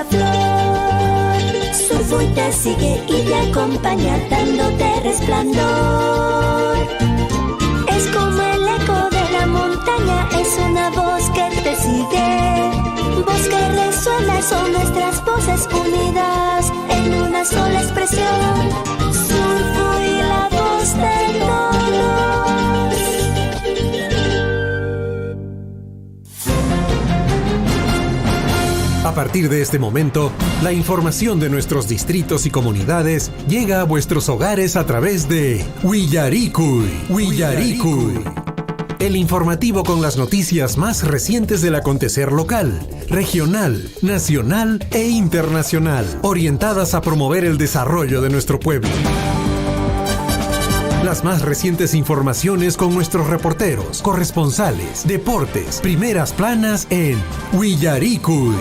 la flor. Surfui te sigue y te acompaña dándote resplandor. Es como el eco de la montaña, es una voz que te sigue. Voz que resuena, son nuestras voces unidas en una sola expresión. Surfui, la voz de todos. A partir de este momento, la información de nuestros distritos y comunidades llega a vuestros hogares a través de Willaricui. El informativo con las noticias más recientes del acontecer local, regional, nacional e internacional, orientadas a promover el desarrollo de nuestro pueblo. Las más recientes informaciones con nuestros reporteros, corresponsales, deportes, primeras planas en Willaricui.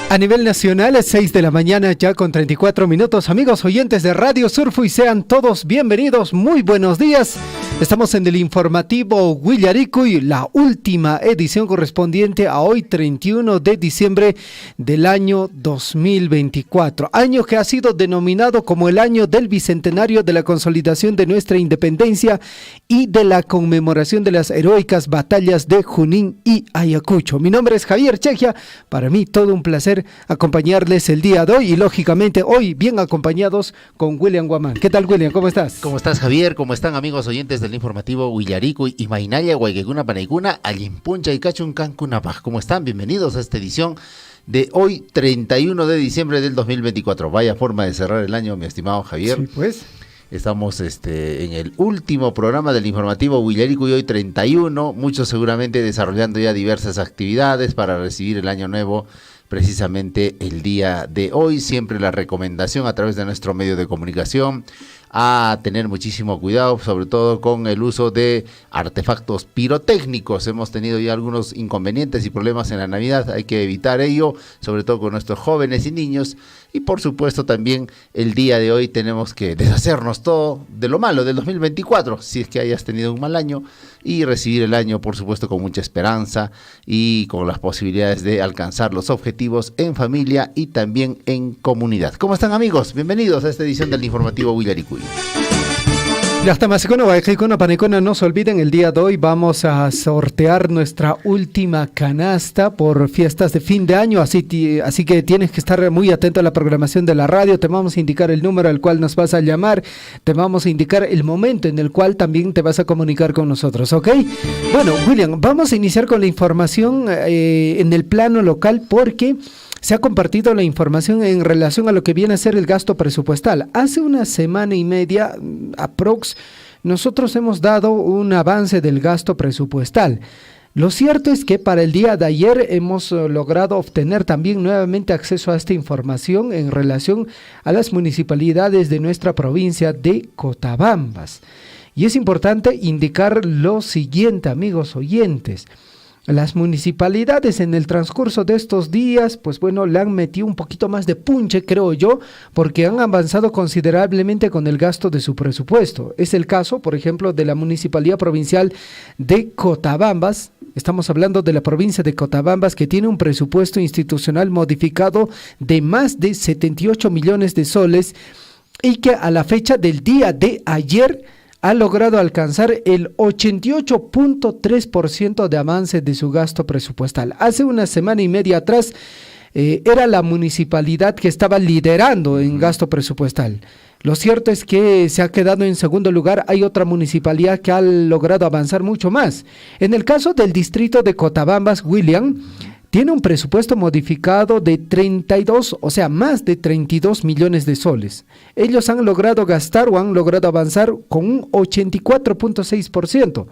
A nivel nacional es 6 de la mañana ya con 34 minutos. Amigos oyentes de Radio Surfui, sean todos bienvenidos, muy buenos días. Estamos en el informativo Willaricui, la última edición correspondiente a hoy 31 de diciembre del año 2024. Año que ha sido denominado como el año del bicentenario de la consolidación de nuestra independencia y de la conmemoración de las heroicas batallas de Junín y Ayacucho. Mi nombre es Javier Chejia, para mí todo un placer acompañarles el día de hoy y lógicamente hoy bien acompañados con William Guamán. ¿Qué tal, William? ¿Cómo estás? ¿Cómo estás, Javier? ¿Cómo están, amigos oyentes del informativo Willaricui y Mainaya, Guayquecuna, Panaicuna, Allimpuncha y Cachuncancunapaj? ¿Cómo están? Bienvenidos a esta edición de hoy, 31 de diciembre del 2024. Vaya forma de cerrar el año, mi estimado Javier. Sí, pues. Estamos en el último programa del informativo Willaricui, hoy 31, muchos seguramente desarrollando ya diversas actividades para recibir el año nuevo, precisamente el día de hoy. Siempre la recomendación a través de nuestro medio de comunicación a tener muchísimo cuidado, sobre todo con el uso de artefactos pirotécnicos. Hemos tenido ya algunos inconvenientes y problemas en la Navidad, hay que evitar ello, sobre todo con nuestros jóvenes y niños. Y por supuesto también el día de hoy tenemos que deshacernos todo de lo malo del 2024, si es que hayas tenido un mal año, y recibir el año por supuesto con mucha esperanza y con las posibilidades de alcanzar los objetivos en familia y también en comunidad. ¿Cómo están, amigos? Bienvenidos a esta edición del informativo Willaricui. No se olviden, el día de hoy vamos a sortear nuestra última canasta por fiestas de fin de año, así que tienes que estar muy atento a la programación de la radio. Te vamos a indicar el número al cual nos vas a llamar, te vamos a indicar el momento en el cual también te vas a comunicar con nosotros, ¿ok? Bueno, William, vamos a iniciar con la información en el plano local porque se ha compartido la información en relación a lo que viene a ser el gasto presupuestal. Hace una semana y media, aprox, nosotros hemos dado un avance del gasto presupuestal. Lo cierto es que para el día de ayer hemos logrado obtener también nuevamente acceso a esta información en relación a las municipalidades de nuestra provincia de Cotabambas. Y es importante indicar lo siguiente, amigos oyentes. Las municipalidades en el transcurso de estos días, pues bueno, le han metido un poquito más de punche, creo yo, porque han avanzado considerablemente con el gasto de su presupuesto. Es el caso, por ejemplo, de la Municipalidad Provincial de Cotabambas. Estamos hablando de la provincia de Cotabambas, que tiene un presupuesto institucional modificado de más de 78 millones de soles y que a la fecha del día de ayer ha logrado alcanzar el 88.3% de avance de su gasto presupuestal. Hace una semana y media atrás era la municipalidad que estaba liderando en gasto presupuestal. Lo cierto es que se ha quedado en segundo lugar. Hay otra municipalidad que ha logrado avanzar mucho más. En el caso del distrito de Cotabambas, William, tiene un presupuesto modificado de 32, o sea, más de 32 millones de soles. Ellos han logrado gastar o han logrado avanzar con un 84.6%.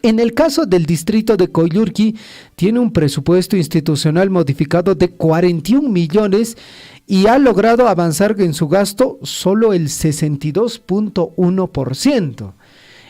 En el caso del distrito de Coyurqui, tiene un presupuesto institucional modificado de 41 millones y ha logrado avanzar en su gasto solo el 62.1%.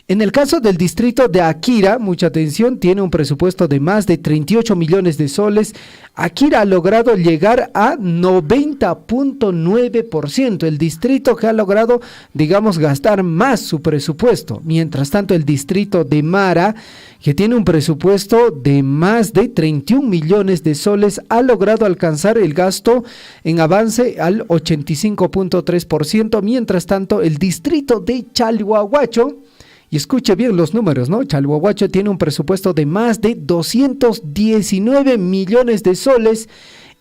En el caso del distrito de Akira, mucha atención, tiene un presupuesto de más de 38 millones de soles. Akira ha logrado llegar a 90.9%, el distrito que ha logrado, digamos, gastar más su presupuesto. Mientras tanto, el distrito de Mara, que tiene un presupuesto de más de 31 millones de soles, ha logrado alcanzar el gasto en avance al 85.3%. Mientras tanto, el distrito de Chalhuahuacho, y escuche bien los números, ¿no? Chalhuahuacho tiene un presupuesto de más de 219 millones de soles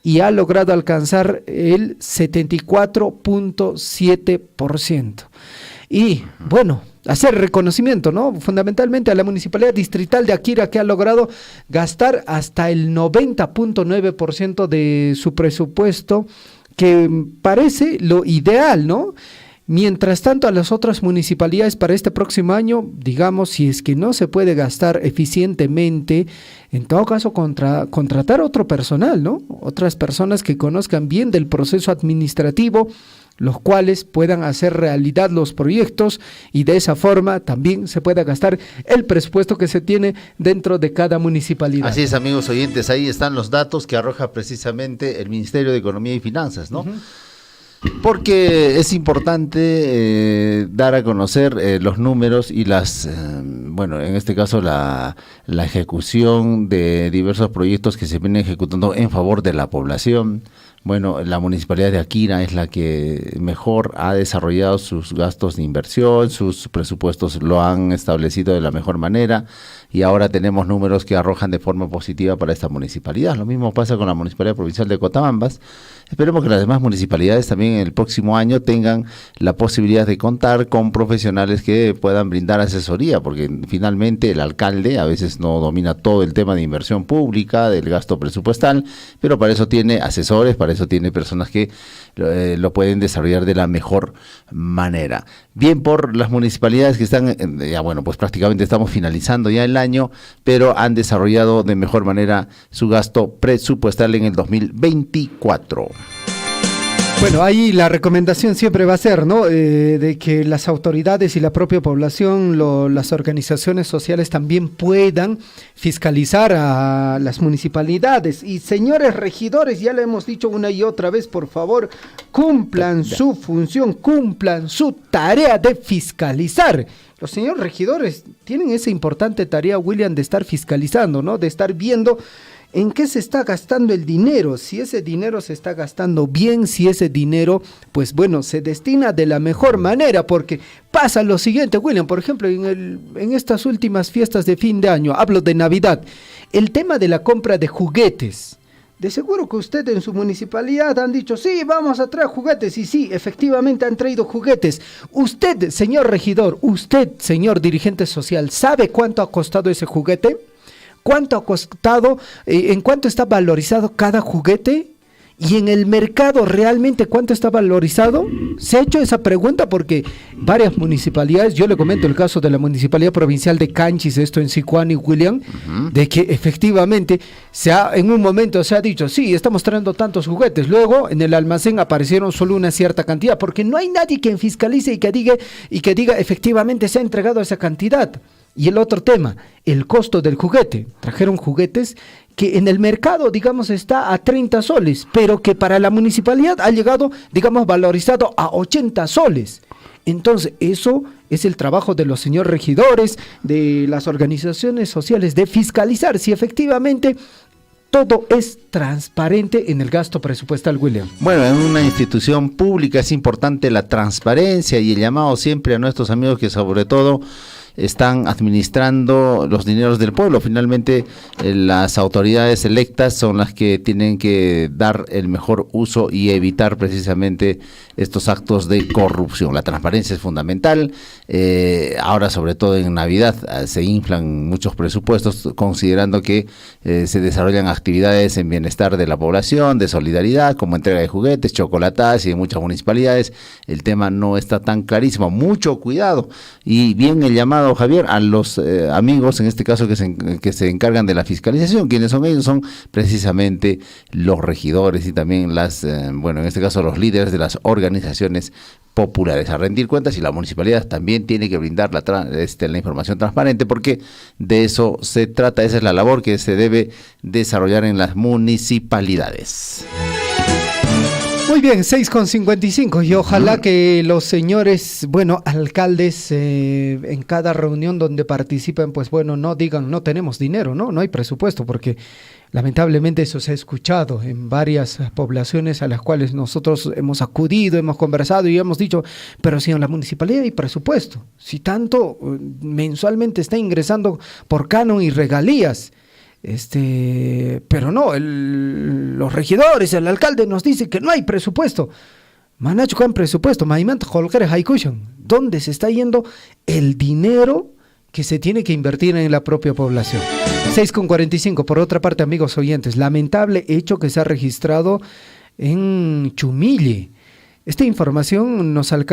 y ha logrado alcanzar el 74.7%. Y bueno, hacer reconocimiento, ¿no? Fundamentalmente a la Municipalidad Distrital de Akira, que ha logrado gastar hasta el 90.9% de su presupuesto, que parece lo ideal, ¿no? Mientras tanto, a las otras municipalidades para este próximo año, digamos, si es que no se puede gastar eficientemente, en todo caso contratar otro personal, ¿no? Otras personas que conozcan bien del proceso administrativo, los cuales puedan hacer realidad los proyectos y de esa forma también se pueda gastar el presupuesto que se tiene dentro de cada municipalidad. Así es, amigos oyentes, ahí están los datos que arroja precisamente el Ministerio de Economía y Finanzas, ¿no? Porque es importante dar a conocer los números y bueno, en este caso la ejecución de diversos proyectos que se vienen ejecutando en favor de la población. Bueno, la Municipalidad de Akira es la que mejor ha desarrollado sus gastos de inversión, sus presupuestos lo han establecido de la mejor manera y ahora tenemos números que arrojan de forma positiva para esta municipalidad. Lo mismo pasa con la Municipalidad Provincial de Cotabambas. Esperemos que las demás municipalidades también el próximo año tengan la posibilidad de contar con profesionales que puedan brindar asesoría, porque finalmente el alcalde a veces no domina todo el tema de inversión pública, del gasto presupuestal, pero para eso tiene asesores, para eso tiene personas que lo pueden desarrollar de la mejor manera. Bien por las municipalidades que están, ya bueno, pues prácticamente estamos finalizando ya el año, pero han desarrollado de mejor manera su gasto presupuestal en el 2024. Bueno, ahí la recomendación siempre va a ser, ¿no? De que las autoridades y la propia población, las organizaciones sociales también puedan fiscalizar a las municipalidades. Y señores regidores, ya lo hemos dicho una y otra vez, por favor, cumplan su función, cumplan su tarea de fiscalizar. Los señores regidores tienen esa importante tarea, William, de estar fiscalizando, ¿no? De estar viendo en qué se está gastando el dinero, si ese dinero se está gastando bien, si ese dinero, pues bueno, se destina de la mejor manera, porque pasa lo siguiente, William, por ejemplo, en estas últimas fiestas de fin de año, hablo de Navidad, el tema de la compra de juguetes. De seguro que usted en su municipalidad han dicho, sí, vamos a traer juguetes, y sí, efectivamente han traído juguetes. Usted, señor regidor, usted, señor dirigente social, ¿sabe cuánto ha costado ese juguete? ¿Cuánto ha costado? ¿En cuánto está valorizado cada juguete? ¿Y en el mercado realmente cuánto está valorizado? Se ha hecho esa pregunta porque varias municipalidades, yo le comento el caso de la Municipalidad Provincial de Canchis, esto en Sicuani, William, de que efectivamente en un momento se ha dicho, sí, estamos trayendo tantos juguetes, luego en el almacén aparecieron solo una cierta cantidad, porque no hay nadie que fiscalice y que diga efectivamente se ha entregado esa cantidad. Y el otro tema, el costo del juguete. Trajeron juguetes que en el mercado, digamos, está a 30 soles, pero que para la municipalidad ha llegado, digamos, valorizado a 80 soles. Entonces, eso es el trabajo de los señores regidores, de las organizaciones sociales, de fiscalizar si efectivamente todo es transparente en el gasto presupuestal, William. Bueno, en una institución pública es importante la transparencia y el llamado siempre a nuestros amigos que sobre todo están administrando los dineros del pueblo. Finalmente, las autoridades electas son las que tienen que dar el mejor uso y evitar precisamente estos actos de corrupción. La transparencia es fundamental. Ahora, sobre todo en Navidad, se inflan muchos presupuestos, considerando que se desarrollan actividades en bienestar de la población, de solidaridad, como entrega de juguetes, chocolates, y en muchas municipalidades el tema no está tan clarísimo. Mucho cuidado. Y bien el llamado, Javier, a los amigos, en este caso, que se encargan de la fiscalización. ¿Quiénes son ellos? Son precisamente los regidores y también en este caso los líderes de las organizaciones populares, a rendir cuentas, y la municipalidad también tiene que brindar la información transparente, porque de eso se trata. Esa es la labor que se debe desarrollar en las municipalidades. Muy bien, 6:55, y ojalá que los señores, alcaldes en cada reunión donde participen, no digan no tenemos dinero, no hay presupuesto, porque lamentablemente eso se ha escuchado en varias poblaciones a las cuales nosotros hemos acudido, hemos conversado y hemos dicho, pero si en la municipalidad hay presupuesto, si tanto mensualmente está ingresando por canon y regalías. Pero no, los regidores, el alcalde nos dice que no hay presupuesto. Manacho con presupuesto, ¿dónde se está yendo el dinero que se tiene que invertir en la propia población? 6:45. Por otra parte, amigos oyentes, lamentable hecho que se ha registrado en Chumille. Esta información nos ha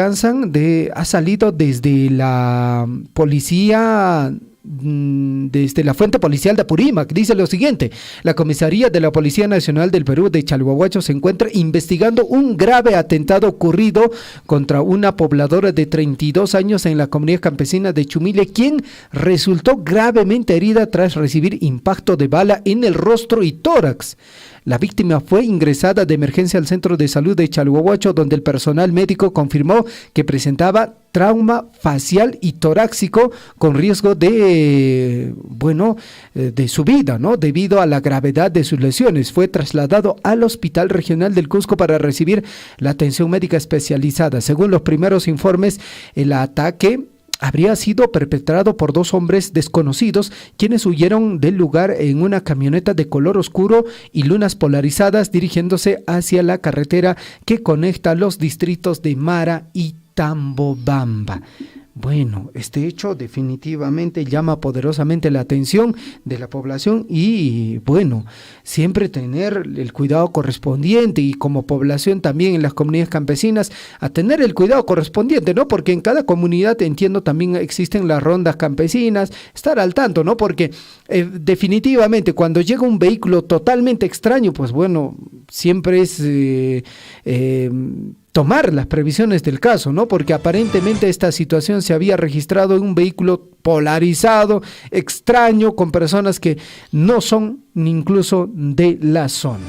salido desde la policía, desde la fuente policial de Apurímac. Dice lo siguiente: la comisaría de la Policía Nacional del Perú de Chalhuahuacho se encuentra investigando un grave atentado ocurrido contra una pobladora de 32 años en la comunidad campesina de Chumille, quien resultó gravemente herida tras recibir impacto de bala en el rostro y tórax. La víctima fue ingresada de emergencia al centro de salud de Chalhuahuacho, donde el personal médico confirmó que presentaba trauma facial y torácico con riesgo de su vida, debido a la gravedad de sus lesiones. Fue trasladado al Hospital Regional del Cusco para recibir la atención médica especializada. Según los primeros informes, el ataque habría sido perpetrado por 2 hombres desconocidos, quienes huyeron del lugar en una camioneta de color oscuro y lunas polarizadas, dirigiéndose hacia la carretera que conecta los distritos de Mara y Tambobamba. Bueno, este hecho definitivamente llama poderosamente la atención de la población y, siempre tener el cuidado correspondiente, y como población también en las comunidades campesinas a tener el cuidado correspondiente, porque en cada comunidad, entiendo, también existen las rondas campesinas, estar al tanto, porque definitivamente cuando llega un vehículo totalmente extraño, siempre es tomar las previsiones del caso, porque aparentemente esta situación se había registrado en un vehículo polarizado, extraño, con personas que no son ni incluso de la zona.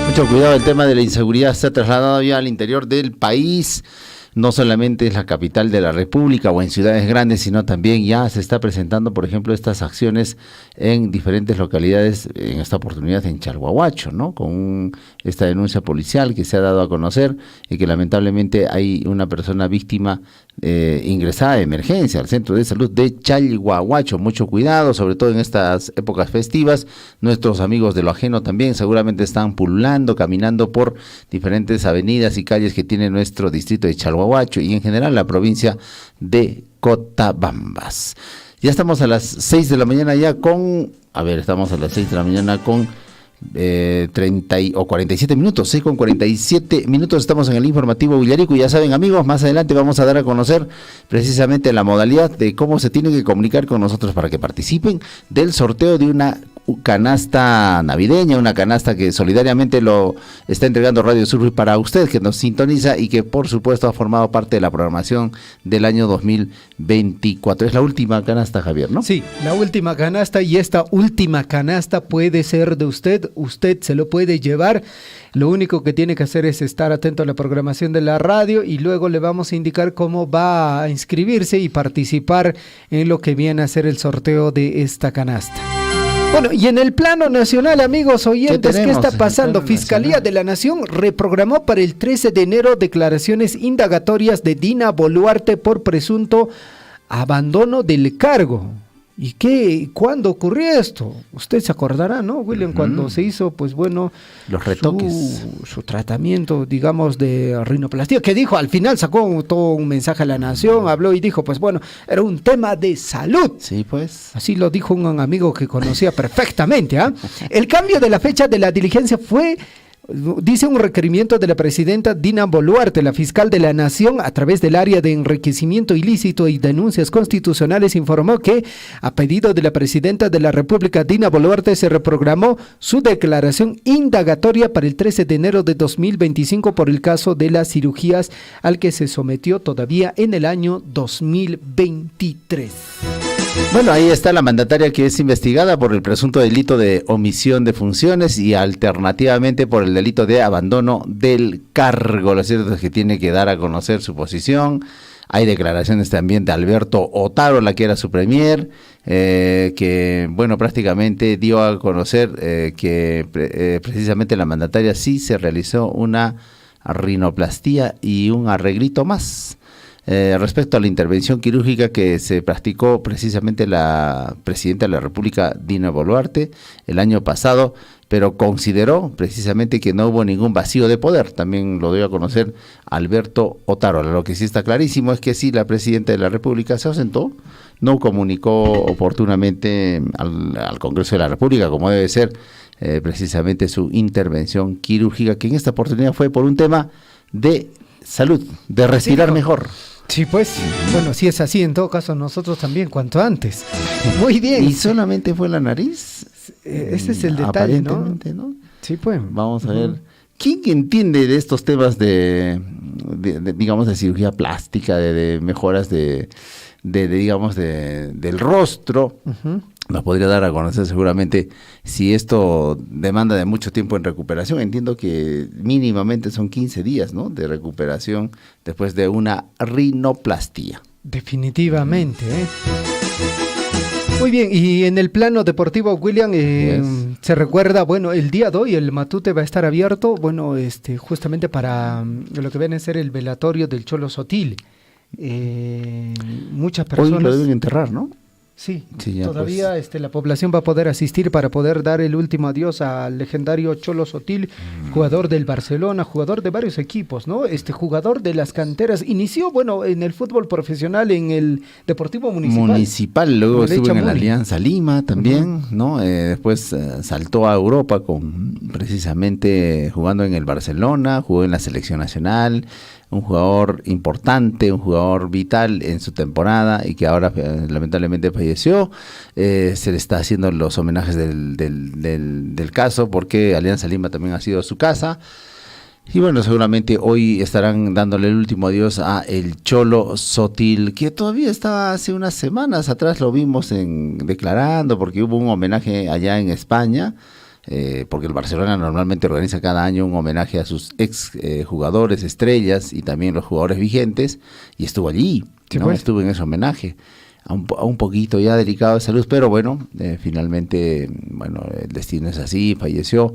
Mucho cuidado, el tema de la inseguridad se ha trasladado ya al interior del país. No solamente es la capital de la República o en ciudades grandes, sino también ya se está presentando, por ejemplo, estas acciones en diferentes localidades, en esta oportunidad en Chalhuahuacho, con esta denuncia policial que se ha dado a conocer, y que lamentablemente hay una persona víctima ingresada de emergencia al centro de salud de Chalhuahuacho. Mucho cuidado, sobre todo en estas épocas festivas. Nuestros amigos de lo ajeno también seguramente están pululando, caminando por diferentes avenidas y calles que tiene nuestro distrito de Chalhuahuacho y en general la provincia de Cotabambas. Ya estamos a las 6 de la mañana estamos a las 6 de la mañana con 47 minutos, 6:47 minutos, estamos en el informativo Villarico. Ya saben, amigos, más adelante vamos a dar a conocer precisamente la modalidad de cómo se tienen que comunicar con nosotros para que participen del sorteo de una canasta navideña, una canasta que solidariamente lo está entregando Radio Surf para usted, que nos sintoniza y que por supuesto ha formado parte de la programación del año 2024. Es la última canasta, Javier, ¿no? Sí, la última canasta, y esta última canasta puede ser de usted se lo puede llevar. Lo único que tiene que hacer es estar atento a la programación de la radio, y luego le vamos a indicar cómo va a inscribirse y participar en lo que viene a ser el sorteo de esta canasta. Bueno, y en el plano nacional, amigos oyentes, ¿qué está pasando? Fiscalía de la Nación reprogramó para el 13 de enero declaraciones indagatorias de Dina Boluarte por presunto abandono del cargo. ¿Y qué? ¿Cuándo ocurrió esto? Usted se acordará, ¿no, William? Cuando se hizo, pues bueno, los retoques, su tratamiento, digamos, de rinoplastia, que dijo, al final sacó todo un mensaje a la nación, habló y dijo, pues bueno, era un tema de salud. Sí, pues. Así lo dijo un amigo que conocía perfectamente, ¿ah? El cambio de la fecha de la diligencia fue, dice, un requerimiento de la presidenta Dina Boluarte. La fiscal de la Nación, a través del área de enriquecimiento ilícito y denuncias constitucionales, informó que, a pedido de la presidenta de la República, Dina Boluarte, se reprogramó su declaración indagatoria para el 13 de enero de 2025 por el caso de las cirugías al que se sometió todavía en el año 2023. Bueno, ahí está la mandataria que es investigada por el presunto delito de omisión de funciones y alternativamente por el delito de abandono del cargo. Lo cierto es que tiene que dar a conocer su posición. Hay declaraciones también de Alberto Otaro, la que era su premier, que, bueno, prácticamente dio a conocer que precisamente la mandataria sí se realizó una rinoplastía y un arreglito más. Respecto a la intervención quirúrgica que se practicó precisamente la presidenta de la República, Dina Boluarte, el año pasado, pero consideró precisamente que no hubo ningún vacío de poder. También lo dio a conocer Alberto Otaro. Lo que sí está clarísimo es que sí, la presidenta de la República se ausentó, no comunicó oportunamente al Congreso de la República, como debe ser, precisamente su intervención quirúrgica, que en esta oportunidad fue por un tema de salud, de respirar mejor. Sí, pues, bueno, si es así, en todo caso nosotros también, cuanto antes. Muy bien. ¿Y solamente fue la nariz? Ese es el detalle, aparentemente, ¿no? Sí, pues. Vamos a ver. ¿Quién entiende de estos temas de digamos, de cirugía plástica, de mejoras digamos, del rostro? Nos podría dar a conocer seguramente si esto demanda de mucho tiempo en recuperación. Entiendo que mínimamente son 15 días, ¿no?, de recuperación después de una rinoplastía. Definitivamente, ¿eh? Muy bien, y en el plano deportivo, William, se recuerda, bueno, el día de hoy el Matute va a estar abierto, bueno, justamente para lo que viene a ser el velatorio del Cholo Sotil. Muchas personas... Hoy lo deben enterrar, ¿no? Sí, ya, todavía pues, la población va a poder asistir para poder dar el último adiós al legendario Cholo Sotil, jugador del Barcelona, jugador de varios equipos, ¿no? Jugador de las canteras, inició, bueno, en el fútbol profesional, en el Deportivo Municipal. Luego estuvo en la Alianza Lima también, ¿no? Después saltó a Europa precisamente jugando en el Barcelona, jugó en la selección nacional. Un jugador importante, un jugador vital en su temporada y que ahora lamentablemente falleció. Se le está haciendo los homenajes del caso porque Alianza Lima también ha sido su casa. Y bueno, seguramente hoy estarán dándole el último adiós a el Cholo Sotil, que todavía estaba hace unas semanas atrás, lo vimos declarando porque hubo un homenaje allá en España. Porque el Barcelona normalmente organiza cada año un homenaje a sus ex jugadores, estrellas y también los jugadores vigentes, y estuvo allí, sí, ¿no? Pues. Estuvo en ese homenaje, a un poquito ya delicado de salud, pero bueno, finalmente, bueno, el destino es así, falleció,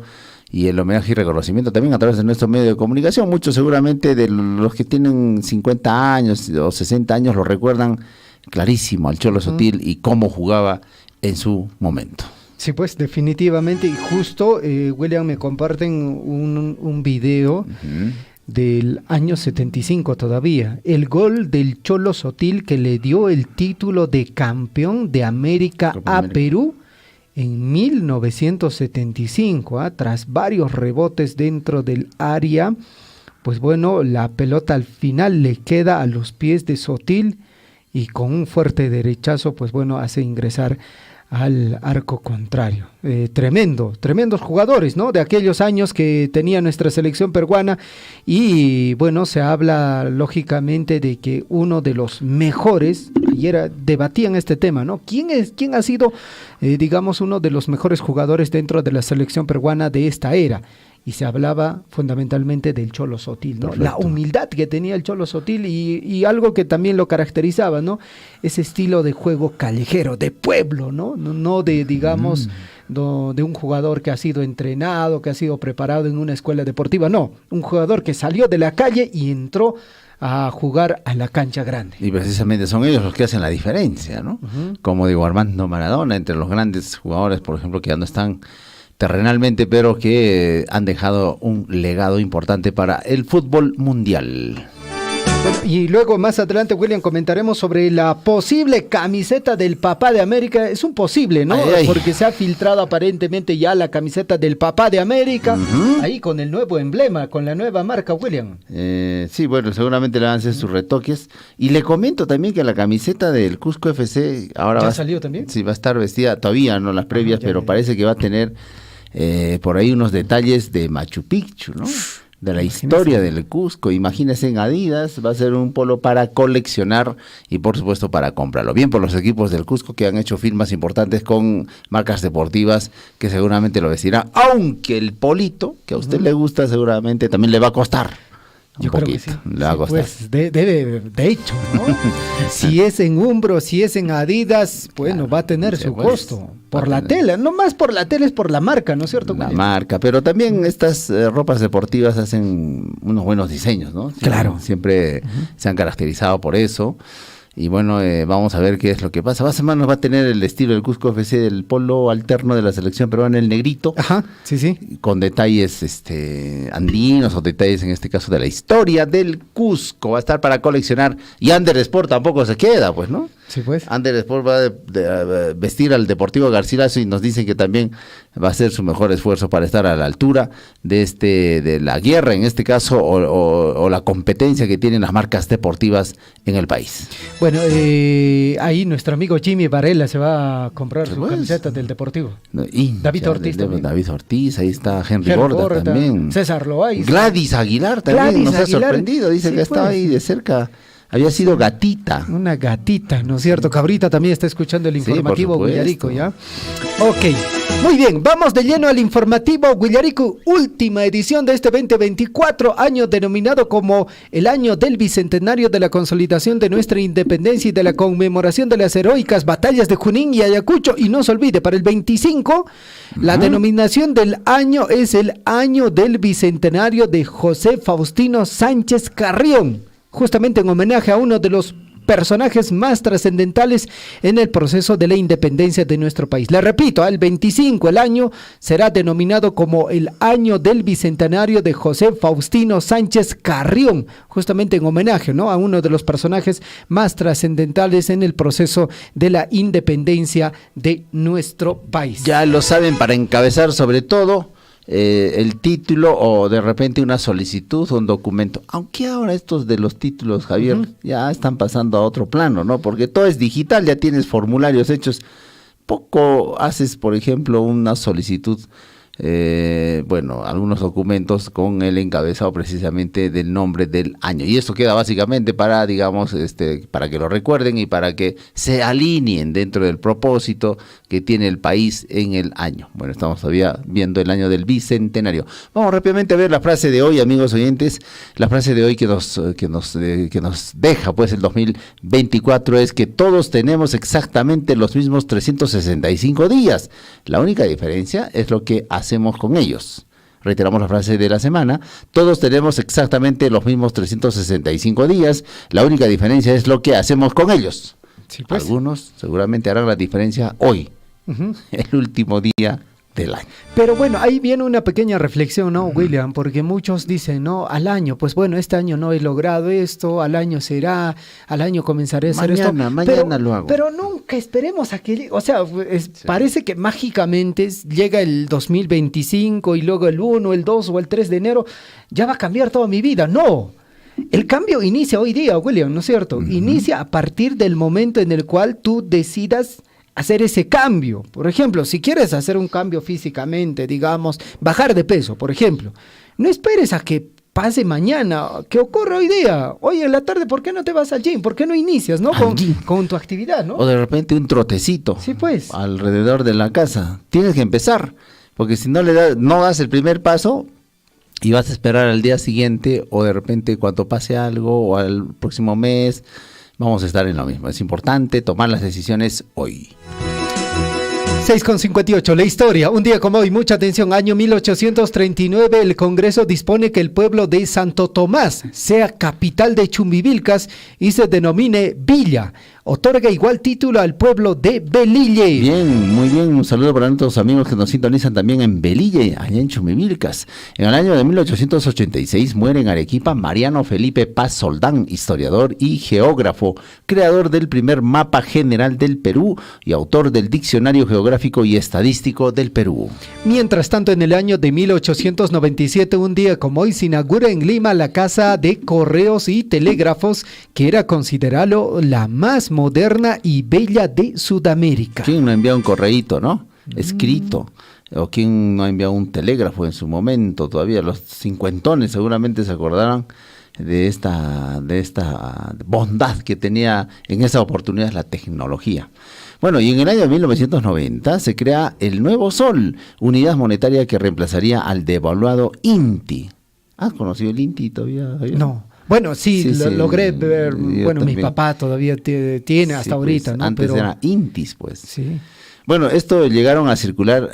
y el homenaje y reconocimiento también a través de nuestro medio de comunicación. Muchos seguramente de los que tienen 50 años o 60 años lo recuerdan clarísimo al Cholo Sotil y cómo jugaba en su momento. Sí, pues definitivamente, y justo William me comparten un video del año 75 todavía, el gol del Cholo Sotil que le dio el título de campeón de América a Perú en 1975, tras varios rebotes dentro del área, pues bueno, la pelota al final le queda a los pies de Sotil y con un fuerte derechazo, pues bueno, hace ingresar al arco contrario. Tremendos jugadores, ¿no?, de aquellos años que tenía nuestra selección peruana, y bueno, se habla lógicamente de que uno de los mejores, ayer debatían este tema, ¿no?, ¿quién ha sido, digamos, uno de los mejores jugadores dentro de la selección peruana de esta era? Y se hablaba fundamentalmente del Cholo Sotil, ¿no? Perfecto. La humildad que tenía el Cholo Sotil y algo que también lo caracterizaba, ¿no? Ese estilo de juego callejero, de pueblo, ¿no? No de, digamos, de un jugador que ha sido entrenado, que ha sido preparado en una escuela deportiva, no. Un jugador que salió de la calle y entró a jugar a la cancha grande. Y precisamente son ellos los que hacen la diferencia, ¿no? Como digo, Armando Maradona, entre los grandes jugadores, por ejemplo, que ya no están terrenalmente, pero que han dejado un legado importante para el fútbol mundial. Bueno, y luego más adelante, William, comentaremos sobre la posible camiseta del Papá de América. Es un posible, ¿no? Ay. Porque se ha filtrado aparentemente ya la camiseta del Papá de América, ahí con el nuevo emblema, con la nueva marca, William. Sí, bueno, seguramente le van a hacer sus retoques. Y le comento también que la camiseta del Cusco FC ahora ¿Ya salió también? Sí, va a estar vestida, todavía no las previas, ya, pero ya. parece que va a tener por ahí unos detalles de Machu Picchu, ¿no? De la historia del Cusco. Imagínense, en Adidas va a ser un polo para coleccionar y por supuesto para comprarlo. Bien por los equipos del Cusco que han hecho firmas importantes con marcas deportivas que seguramente lo vestirán, aunque el polito que a usted le gusta seguramente también le va a costar. Yo creo que sí. Le va a costar. Pues debe, de hecho, ¿no? Si es en Umbro, si es en Adidas, bueno, Claro, va a tener su pues, costo. Por va a la tener. tela, no más por la tela, es por la marca, ¿no es cierto, La William? marca, pero también estas ropas deportivas hacen unos buenos diseños, ¿no? Claro. Siempre se han caracterizado por eso. Y bueno, vamos a ver qué es lo que pasa. Más o menos va a tener el estilo del Cusco FC, del polo alterno de la selección peruana, el negrito, Ajá, sí, sí. con detalles andinos o detalles en este caso de la historia del Cusco. Va a estar para coleccionar. Y Under Sport tampoco se queda, pues, ¿no? Sí, pues. Under Sport va a vestir al Deportivo Garcilaso y nos dicen que también va a hacer su mejor esfuerzo para estar a la altura de la guerra, en este caso, o la competencia que tienen las marcas deportivas en el país. Bueno, ahí nuestro amigo Jimmy Varela se va a comprar su Pues. camiseta del Deportivo. Y David Ortiz también. David Ortiz, ahí está Henry Henry Borda Borda, también. César Loaiza. Gladys Aguilar también Gladys nos Aguilar. ha sorprendido, dice Sí, que estaba pues. ahí de cerca. Había sido gatita. Una gatita, ¿no es cierto? Cabrita también está escuchando el Sí, por informativo supuesto. Guillarico, ¿ya? Ok, muy bien, vamos de lleno al informativo Guillarico, última edición de este 2024, año denominado como el año del bicentenario de la consolidación de nuestra independencia y de la conmemoración de las heroicas batallas de Junín y Ayacucho. Y no se olvide, para el 25, la denominación del año es el año del bicentenario de José Faustino Sánchez Carrión, justamente en homenaje a uno de los personajes más trascendentales en el proceso de la independencia de nuestro país. Le repito, el 25, el año será denominado como el año del bicentenario de José Faustino Sánchez Carrión, justamente en homenaje, ¿no?, a uno de los personajes más trascendentales en el proceso de la independencia de nuestro país. Ya lo saben, para encabezar sobre todo el título o de repente una solicitud o un documento. Aunque ahora estos de los títulos, Javier, ya están pasando a otro plano, ¿no? Porque todo es digital, ya tienes formularios hechos. Poco haces, por ejemplo, una solicitud, algunos documentos con el encabezado precisamente del nombre del año. Y esto queda básicamente para, digamos, para que lo recuerden y para que se alineen dentro del propósito que tiene el país en el año. Bueno, estamos todavía viendo el año del bicentenario. Vamos rápidamente a ver la frase de hoy, amigos oyentes. La frase de hoy que nos deja pues el 2024 es que todos tenemos exactamente los mismos 365 días. La única diferencia es lo que hacemos con ellos. Reiteramos la frase de la semana: todos tenemos exactamente los mismos 365 días, la única diferencia es lo que hacemos con ellos. Sí, pues. Algunos seguramente harán la diferencia hoy, el último día del año. Pero bueno, ahí viene una pequeña reflexión, ¿no, William? Porque muchos dicen, no, al año, pues bueno, este año no he logrado esto, al año será, al año comenzaré a hacer esto. Mañana lo hago. Pero nunca esperemos a que, o sea, parece que mágicamente llega el 2025 y luego el 1, el 2 o el 3 de enero, ya va a cambiar toda mi vida. No. El cambio inicia hoy día, William, ¿no es cierto? Inicia a partir del momento en el cual tú decidas hacer ese cambio. Por ejemplo, si quieres hacer un cambio físicamente, digamos, bajar de peso, por ejemplo, no esperes a que pase mañana, que ocurre hoy día. Hoy en la tarde, ¿por qué no te vas al gym? ¿Por qué no inicias, no? Con tu actividad, ¿no? O de repente un trotecito. Sí, pues. Alrededor de la casa. Tienes que empezar, porque si no no das el primer paso y vas a esperar al día siguiente o de repente cuando pase algo o al próximo mes, vamos a estar en lo mismo. Es importante tomar las decisiones hoy. 6:58, la historia. Un día como hoy, mucha atención, año 1839, el Congreso dispone que el pueblo de Santo Tomás sea capital de Chumbivilcas y se denomine Villa. Otorga igual título al pueblo de Velille. Bien, muy bien. Un saludo para nuestros amigos que nos sintonizan también en Velille, allá en Chumbivilcas. En el año de 1886 muere en Arequipa Mariano Felipe Paz Soldán, historiador y geógrafo, creador del primer mapa general del Perú y autor del Diccionario Geográfico y Estadístico del Perú. Mientras tanto, en el año de 1897, un día como hoy, se inaugura en Lima la Casa de Correos y Telégrafos, que era considerada la más moderna y bella de Sudamérica. ¿Quién no ha enviado un correíto, no? Escrito. O quién no ha enviado un telégrafo en su momento. Todavía los cincuentones seguramente se acordarán de esta bondad que tenía en esa oportunidad la tecnología. Bueno, y en el año 1990 se crea el Nuevo Sol, unidad monetaria que reemplazaría al devaluado INTI. ¿Has conocido el INTI todavía? No. Bueno, sí, logré ver, bueno, también. Mi papá todavía tiene hasta ahorita, pues, ¿no? Antes era INTIS, pues. Sí. Bueno, esto llegaron a circular,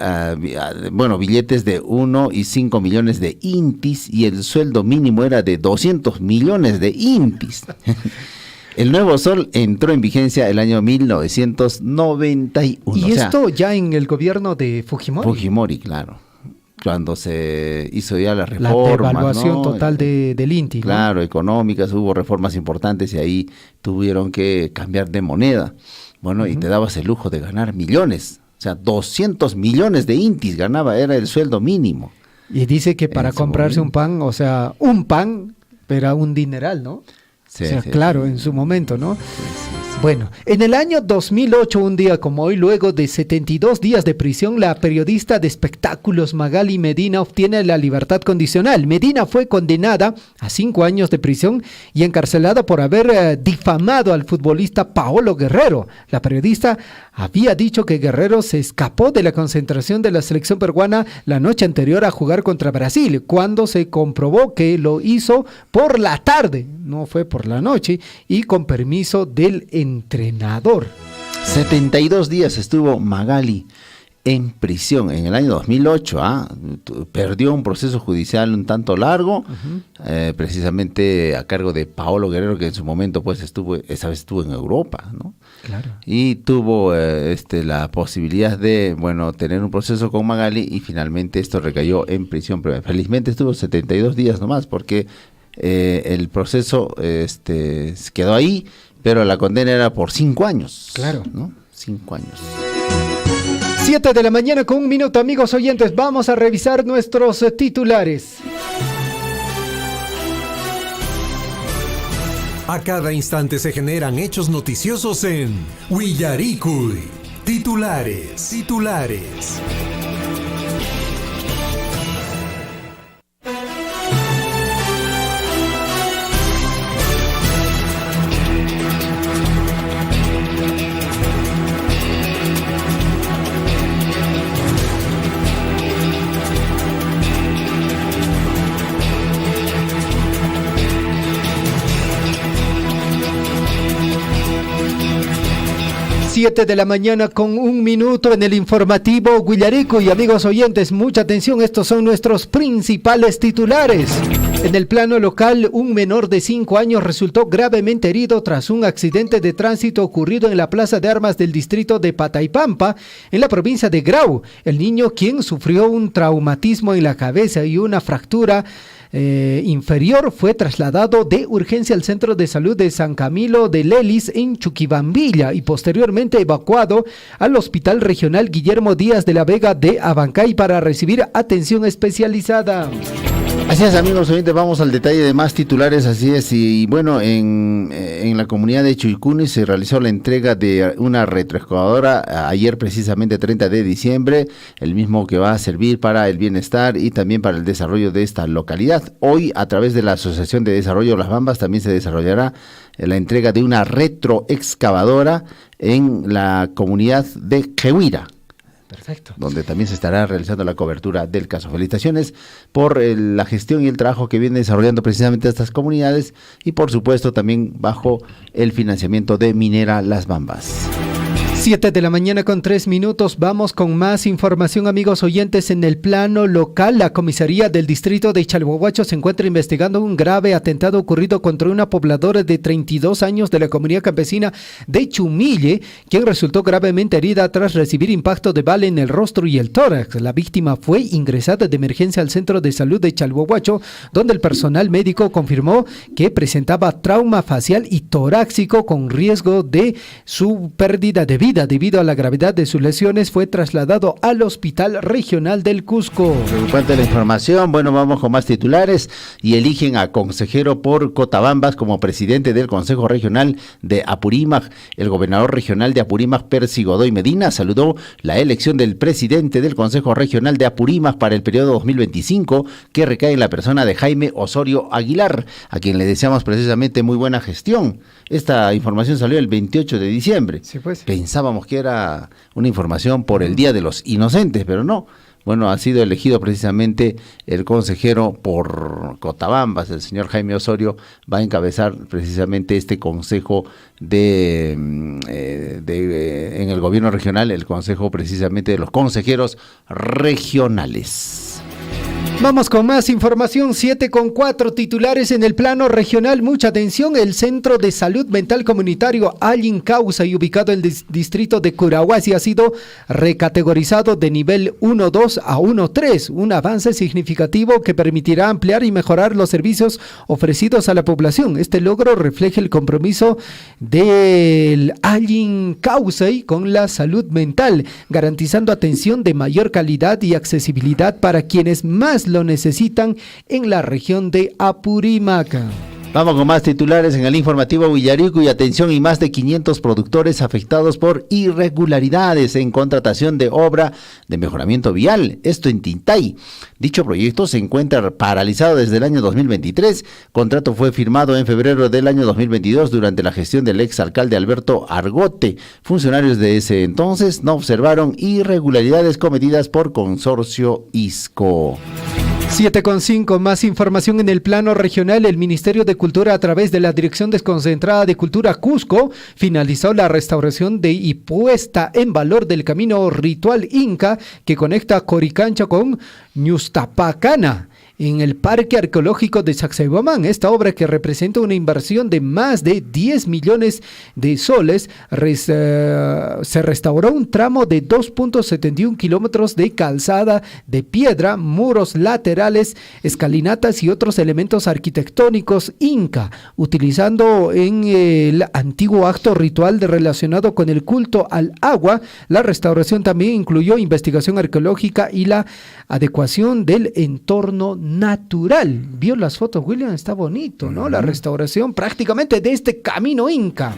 billetes de 1 y 5 millones de INTIS y el sueldo mínimo era de 200 millones de INTIS. El Nuevo Sol entró en vigencia el año 1991. ¿Y esto ya en el gobierno de Fujimori? Fujimori, claro. Cuando se hizo ya la reforma, la devaluación total del INTI, ¿no? Claro, económicas, hubo reformas importantes y ahí tuvieron que cambiar de moneda. Bueno, y te dabas el lujo de ganar millones. O sea, 200 millones de INTIs ganaba, era el sueldo mínimo. Y dice que para comprarse un pan, o sea, un pan, era un dineral, ¿no? Sí, o sea, sí, claro, sí. En su momento, ¿no? Sí. Bueno, en el año 2008, un día como hoy, luego de 72 días de prisión, la periodista de espectáculos Magali Medina obtiene la libertad condicional. Medina fue condenada a 5 años de prisión y encarcelada por haber difamado al futbolista Paolo Guerrero. La periodista había dicho que Guerrero se escapó de la concentración de la selección peruana la noche anterior a jugar contra Brasil, cuando se comprobó que lo hizo por la tarde, no fue por la noche, y con permiso del entrenador. 72 días estuvo Magali en prisión en el año 2008. Perdió un proceso judicial un tanto largo, precisamente a cargo de Paolo Guerrero, que en su momento pues esa vez estuvo en Europa, ¿no? Claro. Y tuvo la posibilidad de tener un proceso con Magali y finalmente esto recayó en prisión. Pero felizmente estuvo 72 días nomás porque el proceso quedó ahí, pero la condena era por 5 años. Claro. ¿No? 5 años. 7 de la mañana con 1 minuto, amigos oyentes. Vamos a revisar nuestros titulares. A cada instante se generan hechos noticiosos en Willaricui. Titulares. 7 de la mañana con 1 minuto en el informativo Willaricui. Y amigos oyentes, mucha atención, estos son nuestros principales titulares. En el plano local, un menor de 5 años resultó gravemente herido tras un accidente de tránsito ocurrido en la plaza de armas del distrito de Pataipampa, en la provincia de Grau. El niño, quien sufrió un traumatismo en la cabeza y una fractura inferior, fue trasladado de urgencia al Centro de Salud de San Camilo de Lelis en Chuquibambilla y posteriormente evacuado al Hospital Regional Guillermo Díaz de la Vega de Abancay para recibir atención especializada. Así es, amigos oyentes, vamos al detalle de más titulares. Así es, y bueno, en la comunidad de Chuycuni se realizó la entrega de una retroexcavadora ayer, precisamente 30 de diciembre, el mismo que va a servir para el bienestar y también para el desarrollo de esta localidad. Hoy, a través de la Asociación de Desarrollo Las Bambas, también se desarrollará la entrega de una retroexcavadora en la comunidad de Jehuira. Perfecto. Donde también se estará realizando la cobertura del caso. Felicitaciones por la gestión y el trabajo que viene desarrollando precisamente estas comunidades y por supuesto también bajo el financiamiento de Minera Las Bambas. 7 de la mañana con 3 minutos. Vamos con más información, amigos oyentes. En el plano local, la comisaría del distrito de Chalhuahuacho se encuentra investigando un grave atentado ocurrido contra una pobladora de 32 años de la comunidad campesina de Chumille, quien resultó gravemente herida tras recibir impacto de bala en el rostro y el tórax. La víctima fue ingresada de emergencia al centro de salud de Chalhuahuacho, donde el personal médico confirmó que presentaba trauma facial y torácico con riesgo de su pérdida de vida. Debido a la gravedad de sus lesiones, fue trasladado al Hospital Regional del Cusco. Preocupante la información. Bueno, vamos con más titulares. Y eligen a consejero por Cotabambas como presidente del Consejo Regional de Apurímac. El gobernador regional de Apurímac, Percy Godoy Medina, saludó la elección del presidente del Consejo Regional de Apurímac para el periodo 2025, que recae en la persona de Jaime Osorio Aguilar, a quien le deseamos precisamente muy buena gestión. Esta información salió el 28 de diciembre. Sí, pues. Pensábamos que era una información por el Día de los Inocentes, pero no. Bueno, ha sido elegido precisamente el consejero por Cotabambas, el señor Jaime Osorio, va a encabezar precisamente este consejo en el gobierno regional, el consejo precisamente de los consejeros regionales. Vamos con más información. 7:04 titulares en el plano regional. Mucha atención. El Centro de Salud Mental Comunitario Allin Causa, y ubicado en el distrito de Curahuasi, ha sido recategorizado de nivel 1-2 a 1-3, un avance significativo que permitirá ampliar y mejorar los servicios ofrecidos a la población. Este logro refleja el compromiso del Allin Causa con la salud mental, garantizando atención de mayor calidad y accesibilidad para quienes más lo necesitan en la región de Apurímac. Vamos con más titulares en el informativo Villarico. Y atención, y más de 500 productores afectados por irregularidades en contratación de obra de mejoramiento vial, esto en Tintay. Dicho proyecto se encuentra paralizado desde el año 2023. Contrato fue firmado en febrero del año 2022 durante la gestión del exalcalde Alberto Argote. Funcionarios de ese entonces no observaron irregularidades cometidas por Consorcio ISCO. 7:05, más información en el plano regional. El Ministerio de Cultura, a través de la Dirección Desconcentrada de Cultura Cusco, finalizó la restauración y puesta en valor del camino ritual Inca que conecta Coricancha con Ñustapacana, en el Parque Arqueológico de Sacsayhuamán. Esta obra, que representa una inversión de más de 10 millones de soles, se restauró un tramo de 2.71 kilómetros de calzada de piedra, muros laterales, escalinatas y otros elementos arquitectónicos inca, utilizando en el antiguo acto ritual relacionado con el culto al agua. La restauración también incluyó investigación arqueológica y la adecuación del entorno natural. ¿Vio las fotos, William? Está bonito, ¿no? La restauración prácticamente de este camino inca.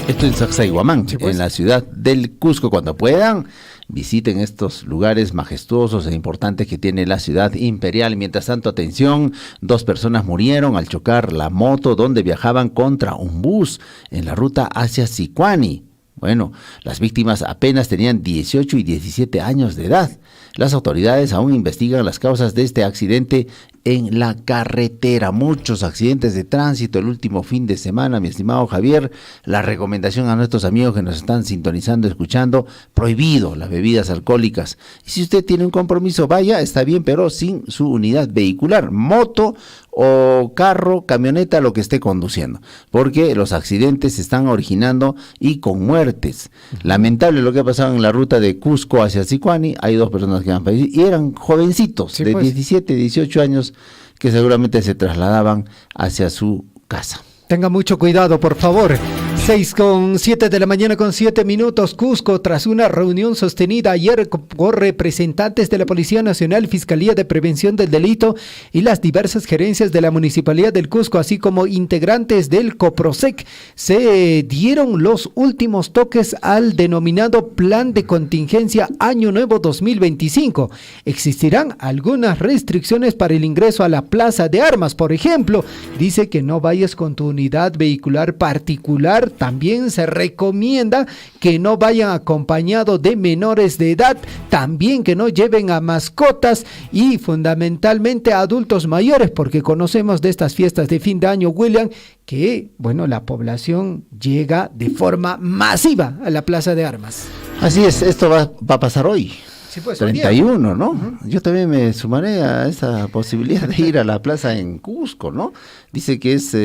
Esto en Sacsayhuamán, sí, pues, en la ciudad del Cusco. Cuando puedan, visiten estos lugares majestuosos e importantes que tiene la ciudad imperial. Mientras tanto, atención, 2 personas murieron al chocar la moto donde viajaban contra un bus en la ruta hacia Sicuani. Bueno, las víctimas apenas tenían 18 y 17 años de edad. Las autoridades aún investigan las causas de este accidente en la carretera. Muchos accidentes de tránsito el último fin de semana, mi estimado Javier. La recomendación a nuestros amigos que nos están sintonizando, escuchando: prohibido las bebidas alcohólicas. Y si usted tiene un compromiso, vaya, está bien, pero sin su unidad vehicular, moto o carro, camioneta, lo que esté conduciendo, porque los accidentes se están originando y con muertes. Lamentable lo que ha pasado en la ruta de Cusco hacia Sicuani. Hay 2 personas que han fallecido y eran jovencitos, sí, de 17, 18 años, que seguramente se trasladaban hacia su casa. Tenga mucho cuidado, por favor. 6:07 de la mañana con 7 minutos. Cusco, tras una reunión sostenida ayer por representantes de la Policía Nacional, Fiscalía de Prevención del Delito y las diversas gerencias de la Municipalidad del Cusco, así como integrantes del COPROSEC, se dieron los últimos toques al denominado Plan de Contingencia Año Nuevo 2025. Existirán algunas restricciones para el ingreso a la Plaza de Armas. Por ejemplo, dice que no vayas con tu unidad vehicular particular También se recomienda que no vayan acompañados de menores de edad, también que no lleven a mascotas y fundamentalmente a adultos mayores, porque conocemos de estas fiestas de fin de año, William, que, bueno, la población llega de forma masiva a la Plaza de Armas. Así es, esto va a pasar hoy. Sí, pues, 31, ¿no? Yo también me sumaré a esa posibilidad de ir a la plaza en Cusco, ¿no? Dice que es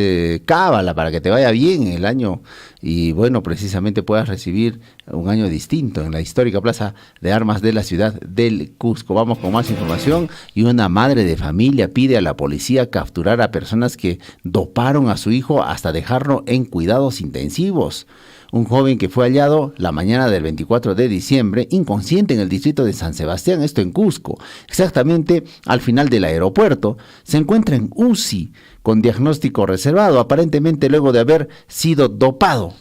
cábala para que te vaya bien el año y, bueno, precisamente puedas recibir un año distinto en la histórica Plaza de Armas de la ciudad del Cusco. Vamos con más información. Y una madre de familia pide a la policía capturar a personas que doparon a su hijo hasta dejarlo en cuidados intensivos. Un joven que fue hallado la mañana del 24 de diciembre, inconsciente en el distrito de San Sebastián, esto en Cusco, exactamente al final del aeropuerto, se encuentra en UCI con diagnóstico reservado, aparentemente luego de haber sido dopado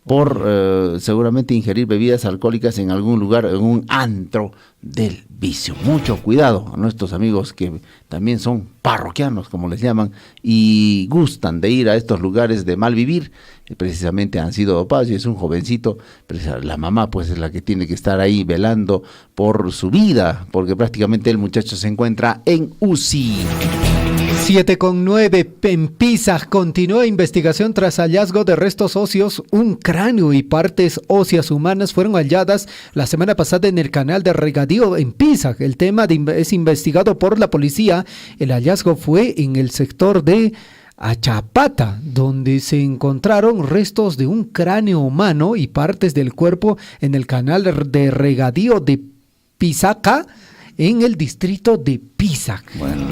por seguramente ingerir bebidas alcohólicas en algún lugar, en un antro del vicio. Mucho cuidado a nuestros amigos que también son parroquianos, como les llaman, y gustan de ir a estos lugares de mal vivir. Precisamente han sido dopados y es un jovencito, pero la mamá pues es la que tiene que estar ahí velando por su vida, porque prácticamente el muchacho se encuentra en UCI. 7:09 en Pisac continúa investigación tras hallazgo de restos óseos. Un cráneo y partes óseas humanas fueron halladas la semana pasada en el canal de regadío en Pisac. El tema es investigado por la policía. El hallazgo fue en el sector de Achapata, donde se encontraron restos de un cráneo humano y partes del cuerpo en el canal de regadío de Pisaca, en el distrito de Pisac. Bueno,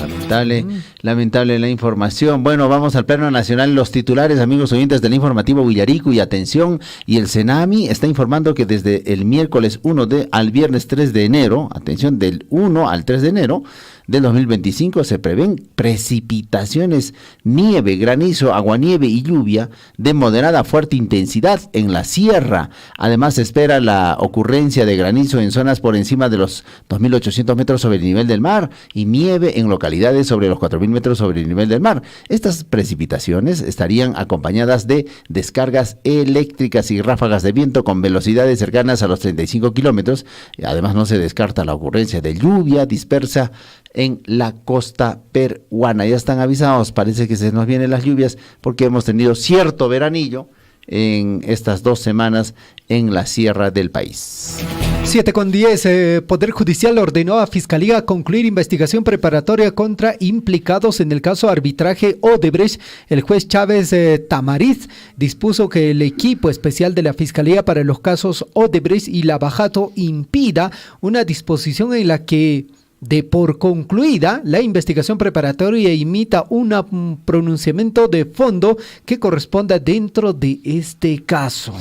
lamentable la información. Bueno, vamos al plano nacional. Los titulares, amigos oyentes del informativo Huillarico, y atención, y el CENAMI está informando que desde el miércoles 1 al viernes 3 de enero, atención, del 1 al 3 de enero del 2025 se prevén precipitaciones, nieve, granizo, aguanieve y lluvia de moderada a fuerte intensidad en la sierra. Además se espera la ocurrencia de granizo en zonas por encima de los 2.800 metros sobre el nivel del mar y nieve en localidades sobre los 4.000 metros sobre el nivel del mar. Estas precipitaciones estarían acompañadas de descargas eléctricas y ráfagas de viento con velocidades cercanas a los 35 kilómetros. Además no se descarta la ocurrencia de lluvia dispersa en la costa peruana. Ya están avisados, parece que se nos vienen las lluvias porque hemos tenido cierto veranillo en estas 2 semanas en la sierra del país. 7:10, Poder Judicial ordenó a Fiscalía concluir investigación preparatoria contra implicados en el caso arbitraje Odebrecht. El juez Chávez Tamariz dispuso que el equipo especial de la Fiscalía para los casos Odebrecht y Lavajato impida una disposición en la que de por concluida la investigación preparatoria emita un pronunciamiento de fondo que corresponda dentro de este caso.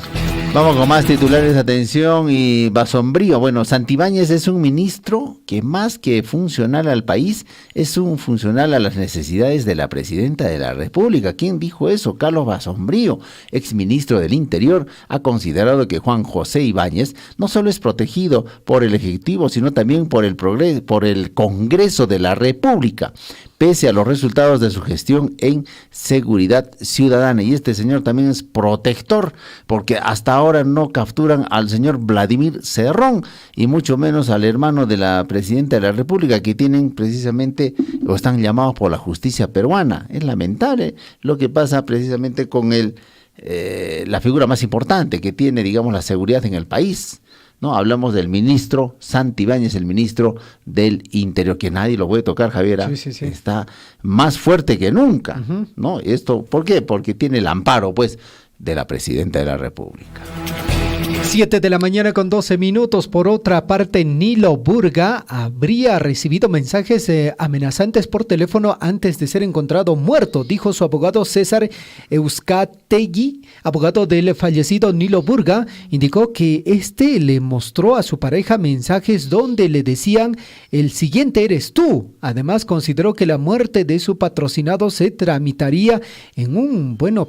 Vamos con más titulares, atención, y Basombrío. Bueno, Santibáñez es un ministro que más que funcional al país, es un funcional a las necesidades de la presidenta de la República. ¿Quién dijo eso? Carlos Basombrío, exministro del Interior, ha considerado que Juan José Ibáñez no solo es protegido por el Ejecutivo, sino también por el Congreso de la República, pese a los resultados de su gestión en seguridad ciudadana. Y este señor también es protector, porque hasta ahora no capturan al señor Vladimir Cerrón, y mucho menos al hermano de la presidenta de la República, que tienen precisamente, o están llamados por la justicia peruana. Es lamentable lo que pasa precisamente con la figura más importante que tiene, digamos, la seguridad en el país. No, hablamos del ministro Santibáñez, el ministro del Interior, que nadie lo puede tocar, Javier. Sí. Está más fuerte que nunca, ¿no? Esto, ¿por qué? Porque tiene el amparo, pues, de la presidenta de la República. 7:12 a.m. Por otra parte, Nilo Burga habría recibido mensajes amenazantes por teléfono antes de ser encontrado muerto, dijo su abogado César Euskategui, abogado del fallecido Nilo Burga. Indicó que este le mostró a su pareja mensajes donde le decían: el siguiente eres tú. Además, consideró que la muerte de su patrocinado se tramitaría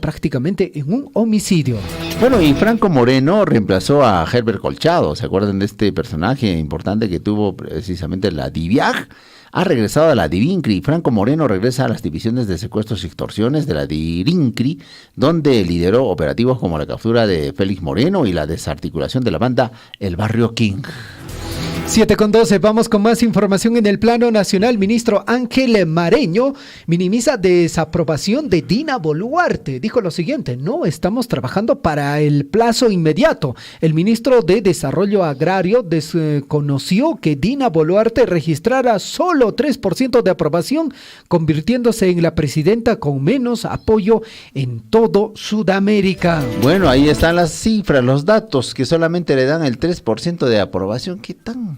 prácticamente en un homicidio. Bueno, y Franco Moreno reemplazó a Herbert Colchado. ¿Se acuerdan de este personaje importante que tuvo precisamente la DIVIAG? ha regresado a la DIVINCRI. Franco Moreno regresa a las divisiones de secuestros y extorsiones de la DIVINCRI, donde lideró operativos como la captura de Félix Moreno y la desarticulación de la banda El Barrio King. 7:12, vamos con más información en el plano nacional. Ministro Ángel Mareño minimiza desaprobación de Dina Boluarte. Dijo lo siguiente: no estamos trabajando para el plazo inmediato. El ministro de Desarrollo Agrario desconoció que Dina Boluarte registrara solo 3% de aprobación, convirtiéndose en la presidenta con menos apoyo en todo Sudamérica. Bueno, ahí están las cifras, los datos, que solamente le dan el 3% de aprobación. ¿Qué tan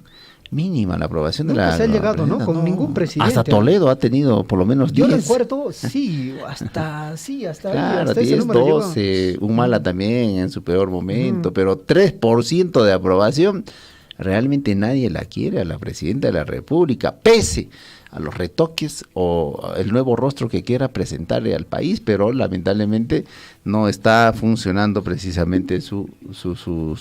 mínima la aprobación? Nunca de la... se ha llegado, ¿no? Con ningún presidente. Hasta Toledo ha tenido por lo menos 10. Yo recuerdo, hasta claro, hasta 10, 12, Humala también en su peor momento, pero 3% de aprobación, realmente nadie la quiere a la presidenta de la República, pese a los retoques o el nuevo rostro que quiera presentarle al país, pero lamentablemente no está funcionando precisamente su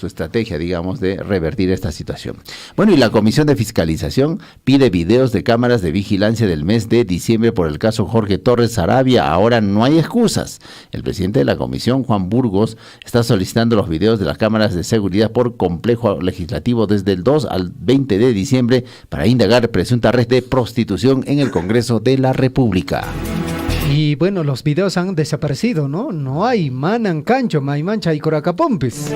estrategia, digamos, de revertir esta situación. Bueno, y la Comisión de Fiscalización pide videos de cámaras de vigilancia del mes de diciembre por el caso Jorge Torres Sarabia. Ahora no hay excusas. El presidente de la comisión, Juan Burgos, está solicitando los videos de las cámaras de seguridad por complejo legislativo desde el 2 al 20 de diciembre para indagar presunta red de prostitución en el Congreso de la República. Y bueno, los videos han desaparecido, ¿no? No hay manan cancho, mancha y coracapompes.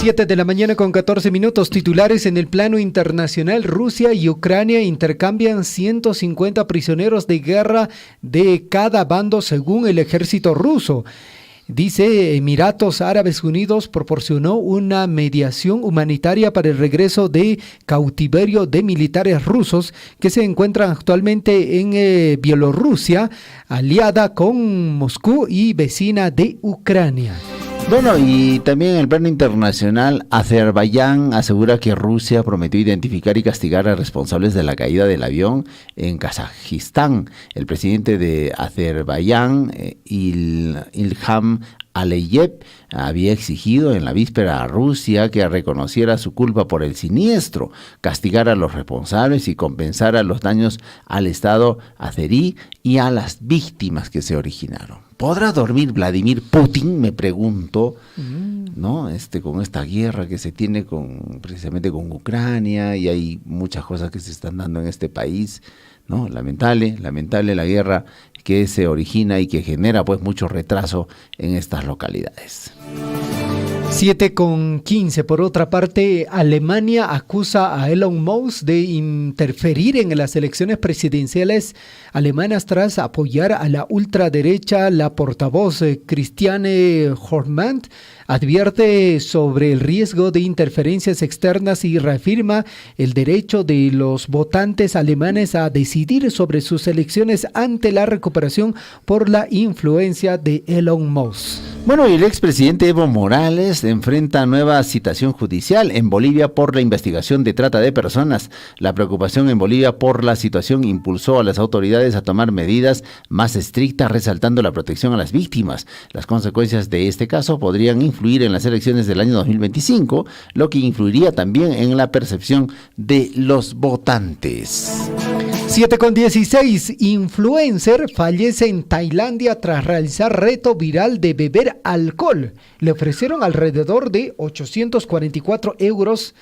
7:14 a.m. Titulares en el plano internacional. Rusia y Ucrania intercambian 150 prisioneros de guerra de cada bando según el ejército ruso. Dice, Emiratos Árabes Unidos proporcionó una mediación humanitaria para el regreso de cautiverio de militares rusos que se encuentran actualmente en Bielorrusia, aliada con Moscú y vecina de Ucrania. Bueno, y también en el plano internacional, Azerbaiyán asegura que Rusia prometió identificar y castigar a responsables de la caída del avión en Kazajistán. El presidente de Azerbaiyán, Ilham Aliyev, había exigido en la víspera a Rusia que reconociera su culpa por el siniestro, castigara a los responsables y compensara los daños al Estado azerí y a las víctimas que se originaron. ¿Podrá dormir Vladimir Putin? Me pregunto, ¿no? Con esta guerra que se tiene precisamente con Ucrania, y hay muchas cosas que se están dando en este país, ¿no? Lamentable la guerra que se origina y que genera pues mucho retraso en estas localidades. 7:15. Por otra parte, Alemania acusa a Elon Musk de interferir en las elecciones presidenciales alemanas tras apoyar a la ultraderecha. La portavoz Christiane Hormann advierte sobre el riesgo de interferencias externas y reafirma el derecho de los votantes alemanes a decidir sobre sus elecciones ante la recuperación por la influencia de Elon Musk. Bueno, y el expresidente Evo Morales enfrenta nueva citación judicial en Bolivia por la investigación de trata de personas. La preocupación en Bolivia por la situación impulsó a las autoridades a tomar medidas más estrictas, resaltando la protección a las víctimas. Las consecuencias de este caso podrían influir en las elecciones del año 2025, lo que influiría también en la percepción de los votantes. 7:16. Influencer fallece en Tailandia tras realizar reto viral de beber alcohol. Le ofrecieron alrededor de 844 euros,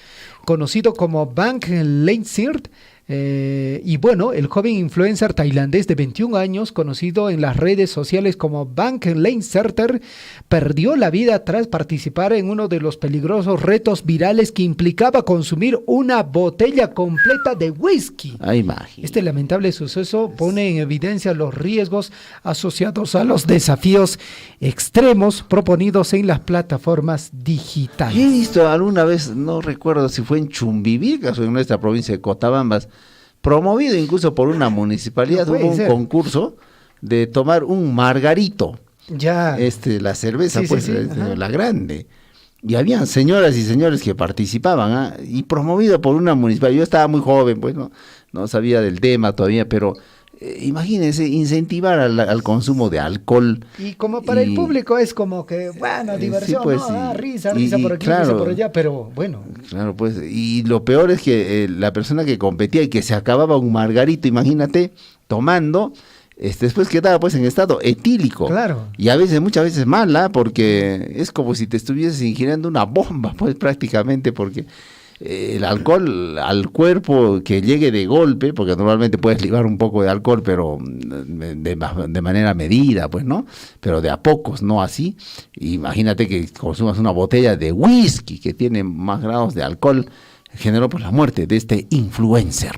conocido como Bank Leinsirt. Y bueno, el joven influencer tailandés de 21 años, conocido en las redes sociales como Bank Leinserter, perdió la vida tras participar en uno de los peligrosos retos virales que implicaba consumir una botella completa de whisky. Este lamentable suceso pone en evidencia los riesgos asociados a los desafíos extremos proponidos en las plataformas digitales. He visto alguna vez, no recuerdo si fue en Chumbivicas o en nuestra provincia de Cotabambas, promovido incluso por una municipalidad, hubo un concurso de tomar un margarito. Ya. La cerveza, la grande. Y habían señoras y señores que participaban, y promovido por una municipalidad. Yo estaba muy joven, pues no sabía del tema todavía, pero imagínense, incentivar al consumo de alcohol. Y como para el público es como que, bueno, diversión, sí, pues, ¿no? sí. Risa Y por aquí, claro, risa por allá, pero bueno. Claro, pues, y lo peor es que la persona que competía y que se acababa un margarito, imagínate, tomando, después quedaba pues en estado etílico. Claro. Y muchas veces mala, porque es como si te estuvieses ingiriendo una bomba, pues prácticamente, porque el alcohol al cuerpo que llegue de golpe, porque normalmente puedes libar un poco de alcohol, pero de manera medida, pues, ¿no? Pero de a pocos, no así. Imagínate que consumas una botella de whisky que tiene más grados de alcohol, generó pues la muerte de este influencer.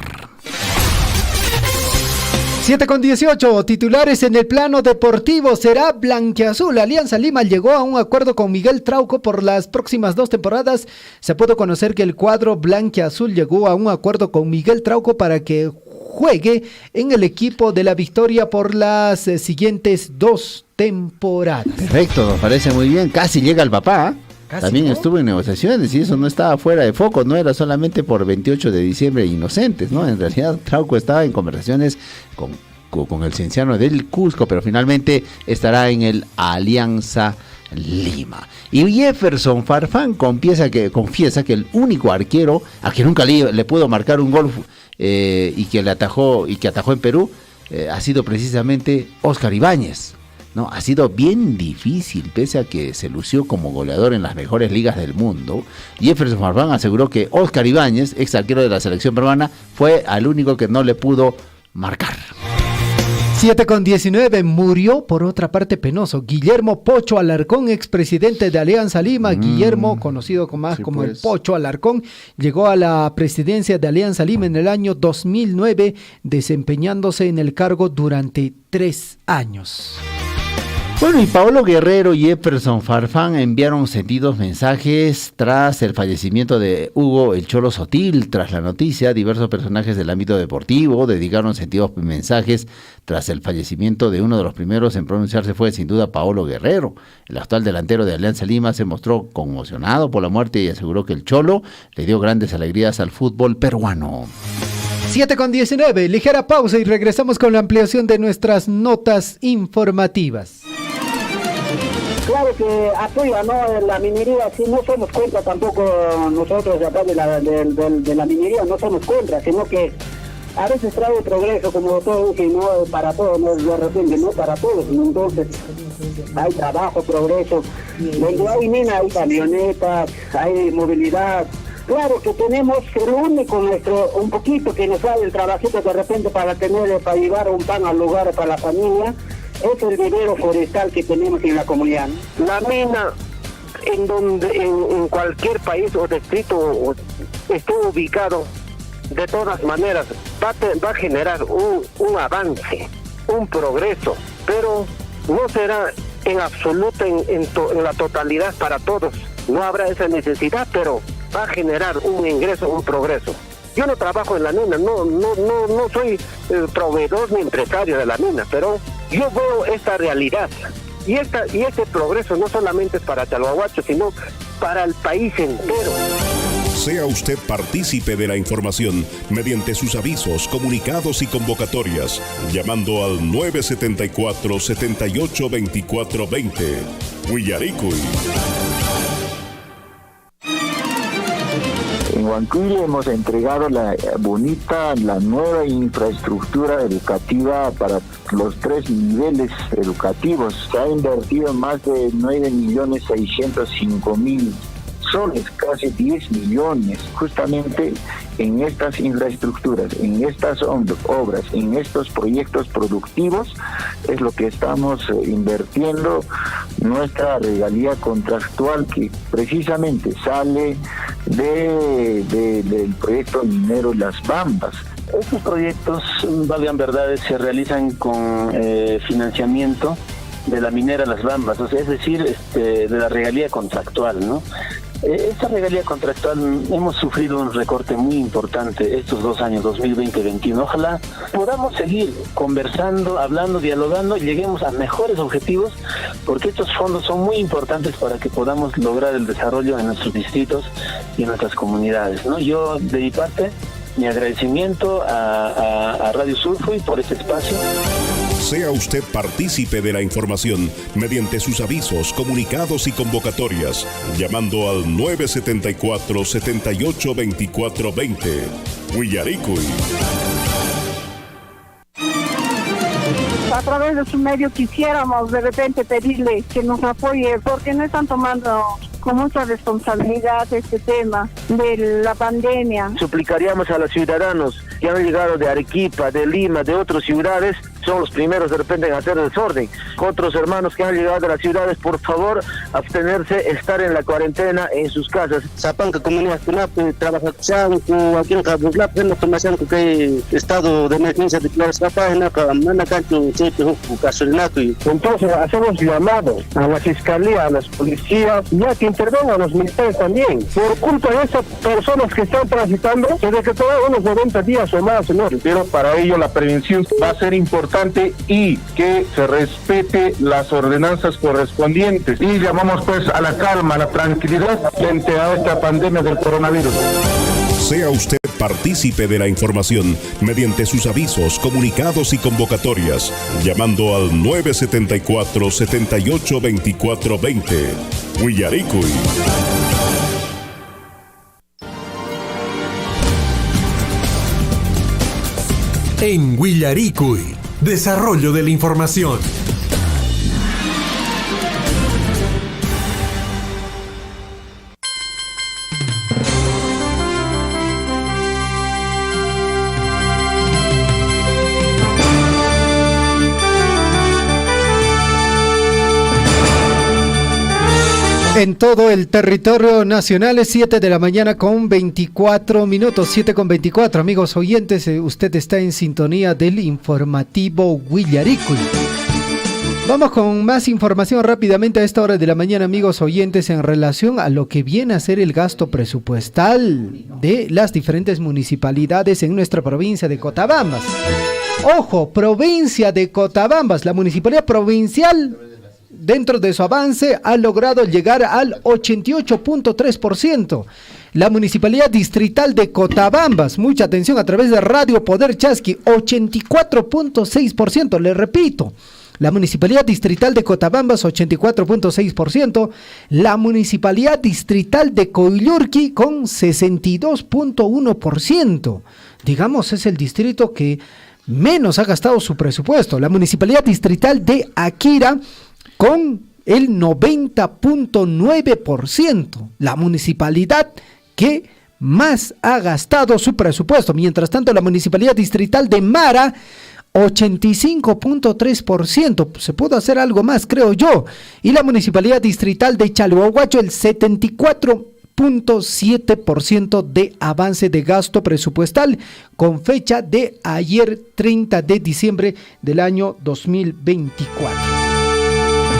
7:18, titulares en el plano deportivo, será blanquiazul. Alianza Lima llegó a un acuerdo con Miguel Trauco por las próximas 2 temporadas. Se pudo conocer que el cuadro blanquiazul llegó a un acuerdo con Miguel Trauco para que juegue en el equipo de la Victoria por las siguientes 2 temporadas. Perfecto, nos parece muy bien. Casi llega el papá. Casi, también, ¿no? Estuvo en negociaciones y eso no estaba fuera de foco, no era solamente por 28 de diciembre inocentes, ¿no? En realidad Trauco estaba en conversaciones con el Cienciano del Cusco, pero finalmente estará en el Alianza Lima. Y Jefferson Farfán confiesa que el único arquero a que nunca le pudo marcar un gol y que atajó en Perú ha sido precisamente Óscar Ibáñez. No, ha sido bien difícil, pese a que se lució como goleador en las mejores ligas del mundo. Jefferson Farfán aseguró que Óscar Ibáñez, ex arquero de la selección peruana, fue al único que no le pudo marcar. 7:19, murió por otra parte penoso Guillermo Pocho Alarcón, expresidente de Alianza Lima. Guillermo, conocido como el Pocho Alarcón, llegó a la presidencia de Alianza Lima en el año 2009, desempeñándose en el cargo durante 3 años. Bueno, y Paolo Guerrero y Jefferson Farfán enviaron sentidos mensajes tras el fallecimiento de Hugo El Cholo Sotil. Tras la noticia, diversos personajes del ámbito deportivo dedicaron sentidos mensajes tras el fallecimiento de uno de los primeros en pronunciarse fue sin duda Paolo Guerrero. El actual delantero de Alianza Lima se mostró conmocionado por la muerte y aseguró que el Cholo le dio grandes alegrías al fútbol peruano. 7:19, ligera pausa y regresamos con la ampliación de nuestras notas informativas. Claro que apoya, ¿no? La minería, sí, no somos contra tampoco nosotros de acá de la minería, no somos contra, sino que a veces trae progreso, como todo dije, no para todos, no de repente, no para todos, ¿no? Entonces hay trabajo, progreso, donde hay mina, hay camionetas, hay movilidad. Claro que tenemos el único un poquito que nos da el trabajito de repente para llevar un pan al lugar para la familia, es el vivero forestal que tenemos en la comunidad. La mina, en cualquier país o distrito esté ubicado, de todas maneras va a generar un avance, un progreso, pero no será en absoluto en la totalidad para todos. No habrá esa necesidad, pero va a generar un ingreso, un progreso. Yo no trabajo en la mina, no soy proveedor ni empresario de la mina, pero yo veo esta realidad y este progreso no solamente es para Chalhuahuacho, sino para el país entero. Sea usted partícipe de la información mediante sus avisos, comunicados y convocatorias, llamando al 974-782420. Huillaricuy. En Huancuille hemos entregado la nueva infraestructura educativa para los 3 niveles educativos. Se ha invertido más de 9.605.000 soles, casi 10 millones, justamente en estas infraestructuras, en estas obras, en estos proyectos productivos, es lo que estamos invirtiendo nuestra regalía contractual que precisamente sale del proyecto minero Las Bambas. Estos proyectos, valgan verdades, se realizan con financiamiento de la minera Las Bambas, o sea, es decir, de la regalía contractual, ¿no? Esta regalía contractual hemos sufrido un recorte muy importante estos 2 años, 2020-2021. Ojalá podamos seguir conversando, hablando, dialogando y lleguemos a mejores objetivos, porque estos fondos son muy importantes para que podamos lograr el desarrollo en nuestros distritos y en nuestras comunidades, ¿no? Yo, de mi parte, mi agradecimiento a Radio Surfo y por este espacio. Sea usted partícipe de la información mediante sus avisos, comunicados y convocatorias, llamando al 974-782420. Huillaricuy. A través de su medio quisiéramos de repente pedirle que nos apoye, porque no están tomando con mucha responsabilidad este tema de la pandemia. Suplicaríamos a los ciudadanos que han llegado de Arequipa, de Lima, de otras ciudades, son los primeros de repente en hacer desorden. Otros hermanos que han llegado de las ciudades, por favor, abstenerse, estar en la cuarentena en sus casas. Zapanca, comunidad Cunape, trabaja aquí en Cabuclap, en la formación que estado de emergencia declarado Zapá, en la cancho, gasolinato. Entonces hacemos llamado a la fiscalía, a las policías, ya que intervengan los militares también. Por culpa de esas personas que están transitando, se decretó unos 90 días o más, señor. Pero para ello la prevención va a ser importante y que se respete las ordenanzas correspondientes. Y llamamos pues a la calma, a la tranquilidad frente a esta pandemia del coronavirus. Sea usted partícipe de la información mediante sus avisos, comunicados y convocatorias, llamando al 974-782420. Huillaricuy. En Huillaricuy, desarrollo de la información. En todo el territorio nacional es 7 de la mañana con 24 minutos, 7 con 24. Amigos oyentes, usted está en sintonía del informativo Huillaricuy. Vamos con más información rápidamente a esta hora de la mañana, amigos oyentes, en relación a lo que viene a ser el gasto presupuestal de las diferentes municipalidades en nuestra provincia de Cotabambas. Ojo, provincia de Cotabambas, la municipalidad provincial, dentro de su avance, ha logrado llegar al 88.3%. La Municipalidad Distrital de Cotabambas, mucha atención a través de Radio Poder Chasqui, 84.6%, le repito. La Municipalidad Distrital de Cotabambas, 84.6%. La Municipalidad Distrital de Coyllurqui, con 62.1%. Digamos, es el distrito que menos ha gastado su presupuesto. La Municipalidad Distrital de Aquira, con el 90.9%, la municipalidad que más ha gastado su presupuesto. Mientras tanto, la Municipalidad Distrital de Mara, 85.3%, se pudo hacer algo más, creo yo. Y la Municipalidad Distrital de Chalhuahuacho, el 74.7% de avance de gasto presupuestal, con fecha de ayer 30 de diciembre del año 2024.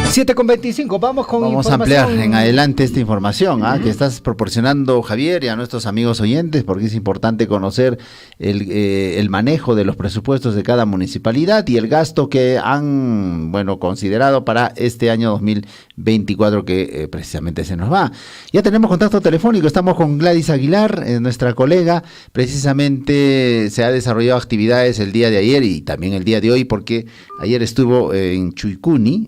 7:25, vamos a ampliar en adelante esta información que estás proporcionando, Javier, y a nuestros amigos oyentes, porque es importante conocer el manejo de los presupuestos de cada municipalidad y el gasto que han considerado para este año 2024 que precisamente se nos va. Ya tenemos contacto telefónico, estamos con Gladys Aguilar, nuestra colega. Precisamente se ha desarrollado actividades el día de ayer y también el día de hoy, porque ayer estuvo en Chuycuni,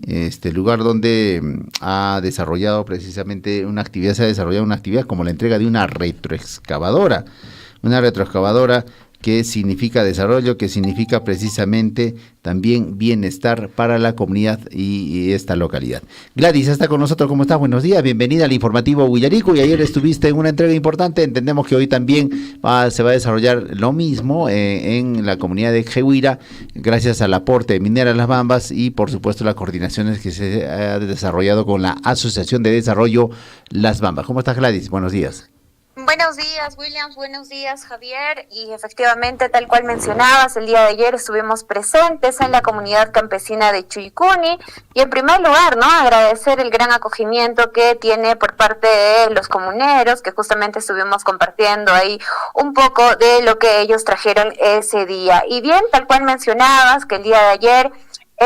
lugar donde ha desarrollado precisamente una actividad como la entrega de una retroexcavadora que significa desarrollo, que significa precisamente también bienestar para la comunidad y esta localidad. Gladys está con nosotros, ¿cómo estás? Buenos días, bienvenida al informativo Huillaricuy. Y ayer estuviste en una entrega importante, entendemos que hoy también se va a desarrollar lo mismo en la comunidad de Jehuira, gracias al aporte de Mineras Las Bambas y por supuesto las coordinaciones que se ha desarrollado con la Asociación de Desarrollo Las Bambas. ¿Cómo estás, Gladys? Buenos días. Buenos días, Williams, buenos días, Javier, y efectivamente, tal cual mencionabas, el día de ayer estuvimos presentes en la comunidad campesina de Chuycuni, y en primer lugar, agradecer el gran acogimiento que tiene por parte de los comuneros, que justamente estuvimos compartiendo ahí un poco de lo que ellos trajeron ese día. Y bien, tal cual mencionabas, que el día de ayer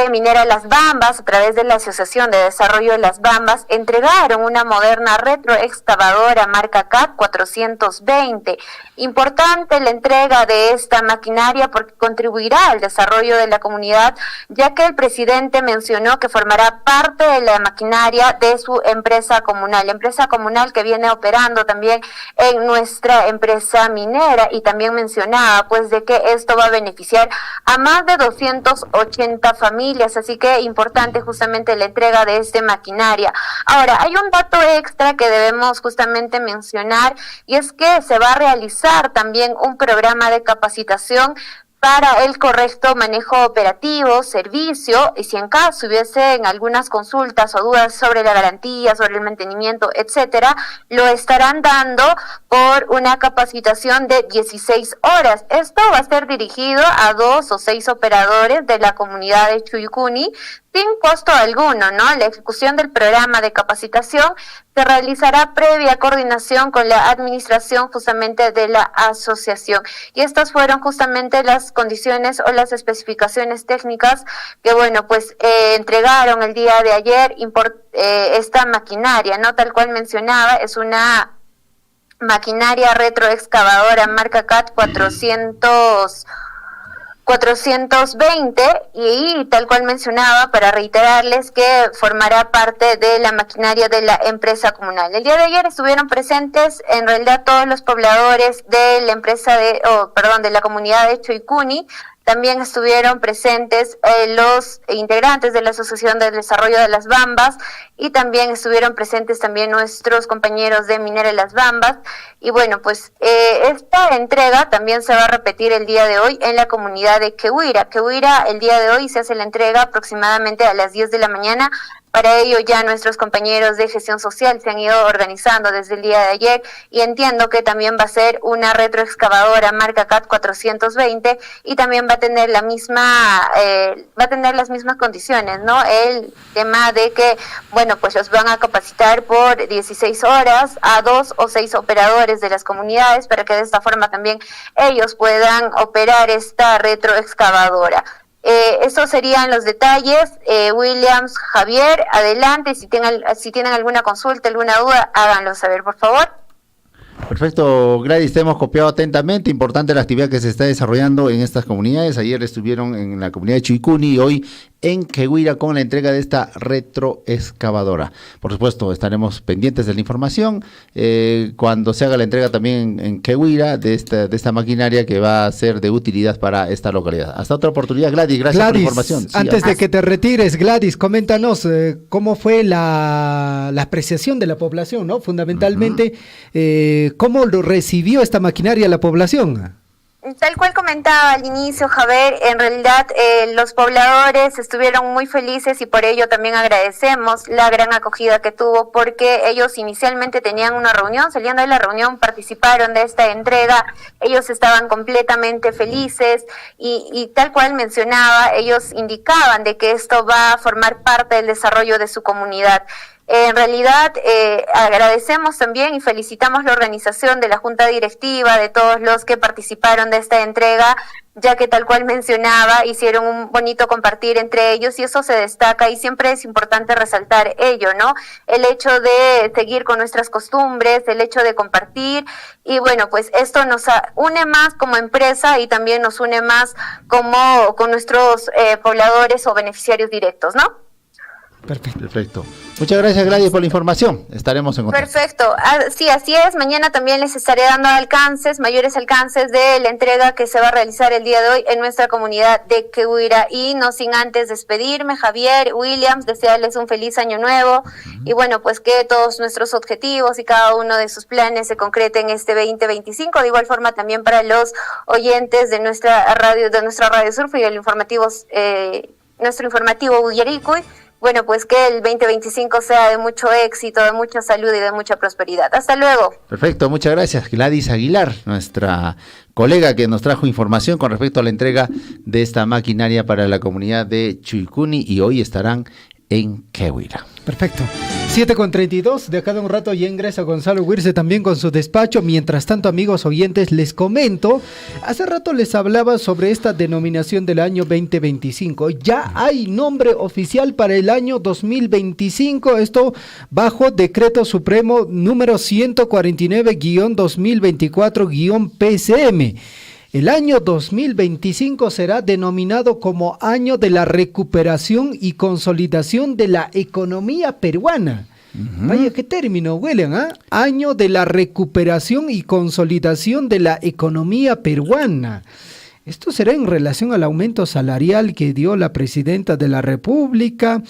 Minera Las Bambas, a través de la Asociación de Desarrollo de Las Bambas, entregaron una moderna retroexcavadora marca CAT 420. Importante la entrega de esta maquinaria porque contribuirá al desarrollo de la comunidad, ya que el presidente mencionó que formará parte de la maquinaria de su empresa comunal que viene operando también en nuestra empresa minera, y también mencionaba pues de que esto va a beneficiar a más de 280 familias. Así que importante justamente la entrega de esta maquinaria. Ahora, hay un dato extra que debemos justamente mencionar, y es que se va a realizar también un programa de capacitación para el correcto manejo operativo, servicio, y si en caso hubiesen algunas consultas o dudas sobre la garantía, sobre el mantenimiento, etcétera, lo estarán dando por una capacitación de 16 horas. Esto va a ser dirigido a 2 o 6 operadores de la comunidad de Chuycuni, sin costo alguno, ¿no? La ejecución del programa de capacitación se realizará previa coordinación con la administración justamente de la asociación. Y estas fueron justamente las condiciones o las especificaciones técnicas que, bueno, pues entregaron el día de ayer esta maquinaria, ¿no? Tal cual mencionaba, es una maquinaria retroexcavadora marca CAT 420 y tal cual mencionaba, para reiterarles que formará parte de la maquinaria de la empresa comunal. El día de ayer estuvieron presentes en realidad todos los pobladores de la empresa de la comunidad de Chuycuni. También estuvieron presentes los integrantes de la Asociación de Desarrollo de Las Bambas, y también estuvieron presentes también nuestros compañeros de Minera Las Bambas. Y bueno, pues esta entrega también se va a repetir el día de hoy en la comunidad de Quehuira. Quehuira, el día de hoy se hace la entrega aproximadamente a las 10 de la mañana. Para ello ya nuestros compañeros de gestión social se han ido organizando desde el día de ayer, y entiendo que también va a ser una retroexcavadora marca CAT 420 y también va a tener las mismas condiciones, ¿no? El tema de que, bueno, pues los van a capacitar por 16 horas a 2 o 6 operadores de las comunidades para que de esta forma también ellos puedan operar esta retroexcavadora. Estos serían los detalles. Williams, Javier, adelante. Si tienen alguna consulta, alguna duda, háganlo saber, por favor. Perfecto, Gladys, te hemos copiado atentamente. Importante la actividad que se está desarrollando en estas comunidades. Ayer estuvieron en la comunidad de Chuycuni y hoy en Quehuira con la entrega de esta retroexcavadora. Por supuesto, estaremos pendientes de la información cuando se haga la entrega también en Quehuira de esta maquinaria que va a ser de utilidad para esta localidad. Hasta otra oportunidad, Gladys. Gracias por la información. Sí, antes de que te retires, Gladys, coméntanos cómo fue la apreciación de la población, ¿no? Fundamentalmente, ¿cómo lo recibió esta maquinaria la población? Tal cual comentaba al inicio, Javier, en realidad los pobladores estuvieron muy felices y por ello también agradecemos la gran acogida que tuvo, porque ellos inicialmente tenían una reunión, saliendo de la reunión participaron de esta entrega, ellos estaban completamente felices y tal cual mencionaba, ellos indicaban de que esto va a formar parte del desarrollo de su comunidad. En realidad agradecemos también y felicitamos la organización de la Junta Directiva, de todos los que participaron de esta entrega, ya que tal cual mencionaba, hicieron un bonito compartir entre ellos y eso se destaca y siempre es importante resaltar ello, ¿no? El hecho de seguir con nuestras costumbres, el hecho de compartir y bueno, pues esto nos une más como empresa y también nos une más como con nuestros pobladores o beneficiarios directos, ¿no? Perfecto. Muchas gracias, Gladys, por la información. Estaremos en contacto. Perfecto. Sí, así es. Mañana también les estaré dando mayores alcances de la entrega que se va a realizar el día de hoy en nuestra comunidad de Quehuira. Y no sin antes despedirme, Javier, Williams, desearles un feliz año nuevo. Y bueno, pues que todos nuestros objetivos y cada uno de sus planes se concreten este 2025. De igual forma también para los oyentes de nuestra radio Surf y el nuestro informativo Uyaricuy. Bueno, pues que el 2025 sea de mucho éxito, de mucha salud y de mucha prosperidad. Hasta luego. Perfecto, muchas gracias. Gladys Aguilar, nuestra colega que nos trajo información con respecto a la entrega de esta maquinaria para la comunidad de Chuycuni y hoy estarán en Quehuira. Perfecto. 7:32, dejado un rato, ya ingresa Gonzalo Wirce también con su despacho. Mientras tanto, amigos oyentes, les comento, hace rato les hablaba sobre esta denominación del año 2025. Ya hay nombre oficial para el año 2025, esto bajo Decreto Supremo número 149-2024-PCM. El año 2025 será denominado como Año de la Recuperación y Consolidación de la Economía Peruana. Vaya, qué término, William, ¿eh? Año de la Recuperación y Consolidación de la Economía Peruana. Esto será en relación al aumento salarial que dio la Presidenta de la República.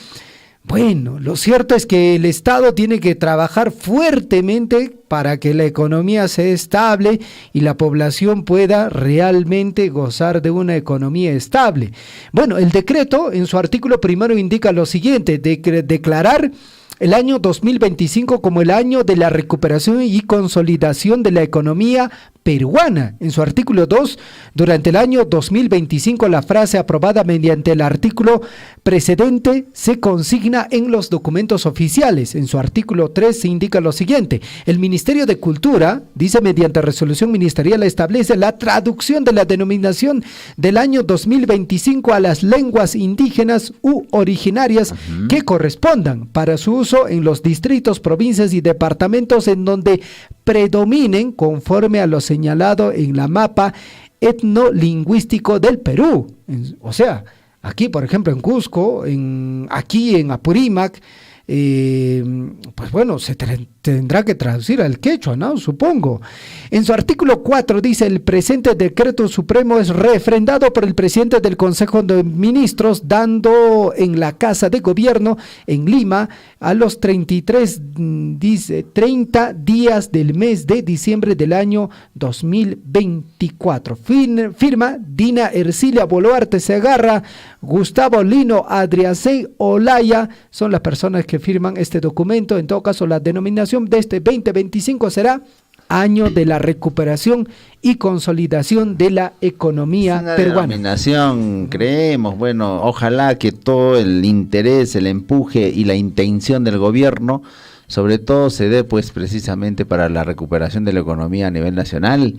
Bueno, lo cierto es que el Estado tiene que trabajar fuertemente para que la economía sea estable y la población pueda realmente gozar de una economía estable. Bueno, el decreto en su artículo primero indica lo siguiente: declarar el año 2025 como el año de la recuperación y consolidación de la economía peruana. En su artículo 2, durante el año 2025, la frase aprobada mediante el artículo precedente se consigna en los documentos oficiales. En su artículo 3 se indica lo siguiente: el Ministerio de Cultura, dice, mediante resolución ministerial establece la traducción de la denominación del año 2025 a las lenguas indígenas u originarias que correspondan para su uso en los distritos, provincias y departamentos en donde predominen conforme a lo señalado en la mapa etnolingüístico del Perú. O sea, aquí por ejemplo en Cusco, aquí en Apurímac, pues bueno, se tendrá que traducir al quechua, ¿no? Supongo. En su artículo 4 dice: el presente decreto supremo es refrendado por el presidente del Consejo de Ministros, dando en la Casa de Gobierno en Lima a los 30 días del mes de diciembre del año 2024. Firma Dina Ercilia Boluarte Segarra, Gustavo Lino Adriacey Olaya, son las personas que firman este documento. En todo caso, la denominación de este 2025 será Año de la Recuperación y Consolidación de la Economía Peruana. Denominación, creemos, bueno, ojalá que todo el interés, el empuje y la intención del gobierno, sobre todo, se dé pues precisamente para la recuperación de la economía a nivel nacional,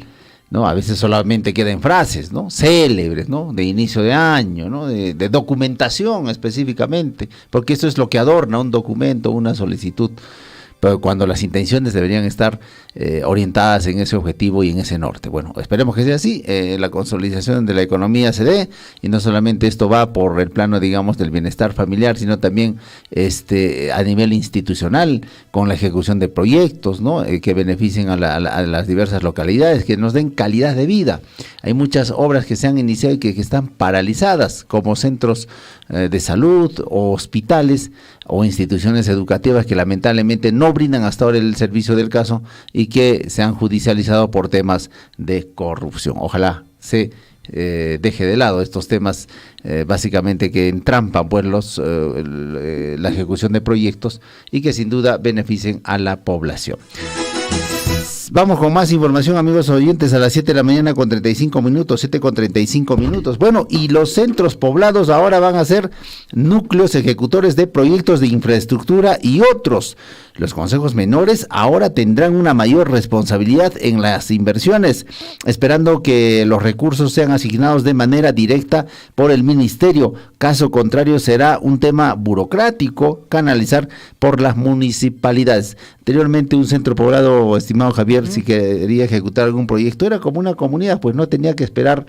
¿no? A veces solamente quedan frases, ¿no? Célebres, ¿no? De inicio de año, ¿no? De documentación específicamente, porque eso es lo que adorna un documento, una solicitud. Pero cuando las intenciones deberían estar orientadas en ese objetivo y en ese norte. Bueno, esperemos que sea así, la consolidación de la economía se dé, y no solamente esto va por el plano, digamos, del bienestar familiar, sino también a nivel institucional, con la ejecución de proyectos, ¿no? Que beneficien a las diversas localidades, que nos den calidad de vida. Hay muchas obras que se han iniciado y que están paralizadas, como centros de salud o hospitales o instituciones educativas que lamentablemente no brindan hasta ahora el servicio del caso y que se han judicializado por temas de corrupción. Ojalá se deje de lado estos temas básicamente que entrampan pues la ejecución de proyectos y que sin duda beneficien a la población. Vamos con más información, amigos oyentes, a las 7 de la mañana con 35 minutos, 7:35 minutos. Bueno, y los centros poblados ahora van a ser núcleos ejecutores de proyectos de infraestructura y otros. Los consejos menores ahora tendrán una mayor responsabilidad en las inversiones, esperando que los recursos sean asignados de manera directa por el ministerio. Caso contrario, será un tema burocrático canalizar por las municipalidades. Anteriormente, un centro poblado, estimado Javier, si quería ejecutar algún proyecto, era como una comunidad, pues no tenía que esperar,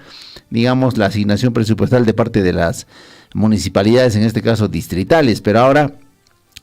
digamos, la asignación presupuestal de parte de las municipalidades, en este caso distritales, pero ahora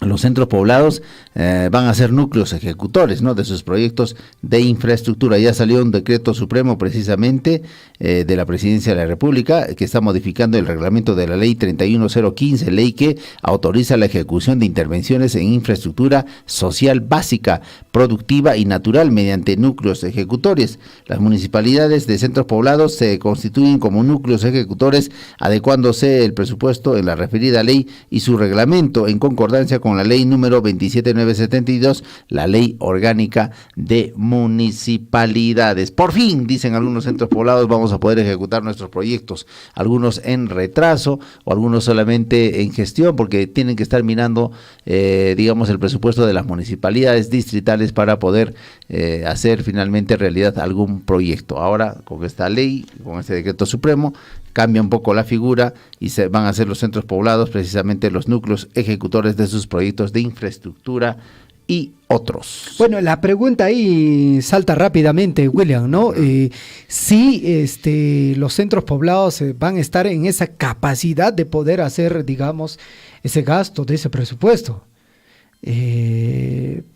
los centros poblados van a ser núcleos ejecutores, ¿no?, de sus proyectos de infraestructura. Ya salió un decreto supremo precisamente de la Presidencia de la República que está modificando el reglamento de la Ley 31015, ley que autoriza la ejecución de intervenciones en infraestructura social básica, productiva y natural mediante núcleos ejecutores. Las municipalidades de centros poblados se constituyen como núcleos ejecutores, adecuándose el presupuesto en la referida ley y su reglamento en concordancia con con la ley número 27972, la ley orgánica de municipalidades. Por fin, dicen algunos centros poblados, vamos a poder ejecutar nuestros proyectos, algunos en retraso o algunos solamente en gestión, porque tienen que estar mirando, digamos, el presupuesto de las municipalidades distritales para poder hacer finalmente realidad algún proyecto. Ahora, con esta ley, con este decreto supremo, cambia un poco la figura y se van a ser los centros poblados precisamente los núcleos ejecutores de sus proyectos de infraestructura y otros. Bueno, la pregunta ahí salta rápidamente, William, ¿no? Si los centros poblados van a estar en esa capacidad de poder hacer, digamos, ese gasto de ese presupuesto.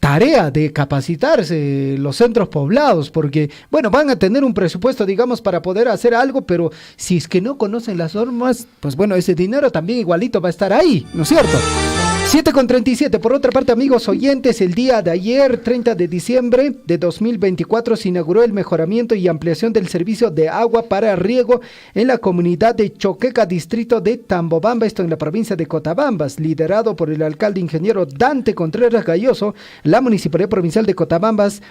Tarea de capacitarse los centros poblados, porque, bueno, van a tener un presupuesto, digamos, para poder hacer algo, pero si es que no conocen las normas, pues bueno, ese dinero también igualito va a estar ahí, ¿no es cierto? 7:37. Por otra parte, amigos oyentes, el día de ayer, 30 de diciembre de 2024, se inauguró el mejoramiento y ampliación del servicio de agua para riego en la comunidad de Choqueca, distrito de Tambobamba, esto en la provincia de Cotabambas, liderado por el alcalde ingeniero Dante Contreras Galloso, la Municipalidad Provincial de Cotabambas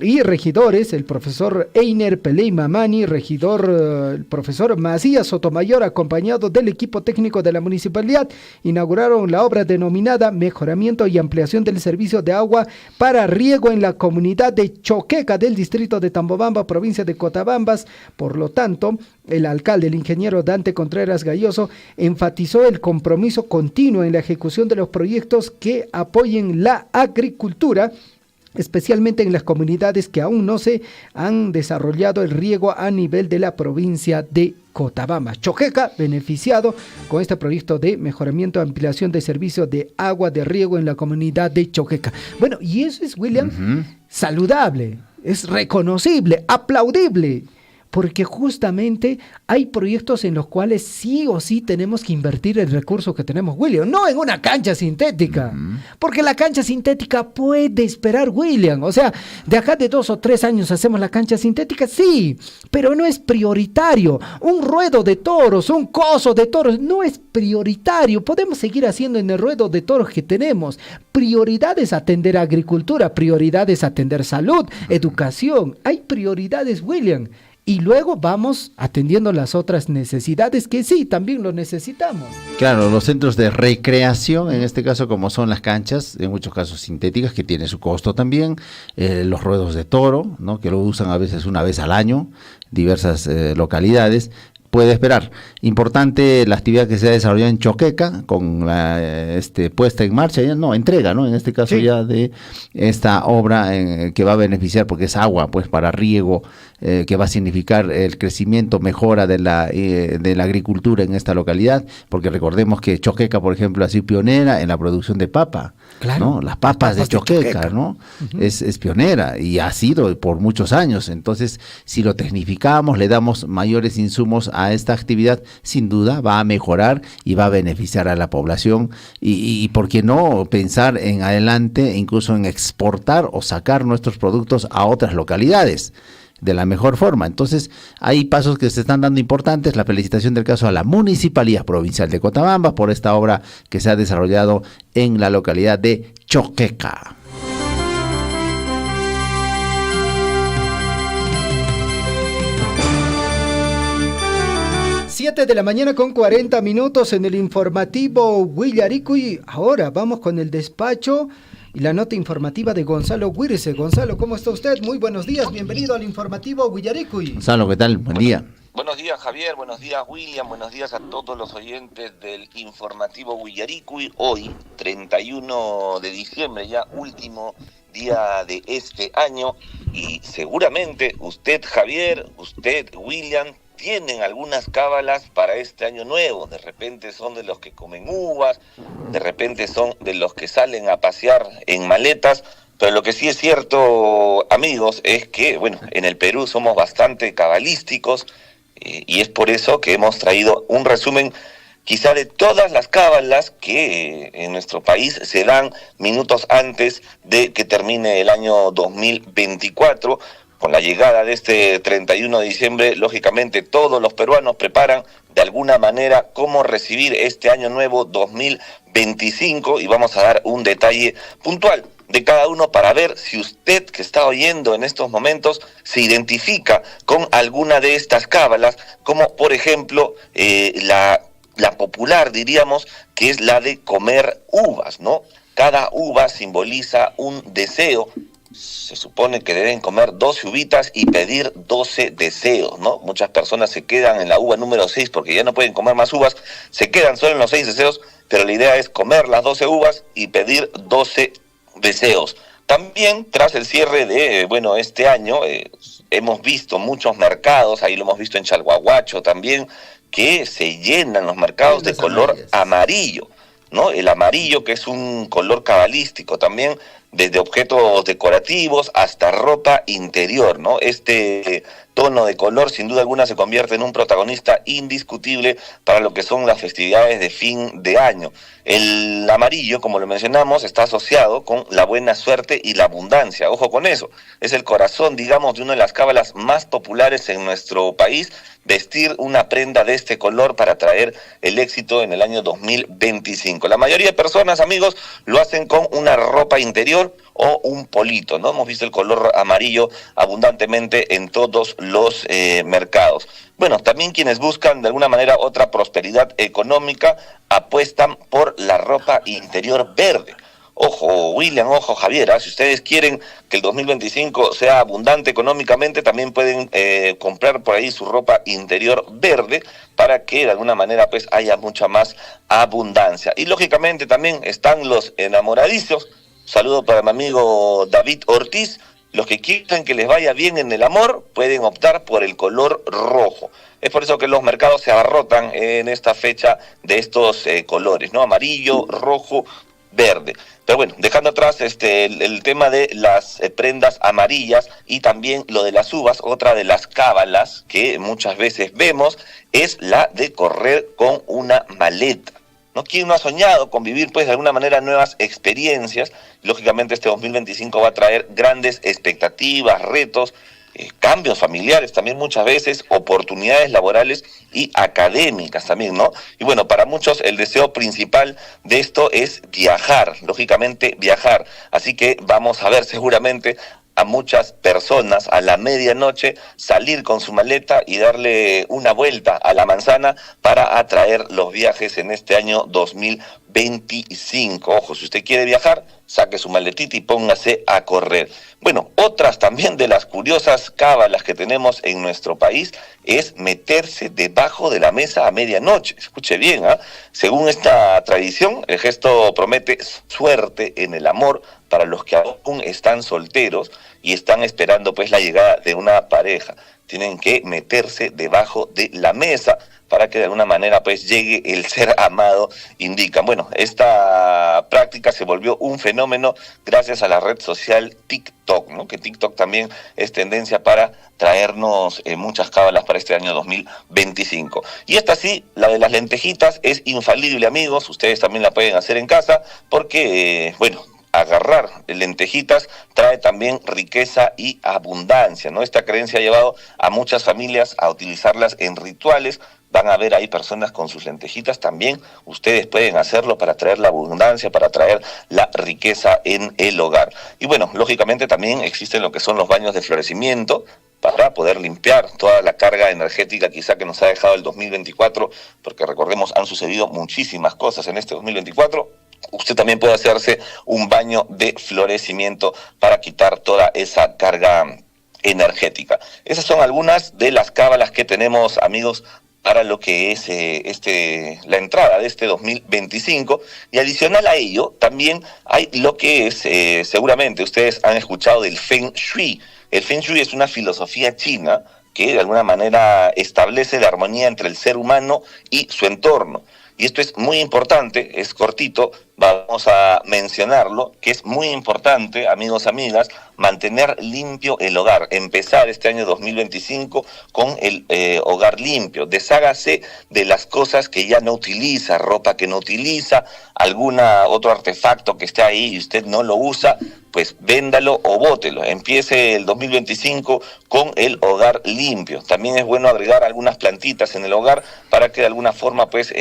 y regidores, el profesor Einer Peley Mamani, regidor el profesor Macías Sotomayor, acompañado del equipo técnico de la municipalidad, inauguraron la obra denominada Mejoramiento y Ampliación del Servicio de Agua para Riego en la comunidad de Choqueca del distrito de Tambobamba, provincia de Cotabambas. Por lo tanto, el alcalde, el ingeniero Dante Contreras Galloso, enfatizó el compromiso continuo en la ejecución de los proyectos que apoyen la agricultura, especialmente en las comunidades que aún no se han desarrollado el riego a nivel de la provincia de Cotabamba. Choqueca, beneficiado con este proyecto de mejoramiento, ampliación de servicios de agua de riego en la comunidad de Choqueca. Bueno, y eso es, William, saludable, es reconocible, aplaudible, porque justamente hay proyectos en los cuales sí o sí tenemos que invertir el recurso que tenemos, William, no en una cancha sintética, porque la cancha sintética puede esperar, William, o sea, de acá de 2 o 3 años hacemos la cancha sintética, sí, pero no es prioritario. Un ruedo de toros, un coso de toros, no es prioritario. Podemos seguir haciendo en el ruedo de toros que tenemos. Prioridad es atender agricultura, prioridad es atender salud, educación, hay prioridades, William. Y luego vamos atendiendo las otras necesidades que sí, también lo necesitamos. Claro, los centros de recreación, en este caso como son las canchas, en muchos casos sintéticas, que tiene su costo también, los ruedos de toro, ¿no?, que lo usan a veces una vez al año, diversas localidades. Puede esperar. Importante la actividad que se ha desarrollado en Choqueca con la puesta en marcha, entrega, ¿no? En este caso ya de esta obra que va a beneficiar, porque es agua, pues para riego, que va a significar el crecimiento, mejora de la agricultura en esta localidad, porque recordemos que Choqueca, por ejemplo, ha sido pionera en la producción de papa, claro, ¿no? Las papas de Choqueca, ¿no? Es pionera y ha sido por muchos años. Entonces, si lo tecnificamos, le damos mayores insumos a esta actividad, sin duda va a mejorar y va a beneficiar a la población y ¿por qué no pensar en adelante, incluso en exportar o sacar nuestros productos a otras localidades de la mejor forma? Entonces, hay pasos que se están dando importantes. La felicitación del caso a la Municipalidad Provincial de Cotabamba por esta obra que se ha desarrollado en la localidad de Choqueca. 7 de la mañana con 40 minutos en el informativo Huillaricuy. Ahora vamos con el despacho y la nota informativa de Gonzalo Huirse. Gonzalo, ¿cómo está usted? Muy buenos días, bienvenido al informativo Huillaricuy. Gonzalo, ¿qué tal? Buen día. Buenos días, Javier, buenos días, William, buenos días a todos los oyentes del informativo Huillaricuy. Hoy, 31 de diciembre, ya último día de este año, y seguramente usted, Javier, usted, William, tienen algunas cábalas para este año nuevo. De repente son de los que comen uvas, de repente son de los que salen a pasear en maletas, pero lo que sí es cierto, amigos, es que, bueno, en el Perú somos bastante cabalísticos, y es por eso que hemos traído un resumen quizá de todas las cábalas que en nuestro país se dan minutos antes de que termine el año 2024, con la llegada de este 31 de diciembre, lógicamente todos los peruanos preparan de alguna manera cómo recibir este año nuevo 2025 y vamos a dar un detalle puntual de cada uno para ver si usted que está oyendo en estos momentos se identifica con alguna de estas cábalas, como por ejemplo la popular, diríamos, que es la de comer uvas, ¿no? Cada uva simboliza un deseo. Se supone que deben comer 12 uvitas y pedir 12 deseos, ¿no? Muchas personas se quedan en la uva número 6 porque ya no pueden comer más uvas, se quedan solo en los 6 deseos, pero la idea es comer las 12 uvas y pedir 12 deseos. También, tras el cierre de, este año, hemos visto muchos mercados, ahí lo hemos visto en Chalhuahuacho también, que se llenan los mercados de color amarillo, ¿no? El amarillo, que es un color cabalístico también, desde objetos decorativos hasta ropa interior, ¿no? Este tono de color, sin duda alguna, se convierte en un protagonista indiscutible para lo que son las festividades de fin de año. El amarillo, como lo mencionamos, está asociado con la buena suerte y la abundancia. Ojo con eso. Es el corazón, digamos, de una de las cábalas más populares en nuestro país, vestir una prenda de este color para traer el éxito en el año 2025. La mayoría de personas, amigos, lo hacen con una ropa interior o un polito, ¿no? Hemos visto el color amarillo abundantemente en todos los mercados. Bueno, también quienes buscan de alguna manera otra prosperidad económica apuestan por la ropa interior verde. Ojo, William, ojo, Javier, si ustedes quieren que el 2025 sea abundante económicamente, también pueden comprar por ahí su ropa interior verde para que de alguna manera pues haya mucha más abundancia. Y lógicamente también están los enamoradizos. Saludo para mi amigo David Ortiz. Los que quieran que les vaya bien en el amor pueden optar por el color rojo. Es por eso que los mercados se abarrotan en esta fecha de estos colores, ¿no? Amarillo, rojo, verde. Pero bueno, dejando atrás el tema de las prendas amarillas y también lo de las uvas, otra de las cábalas que muchas veces vemos es la de correr con una maleta, ¿no? ¿Quién no ha soñado con vivir, pues, de alguna manera nuevas experiencias? Lógicamente este 2025 va a traer grandes expectativas, retos, cambios familiares también muchas veces, oportunidades laborales y académicas también, ¿no? Y bueno, para muchos el deseo principal de esto es viajar, lógicamente viajar. Así que vamos a ver seguramente a muchas personas a la medianoche salir con su maleta y darle una vuelta a la manzana para atraer los viajes en este año 2025. Ojo, si usted quiere viajar, saque su maletita y póngase a correr. Bueno, otras también de las curiosas cábalas que tenemos en nuestro país es meterse debajo de la mesa a medianoche. Escuche bien, según esta tradición, el gesto promete suerte en el amor para los que aún están solteros y están esperando pues la llegada de una pareja. Tienen que meterse debajo de la mesa para que de alguna manera pues llegue el ser amado, indican. Bueno, esta práctica se volvió un fenómeno gracias a la red social TikTok, ¿no? Que TikTok también es tendencia para traernos muchas cábalas para este año 2025. Y esta sí, la de las lentejitas, es infalible, amigos. Ustedes también la pueden hacer en casa porque, agarrar lentejitas trae también riqueza y abundancia, ¿no? Esta creencia ha llevado a muchas familias a utilizarlas en rituales. Van a ver ahí personas con sus lentejitas también. Ustedes pueden hacerlo para traer la abundancia, para traer la riqueza en el hogar. Y bueno, lógicamente también existen lo que son los baños de florecimiento para poder limpiar toda la carga energética quizá que nos ha dejado el 2024, porque recordemos, han sucedido muchísimas cosas en este 2024. Usted también puede hacerse un baño de florecimiento para quitar toda esa carga energética. Esas son algunas de las cábalas que tenemos, amigos, para lo que es la entrada de este 2025, y adicional a ello también hay lo que es, seguramente ustedes han escuchado del Feng Shui. El Feng Shui es una filosofía china que de alguna manera establece la armonía entre el ser humano y su entorno. Y esto es muy importante, es cortito, vamos a mencionarlo, que es muy importante, amigos, amigas, mantener limpio el hogar, empezar este año 2025 con el hogar limpio. Deshágase de las cosas que ya no utiliza, ropa que no utiliza, otro artefacto que esté ahí y usted no lo usa, pues véndalo o bótelo. Empiece el 2025 con el hogar limpio. También es bueno agregar algunas plantitas en el hogar para que de alguna forma pues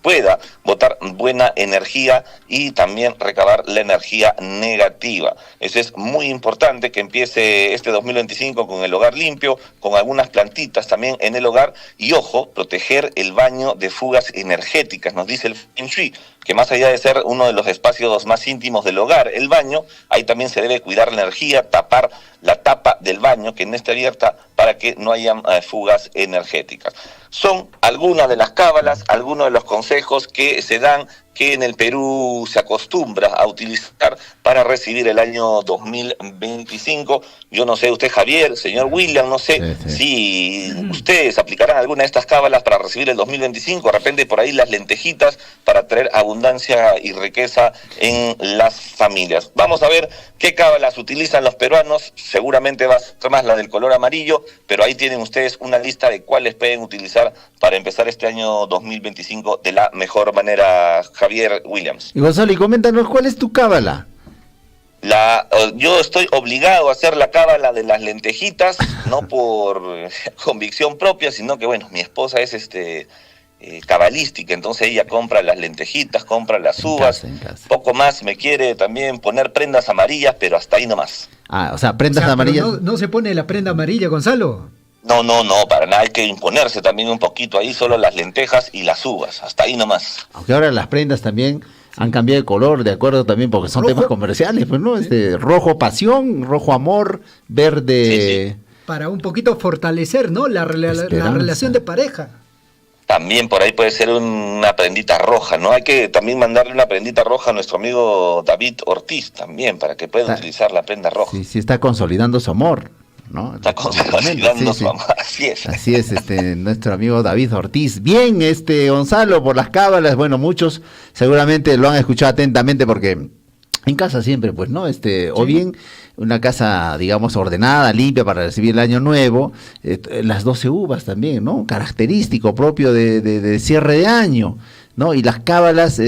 pueda botar buena energía y también recabar la energía negativa. Eso es muy importante, que empiece este 2025 con el hogar limpio, con algunas plantitas también en el hogar y, ojo, proteger el baño de fugas energéticas. Nos dice el Feng Shui que más allá de ser uno de los espacios más íntimos del hogar, el baño, ahí también se debe cuidar la energía, tapar la tapa del baño que no esté abierta para que no haya fugas energéticas. Son algunas de las cábalas, algunos de los consejos que se dan, que en el Perú se acostumbra a utilizar para recibir el año 2025. Yo no sé, usted, Javier, señor William, no sé si ustedes aplicarán alguna de estas cábalas para recibir el 2025, de repente por ahí las lentejitas para traer abundancia y riqueza en las familias. Vamos a ver qué cábalas utilizan los peruanos, seguramente va a ser más la del color amarillo, pero ahí tienen ustedes una lista de cuáles pueden utilizar para empezar este año 2025 de la mejor manera. Javier Williams. Y Gonzalo, y coméntanos, ¿cuál es tu cábala? Yo estoy obligado a hacer la cábala de las lentejitas, no por convicción propia, sino que bueno, mi esposa es cabalística, entonces ella compra las lentejitas, compra las uvas, poco más, me quiere también poner prendas amarillas, pero hasta ahí nomás. O sea, prendas amarillas. No se pone la prenda amarilla, Gonzalo. No, para nada, hay que imponerse también un poquito ahí, solo las lentejas y las uvas, hasta ahí nomás. Aunque ahora las prendas también han cambiado de color, de acuerdo también, porque son temas comerciales, pues, ¿no? Rojo pasión, rojo amor, verde... Sí. Para un poquito fortalecer, ¿no? La relación de pareja. También por ahí puede ser una prendita roja, ¿no? Hay que también mandarle una prendita roja a nuestro amigo David Ortiz también, para que pueda utilizar la prenda roja. Sí, está consolidando su amor, ¿no? Está consolidando su amor, así es. Así es, nuestro amigo David Ortiz. Bien, Gonzalo, por las cábalas, bueno, muchos seguramente lo han escuchado atentamente porque en casa siempre, pues, ¿no? O bien una casa, digamos, ordenada, limpia para recibir el año nuevo, las 12 uvas también, ¿no? Característico propio de cierre de año, ¿no? Y las cábalas,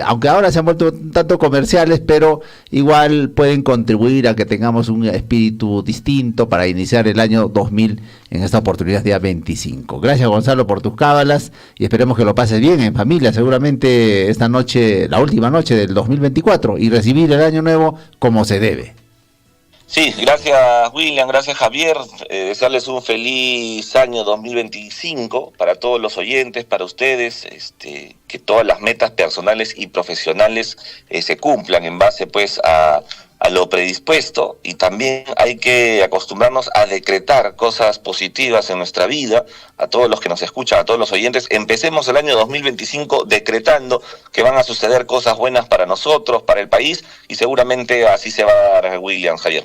aunque ahora se han vuelto un tanto comerciales, pero igual pueden contribuir a que tengamos un espíritu distinto para iniciar el año 2000 en esta oportunidad, día 25. Gracias, Gonzalo, por tus cábalas y esperemos que lo pases bien en familia, seguramente esta noche, la última noche del 2024, y recibir el año nuevo como se debe. Sí, gracias William, gracias Javier, desearles un feliz año 2025 para todos los oyentes, para ustedes, que todas las metas personales y profesionales se cumplan en base pues a lo predispuesto, y también hay que acostumbrarnos a decretar cosas positivas en nuestra vida. A todos los que nos escuchan, a todos los oyentes, empecemos el año 2025 decretando que van a suceder cosas buenas para nosotros, para el país, y seguramente así se va a dar, William, Javier.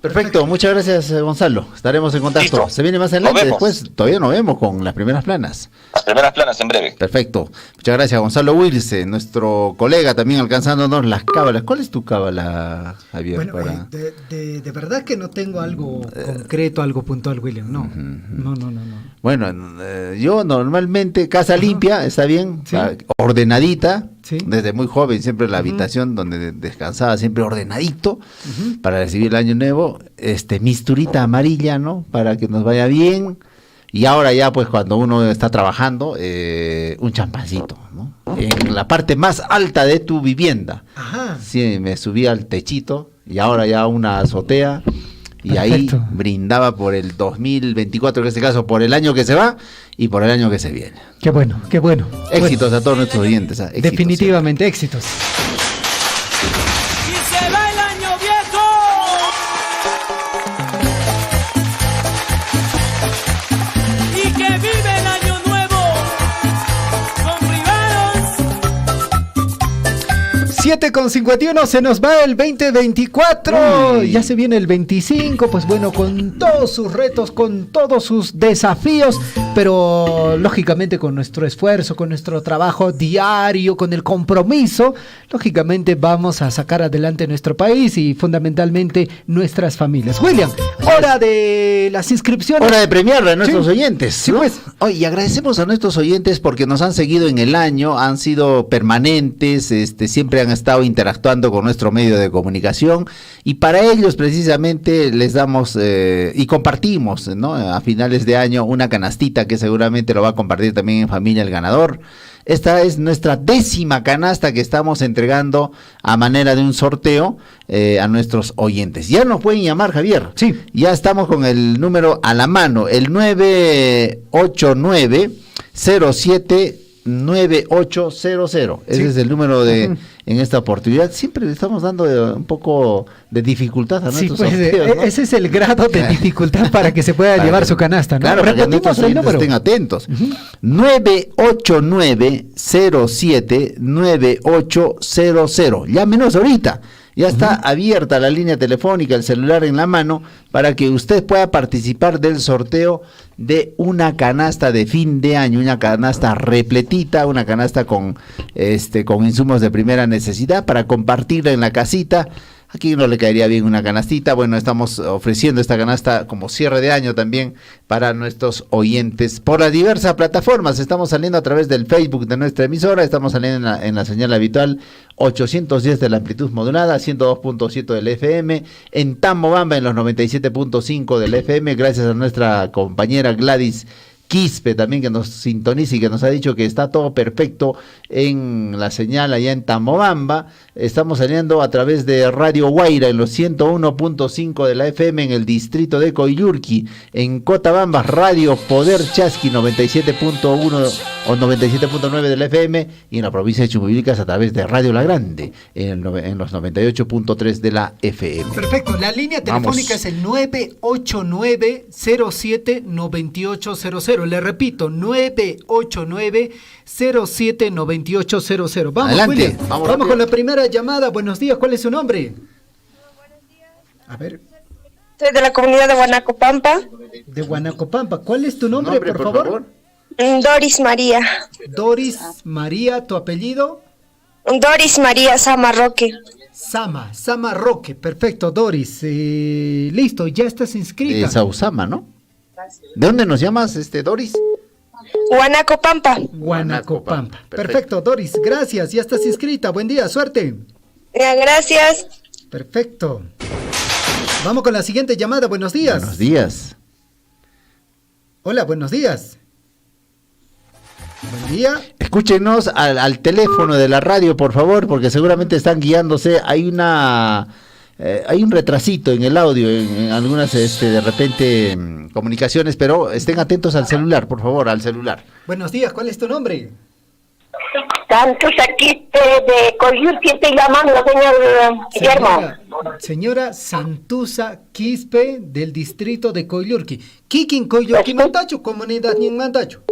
Perfecto, muchas gracias, Gonzalo. Estaremos en contacto. ¿Listo? Se viene más adelante, después todavía nos vemos con las primeras planas. Las primeras planas en breve. Perfecto. Muchas gracias, Gonzalo Wilson, nuestro colega también alcanzándonos las cábalas. ¿Cuál es tu cábala, Javier? Bueno, de verdad que no tengo algo concreto, algo puntual, William. No. Bueno, yo normalmente casa limpia, está bien, ¿sí? Ordenadita. Sí. Desde muy joven, siempre la habitación donde descansaba, siempre ordenadito, para recibir el año nuevo, misturita amarilla, ¿no? Para que nos vaya bien. Y ahora ya, pues, cuando uno está trabajando, un champancito, ¿no? En la parte más alta de tu vivienda. Ajá. Sí, me subí al techito y ahora ya una azotea. Y perfecto. Ahí brindaba por el 2024, en este caso, por el año que se va y por el año que se viene. Qué bueno. Éxitos a todos nuestros oyentes. Éxitos, definitivamente, éxitos. ¡Y se va el año viejo! ¡Y que vive el año nuevo! ¡Con Rivaros! 7:51, se nos va el 2024. Ya se viene el 25, pues bueno, con todos sus retos, con todos sus desafíos. pero lógicamente con nuestro esfuerzo, con nuestro trabajo diario, con el compromiso, lógicamente vamos a sacar adelante nuestro país y fundamentalmente nuestras familias. William, hora de las inscripciones. Hora de premiar a nuestros oyentes. Sí, ¿no? pues. Oye, y agradecemos a nuestros oyentes porque nos han seguido en el año, han sido permanentes, siempre han estado interactuando con nuestro medio de comunicación y para ellos precisamente les damos y compartimos, ¿no? A finales de año una canastita que seguramente lo va a compartir también en familia el ganador. Esta es nuestra 10ª canasta que estamos entregando a manera de un sorteo a nuestros oyentes. Ya nos pueden llamar, Javier. Sí. Ya estamos con el número a la mano, el 989-07-9800. Ese es el número de en esta oportunidad. Siempre le estamos dando un poco de dificultad a nuestros sorteos, ¿no? Ese es el grado de dificultad para que se pueda llevar su canasta, ¿no? Claro, repetimos el número. Estén atentos. 989-07-9800. Llámenos ahorita. Ya está abierta la línea telefónica, el celular en la mano, para que usted pueda participar del sorteo de una canasta de fin de año, una canasta repletita, una canasta con insumos de primera necesidad para compartirla en la casita. ¿A quién no le caería bien una canastita? Bueno, estamos ofreciendo esta canasta como cierre de año también para nuestros oyentes por las diversas plataformas. Estamos saliendo a través del Facebook de nuestra emisora, estamos saliendo en la señal habitual 810 de la amplitud modulada, 102.7 del FM, en Tambobamba en los 97.5 del FM, gracias a nuestra compañera Gladys Quispe también, que nos sintoniza y que nos ha dicho que está todo perfecto en la señal allá en Tambobamba. Estamos saliendo a través de Radio Guaira en los 101.5 de la FM en el distrito de Coyurqui, en Cotabamba Radio Poder Chasqui 97.1 o 97.9 de la FM, y en la provincia de Chumbivilcas a través de Radio La Grande en los 98.3 de la FM. Perfecto, la línea telefónica es el 989-07-9800. Le repito, 989-07-9800. Vamos, adelante, William. Vamos con la primera llamada. Buenos días, ¿cuál es su nombre? A ver. Soy de la comunidad de Huanacopampa. De Huanacopampa. ¿Cuál es tu nombre, por favor? Doris María. Doris María, ¿tu apellido? Doris María Sama Roque. Sama Roque, perfecto, Doris. Listo, ya estás inscrita. De Sausama, ¿no? ¿De dónde nos llamas, Doris? Huanacopampa. Huanacopampa. Perfecto, Doris, gracias, ya estás inscrita. Buen día, suerte. Gracias. Perfecto. Vamos con la siguiente llamada. Buenos días. Buenos días. Hola, buenos días. Buen día. Escúchenos al teléfono de la radio, por favor, porque seguramente están guiándose. Hay un retrasito en el audio, en algunas de repente comunicaciones, pero estén atentos al celular, por favor, al celular. Buenos días, ¿cuál es tu nombre? Santusa Quispe de Coyurqui, estoy llamando, señor Guillermo. Señora Santusa Quispe del distrito de Coyurqui. ¿Kikin Coyurqui Mantacho, comunidad ni Mantacho?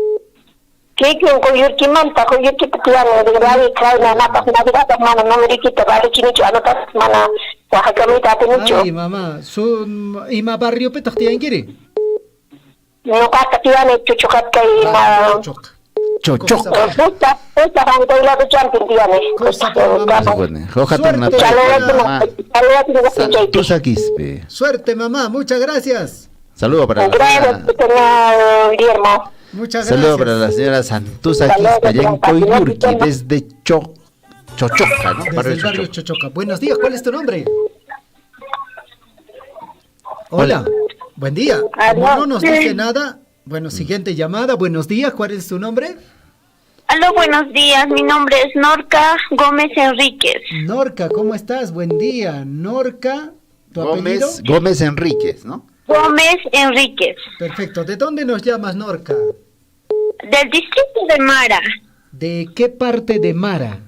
Kikin Coyurqui Manta, Coyurqui Putiano, de Grave, Claudia, Napa, Navidad, hermano, no me riquito, vale, chinicho, anotas, mana, Oaxacamita, Tenicho. Ay, mamá, ¿ima barrio petos te quiere? No, Cata, Tiane, Chuchucatca y Chochoc. Santusa Quispe. Suerte, mamá, muchas gracias. Saludo para la Guillermo. Muchas saludo gracias. para la señora Santusa Quispe, allá en Coyurqui, desde Chochoca, ¿no? Desde el barrio Chochoca. Buenos días, ¿cuál es tu nombre? Hola. Buen día. Como no nos dice nada. Bueno, siguiente llamada. Buenos días, ¿cuál es tu nombre? Aló, buenos días. Mi nombre es Norca Gómez Enríquez. Norca, ¿cómo estás? Buen día. Norca, ¿tu apellido? Gómez Enríquez, ¿no? Gómez Enríquez. Perfecto. ¿De dónde nos llamas, Norca? Del distrito de Mara. ¿De qué parte de Mara?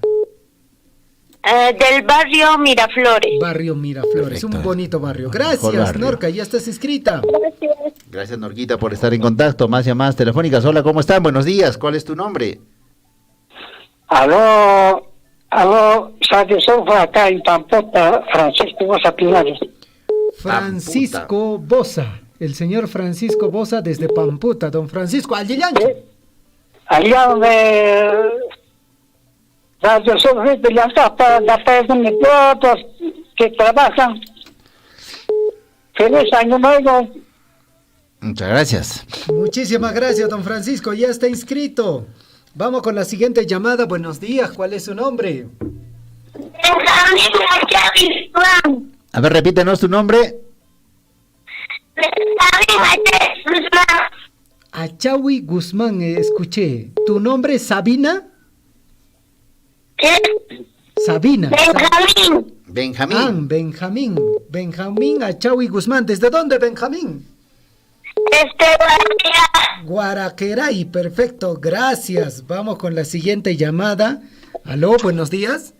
Del barrio Miraflores. Barrio Miraflores, perfecto. Un bonito barrio. Gracias, Norca, ya estás inscrita. Gracias, Norquita, por estar en contacto. Más llamadas telefónicas. Hola, ¿cómo están? Buenos días. ¿Cuál es tu nombre? Aló, soy acá en Pampota, Francisco Bosa Pinares. Francisco Bosa. El señor Francisco Bosa desde Pamputa. Don Francisco, Allilancho. Allá donde Radio Surfing de las tapas de todos que trabajan. Feliz año nuevo. Muchas gracias. Muchísimas gracias, don Francisco. Ya está inscrito. Vamos con la siguiente llamada. Buenos días. ¿Cuál es su nombre? A ver, repítenos tu nombre. Achawi Guzmán, escuché. ¿Tu nombre es Sabina? ¿Qué? Sabina. Benjamín. Ah, Benjamín. Benjamín Achawi Guzmán. ¿Desde dónde, Benjamín? Guaraqueray, perfecto, gracias. Vamos con la siguiente llamada. Aló, buenos días.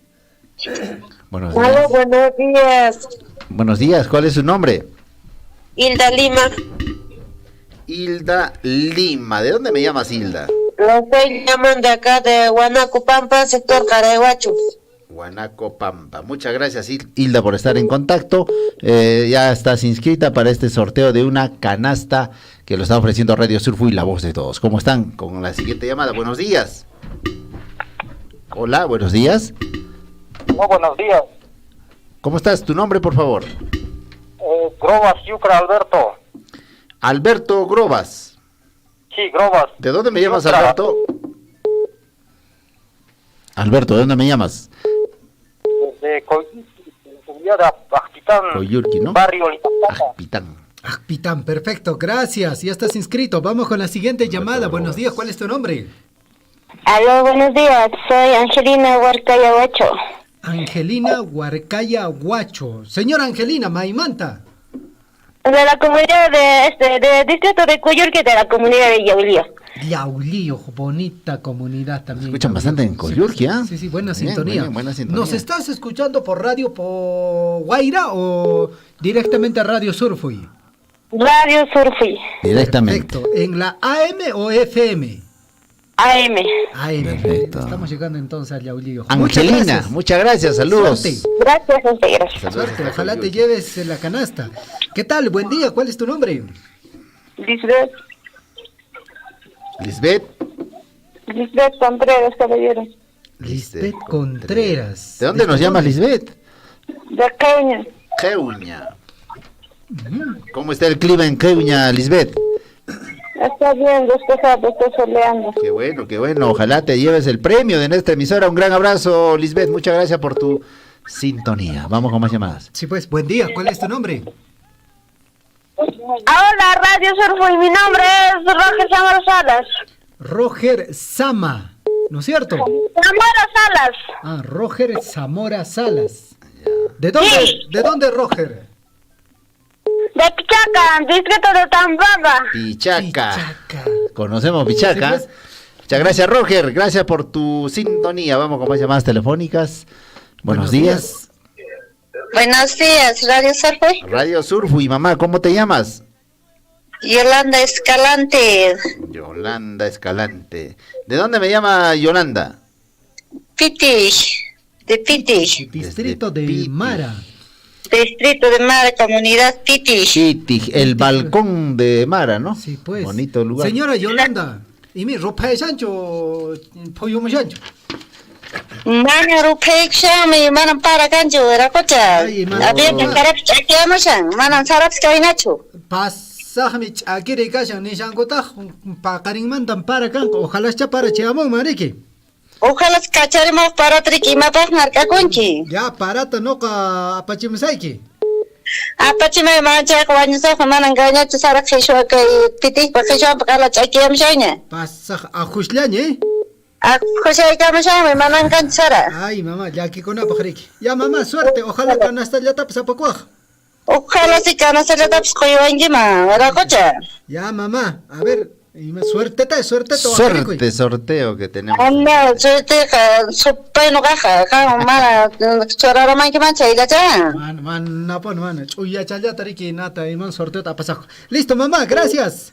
Buenos días. Aló, buenos días. Buenos días, ¿cuál es su nombre? Hilda Lima. Hilda Lima. ¿De dónde me llamas, Hilda? Lo estoy llamando acá de Huanaco Pampa, sector Caraguacho. Huanaco Pampa. Muchas gracias, Hilda, por estar en contacto. Ya estás inscrita para este sorteo de una canasta que lo está ofreciendo Radio Surfo y La Voz de Todos. ¿Cómo están? Con la siguiente llamada. Buenos días. Hola, buenos días. No, buenos días. ¿Cómo estás? ¿Tu nombre, por favor? Grobas, Yucra, Alberto. Alberto Grobas. Sí, Grobas. ¿De dónde me llamas, Yucra. Alberto? Alberto, ¿de dónde me llamas? Desde comunidad de Ajpitán, Coyurqui, ¿no? barrio Litapata. Pitán, perfecto, gracias. Ya estás inscrito. Vamos con la siguiente llamada. Buenos días, ¿cuál es tu nombre? Aló, buenos días. Soy Angelina Huarcaya Huacho. Angelina Huarcaya Huacho. Señora Angelina, Maimanta. De la comunidad de distrito de Coyurqui, de la comunidad de Yaulío. Yaulío, bonita comunidad también. Escuchan bastante en Coyurqui, ¿ah? Sí, buena Bien, sintonía. bien, buena sintonía. ¿Nos estás escuchando por radio por Guaira o directamente a Radio Surfui? Radio Surfui. Directamente. Perfecto. ¿En la AM o FM? AM. AM. Perfecto. Estamos llegando entonces al Yaulío. Angelina, muchas gracias, saludos. Suerte. Gracias. Suerte, ojalá te lleves la canasta. ¿Qué tal? Buen día, ¿cuál es tu nombre? Lisbeth. Lisbeth Contreras, caballero. Lisbeth Contreras. ¿De dónde nos llamas, Lisbeth? De Ceuña. Ceuña. ¿Cómo está el clima en Ceuña, Lisbeth? Está bien, despejado, está soleando. Qué bueno. Ojalá te lleves el premio de esta emisora. Un gran abrazo, Lisbeth. Muchas gracias por tu sintonía. Vamos con más llamadas. Sí, pues, buen día. ¿Cuál es tu nombre? Hola, Radio Surfui. Mi nombre es Roger Zamora Salas. Roger Sama, ¿no es cierto? Zamora Salas. Ah, Roger Zamora Salas. ¿De dónde, Roger? De Pichaca, distrito de Tambamba. Pichaca. Conocemos Pichaca. Sí, pues. Muchas gracias, Roger. Gracias por tu sintonía. Vamos con más llamadas telefónicas. Buenos días. Buenos días, Radio Surfui. Radio Surfo y mamá, ¿cómo te llamas? Yolanda Escalante. Yolanda Escalante. ¿De dónde me llama Yolanda? Pitich. De Pitich. Distrito de Mara. Distrito de Mara, comunidad Pitich. Pitich, el balcón de Mara, ¿no? Sí, pues. Bonito lugar. Señora Yolanda, ¿y mi ropa de Sancho? ¿Pollo muy Sancho? Mana rupiah kami mana para kanjo rakocha. Abi karap chakiamo sang mana sarap sekali nacho. Pasahmi chakiri kashan ni shangota pakaring mantan para kan ojalá cha para chiamo mariki. Ojalá kacharemos para triki mapas marca kunci. Ya parata no ka apachimsaiki. Apachime mancha kawanyo sa mana nganya tu sarak seswa ke pitih pakeswa pakala chakiam sangnya. Pasah ajuslanya. Ako siya ikamasya, may manangkan sara. Ay, mamá, ya aquí con apajariki. Ya, mamá, suerte. Ojalá canasta ya tapas apacuaj. Ojalá si canasta ya tapas koyuanji ma, wala ko siya. Ya, mamá, a ver, suerte. Suerte, sorteo que tenemos. Ano, suerte ka, supay no ka, mana, chorara man ki man siya siya. Man, chuya chalya tariki nata, iman sorteo tapasaj. Listo, mamá, gracias.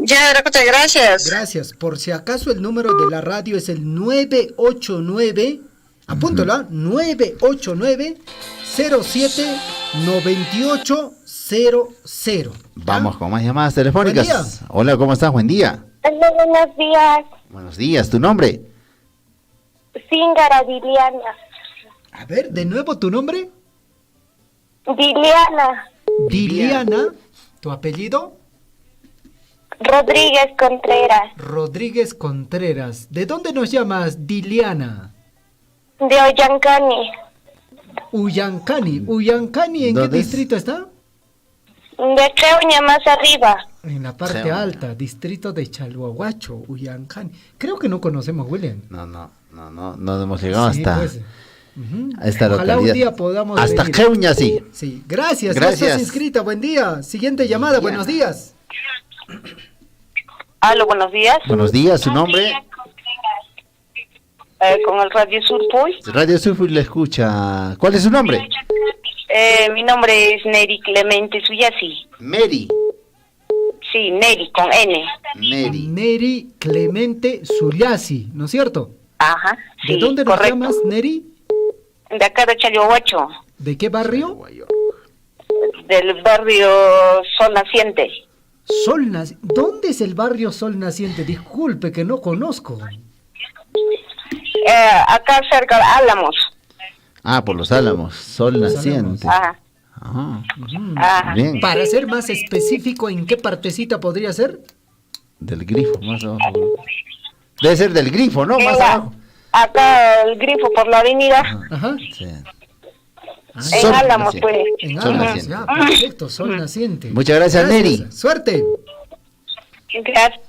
Ya, Racocha, gracias. Gracias. Por si acaso el número de la radio es el 989. Apúntalo, 989-07-9800. Vamos con más llamadas telefónicas. Buen día. Hola, ¿cómo estás? Buen día. Hola, buenos días. Buenos días, ¿tu nombre? Zingara Diliana. A ver, de nuevo, ¿tu nombre? Diliana Diliana. ¿Tu apellido? Rodríguez Contreras, Rodríguez Contreras. ¿De dónde nos llamas, Diliana? de Ollancani, Ullancani. ¿Ullancani en qué ¿Dónde es? distrito está? de Creuña más arriba. En la parte Creuña. alta, distrito de Chalhuahuacho, Ullancani. Creo que no conocemos, William. No hemos llegado Sí, hasta, pues. Ujú. a esta Ojalá localidad. un día podamos Hasta venir. Creuña, sí. Sí, gracias. Ya Gracias. estás inscrita, buen día. Siguiente llamada, buenos días. Aló, buenos días. Buenos días, ¿su nombre? Con el Radio Surpuy. Radio Surfuy le escucha. ¿Cuál es su nombre? Mi nombre es Neri Clemente Suyasi. Mary. Sí, Neri, con N. Neri Clemente Suyasi, ¿no es cierto? Ajá, sí, ¿De dónde nos correcto. llamas, Neri? De acá de Chalhuahuacho, ¿De qué barrio? del barrio Sol Naciente. ¿Dónde es el barrio Sol Naciente? Disculpe que no conozco. Acá cerca de Álamos. Ah, por los Álamos. Sol naciente. Ajá. Ah, Ajá. bien. Para ser más específico, ¿en qué partecita podría ser? Del grifo, más abajo. Debe ser del grifo, ¿no? Más abajo. Acá el grifo por la avenida. Ajá. Sí. En Álamos, pues. En Sol Álamos, Naciente. ya, perfecto, Sol Naciente. Muchas gracias, Neri. Suerte. Gracias.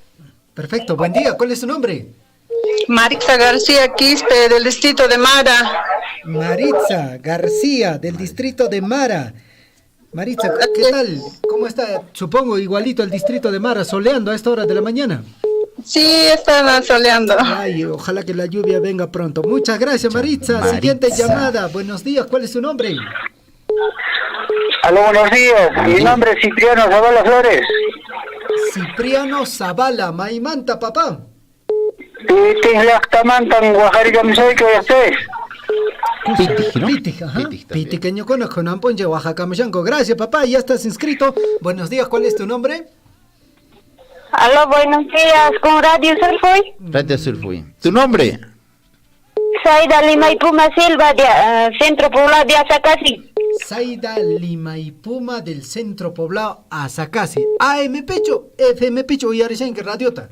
Perfecto, buen día. ¿Cuál es su nombre? Maritza García Quispe, del distrito de Mara. Maritza García, del distrito de Mara. Maritza, ¿qué tal? ¿Cómo está? Supongo igualito el distrito de Mara, soleando a esta hora de la mañana. Sí, están soleando. Ay, ojalá que la lluvia venga pronto. Muchas gracias, Maritza. Siguiente llamada. Buenos días, ¿cuál es su nombre? Aló, buenos días. Mi nombre es Cipriano Zavala Flores. Cipriano Zavala, Maimanta, papá. Tislactamantan, Guajarica, Misoica, y ustedes. Pitic, ajá. Pitic, que yo conozco, Namponche, Oaxaca, Mechanco. Gracias, papá, ya estás inscrito. Buenos días, ¿cuál es tu nombre? Aló, buenos días, con Radio Surpuy. Radio Surfuy. ¿Tu nombre? Saida Lima y Puma Silva, de Centro Poblado de Azacasi. Saida Lima y Puma del Centro Poblado Azacasi. AM Pecho, FM Pecho y Arishan, que radiota.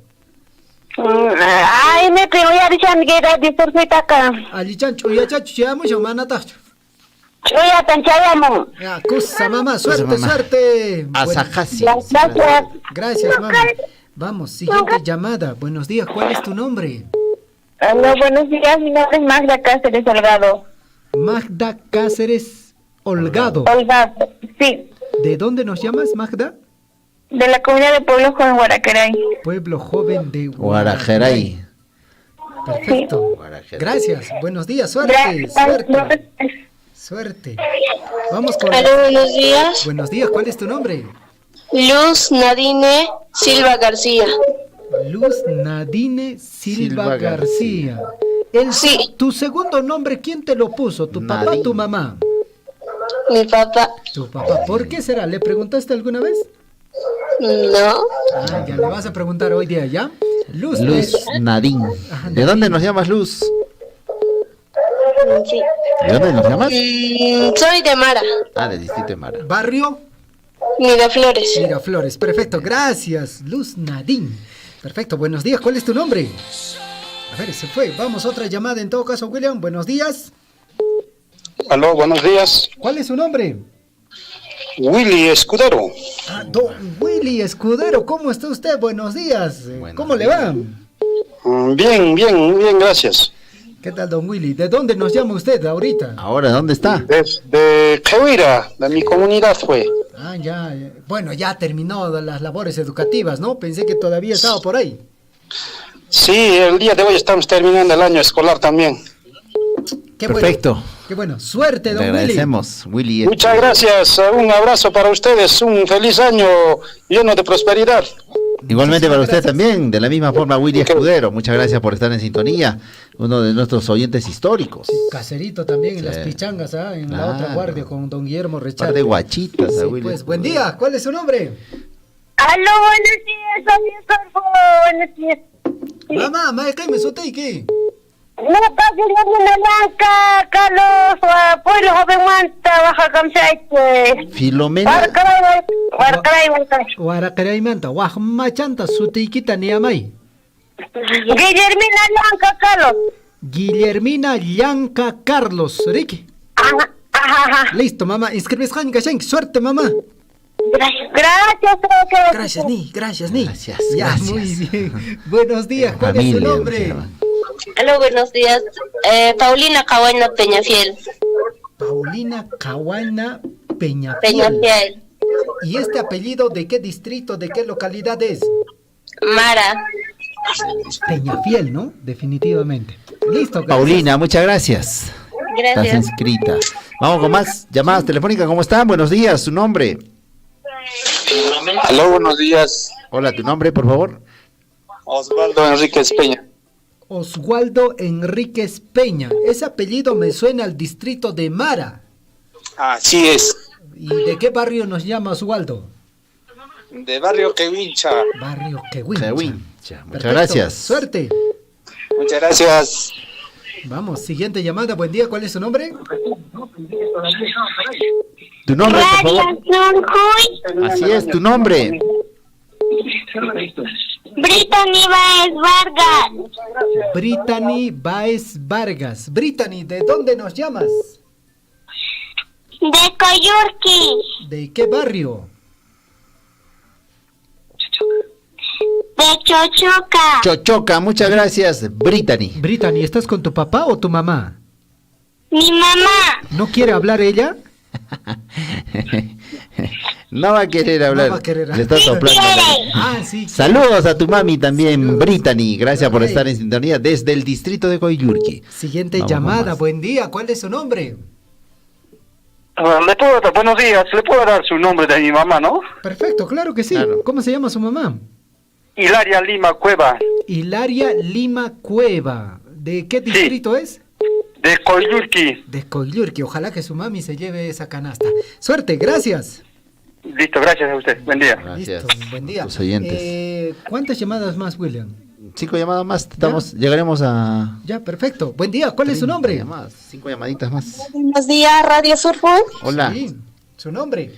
Ay, me creo ya dicen que Radio Surpuy acá. Alichan, Chuyachacho, Chiamo, Yamanatacho. Choya Tanchayamo. Ya, Cusa, mamá, suerte, mamá. suerte. Azacasi. Gracias. Gracias, mamá. Vamos, siguiente llamada. Buenos días, ¿cuál es tu nombre? Aló, buenos días, mi nombre es Magda Cáceres Holgado. Magda Cáceres Holgado. Holgado, sí, ¿De dónde nos llamas, Magda? de la comunidad de Pueblo Joven Guaraqueray. Pueblo Joven de Guarajeray. Perfecto. Gracias. Buenos días. Suerte. Suerte. Suerte. Vamos con... Aló, buenos días. Buenos días. ¿Cuál es tu nombre? Luz Nadine Silva García. Luz Nadine Silva García. Tu segundo nombre, ¿quién te lo puso? ¿Tu papá o tu mamá? Mi papá. Tu papá. ¿Por qué será? ¿Le preguntaste alguna vez? No. Ah, ya le vas a preguntar hoy día, ¿ya? Luz Nadine. ¿De dónde nos llamas, Luz? Sí. ¿De dónde nos llamas? Soy de Mara. Ah, del distrito de Mara. ¿Barrio? Miraflores. Miraflores, perfecto, gracias, Luz Nadine. Perfecto, buenos días, ¿cuál es tu nombre? A ver, se fue, vamos, otra llamada en todo caso, William, buenos días. Aló, buenos días. ¿Cuál es su nombre? Willy Escudero. Ah, don Willy Escudero, ¿cómo está usted? Buenos días, ¿cómo le va? Bien, bien, gracias. ¿Qué tal, don Willy? ¿De dónde nos llama usted ahorita? Ahora, ¿dónde está? De Quehuira, de mi comunidad fue. Ah, ya, bueno, ya terminó las labores educativas, ¿no? Pensé que todavía estaba por ahí. Sí, el día de hoy estamos terminando el año escolar también. Qué Perfecto. Bueno, qué bueno, suerte, don Le agradecemos, Willy. Muchas gracias, un abrazo para ustedes, un feliz año lleno de prosperidad. Igualmente para usted también, de la misma forma, Willy Escudero, muchas gracias por estar en sintonía, uno de nuestros oyentes históricos. Caserito también en las pichangas, en la otra guardia con don Guillermo Rechate. Un par de guachitas, sí, Willy. Pues, buen día, ¿cuál es su nombre? Aló, buenos días, amigo, buenos días. Mamá, ¿qué me soté y qué? No, casi la blanca, Carlos, Pueblo Joven Manta, Baja Camchaite. Filomena. Huaracaray Manta, Guajmachanta, Sutiquita Niamay. Guillermina Blanca, Carlos. Guillermina Llanca Carlos, Ricky. Ajá. Listo, mamá, inscribes Juan Gashank, suerte, mamá. Gracias, Gracias. Ya, muy bien. Buenos días, ¿cuál es su nombre? Aló, buenos días. Paulina Cahuayna Peñafiel. Paulina Cahuayna Peñafiel. ¿Y este apellido de qué distrito, de qué localidad es? Mara. Peñafiel, ¿no? Definitivamente. Listo. Gracias. Paulina, muchas gracias. Gracias. Estás inscrita. Vamos con más llamadas telefónicas. ¿Cómo están? Buenos días. ¿Su nombre? Aló, buenos días. Hola, ¿tu nombre, por favor? Osvaldo Enríquez Peña. Osvaldo Enríquez Peña. Ese apellido me suena al distrito de Mara. Así es. ¿Y de qué barrio nos llama Osvaldo? De Barrio Quehuincha. Barrio Quehuincha. Muchas gracias. Suerte. Muchas gracias. Vamos, siguiente llamada. Buen día, ¿cuál es su nombre? ¿Tu nombre, por favor? Así es, tu nombre. Brittany Baez Vargas. Brittany Baez Vargas. Brittany, ¿de dónde nos llamas? De Coyurqui. ¿De qué barrio? De Chochoca. Chochoca, muchas gracias, Brittany. Brittany, ¿estás con tu papá o tu mamá? Mi mamá. ¿No quiere hablar ella? No va a querer hablar. No va a querer Le está soplando. Sí. Saludos a tu mami también, Saludos. Brittany. Gracias por estar en sintonía desde el distrito de Coyurqui. Siguiente llamada. Buen día, ¿cuál es su nombre? Buenos días, le puedo dar su nombre de mi mamá, ¿no? Perfecto, claro que sí. Claro. ¿Cómo se llama su mamá? Hilaria Lima Cueva. Hilaria Lima Cueva. ¿De qué distrito es? De Coyurqui. De Coyurqui. Ojalá que su mami se lleve esa canasta. Suerte, gracias. Listo, gracias a usted. Buen día. Gracias. Listo, buen día. Tus oyentes. ¿Cuántas llamadas más, William? 5 llamadas más. Llegaremos a. Ya, perfecto. Buen día, ¿cuál es su nombre? Llamadas, 5 llamaditas más. Buenos días, Radio Surfún. Hola. Sí, su nombre.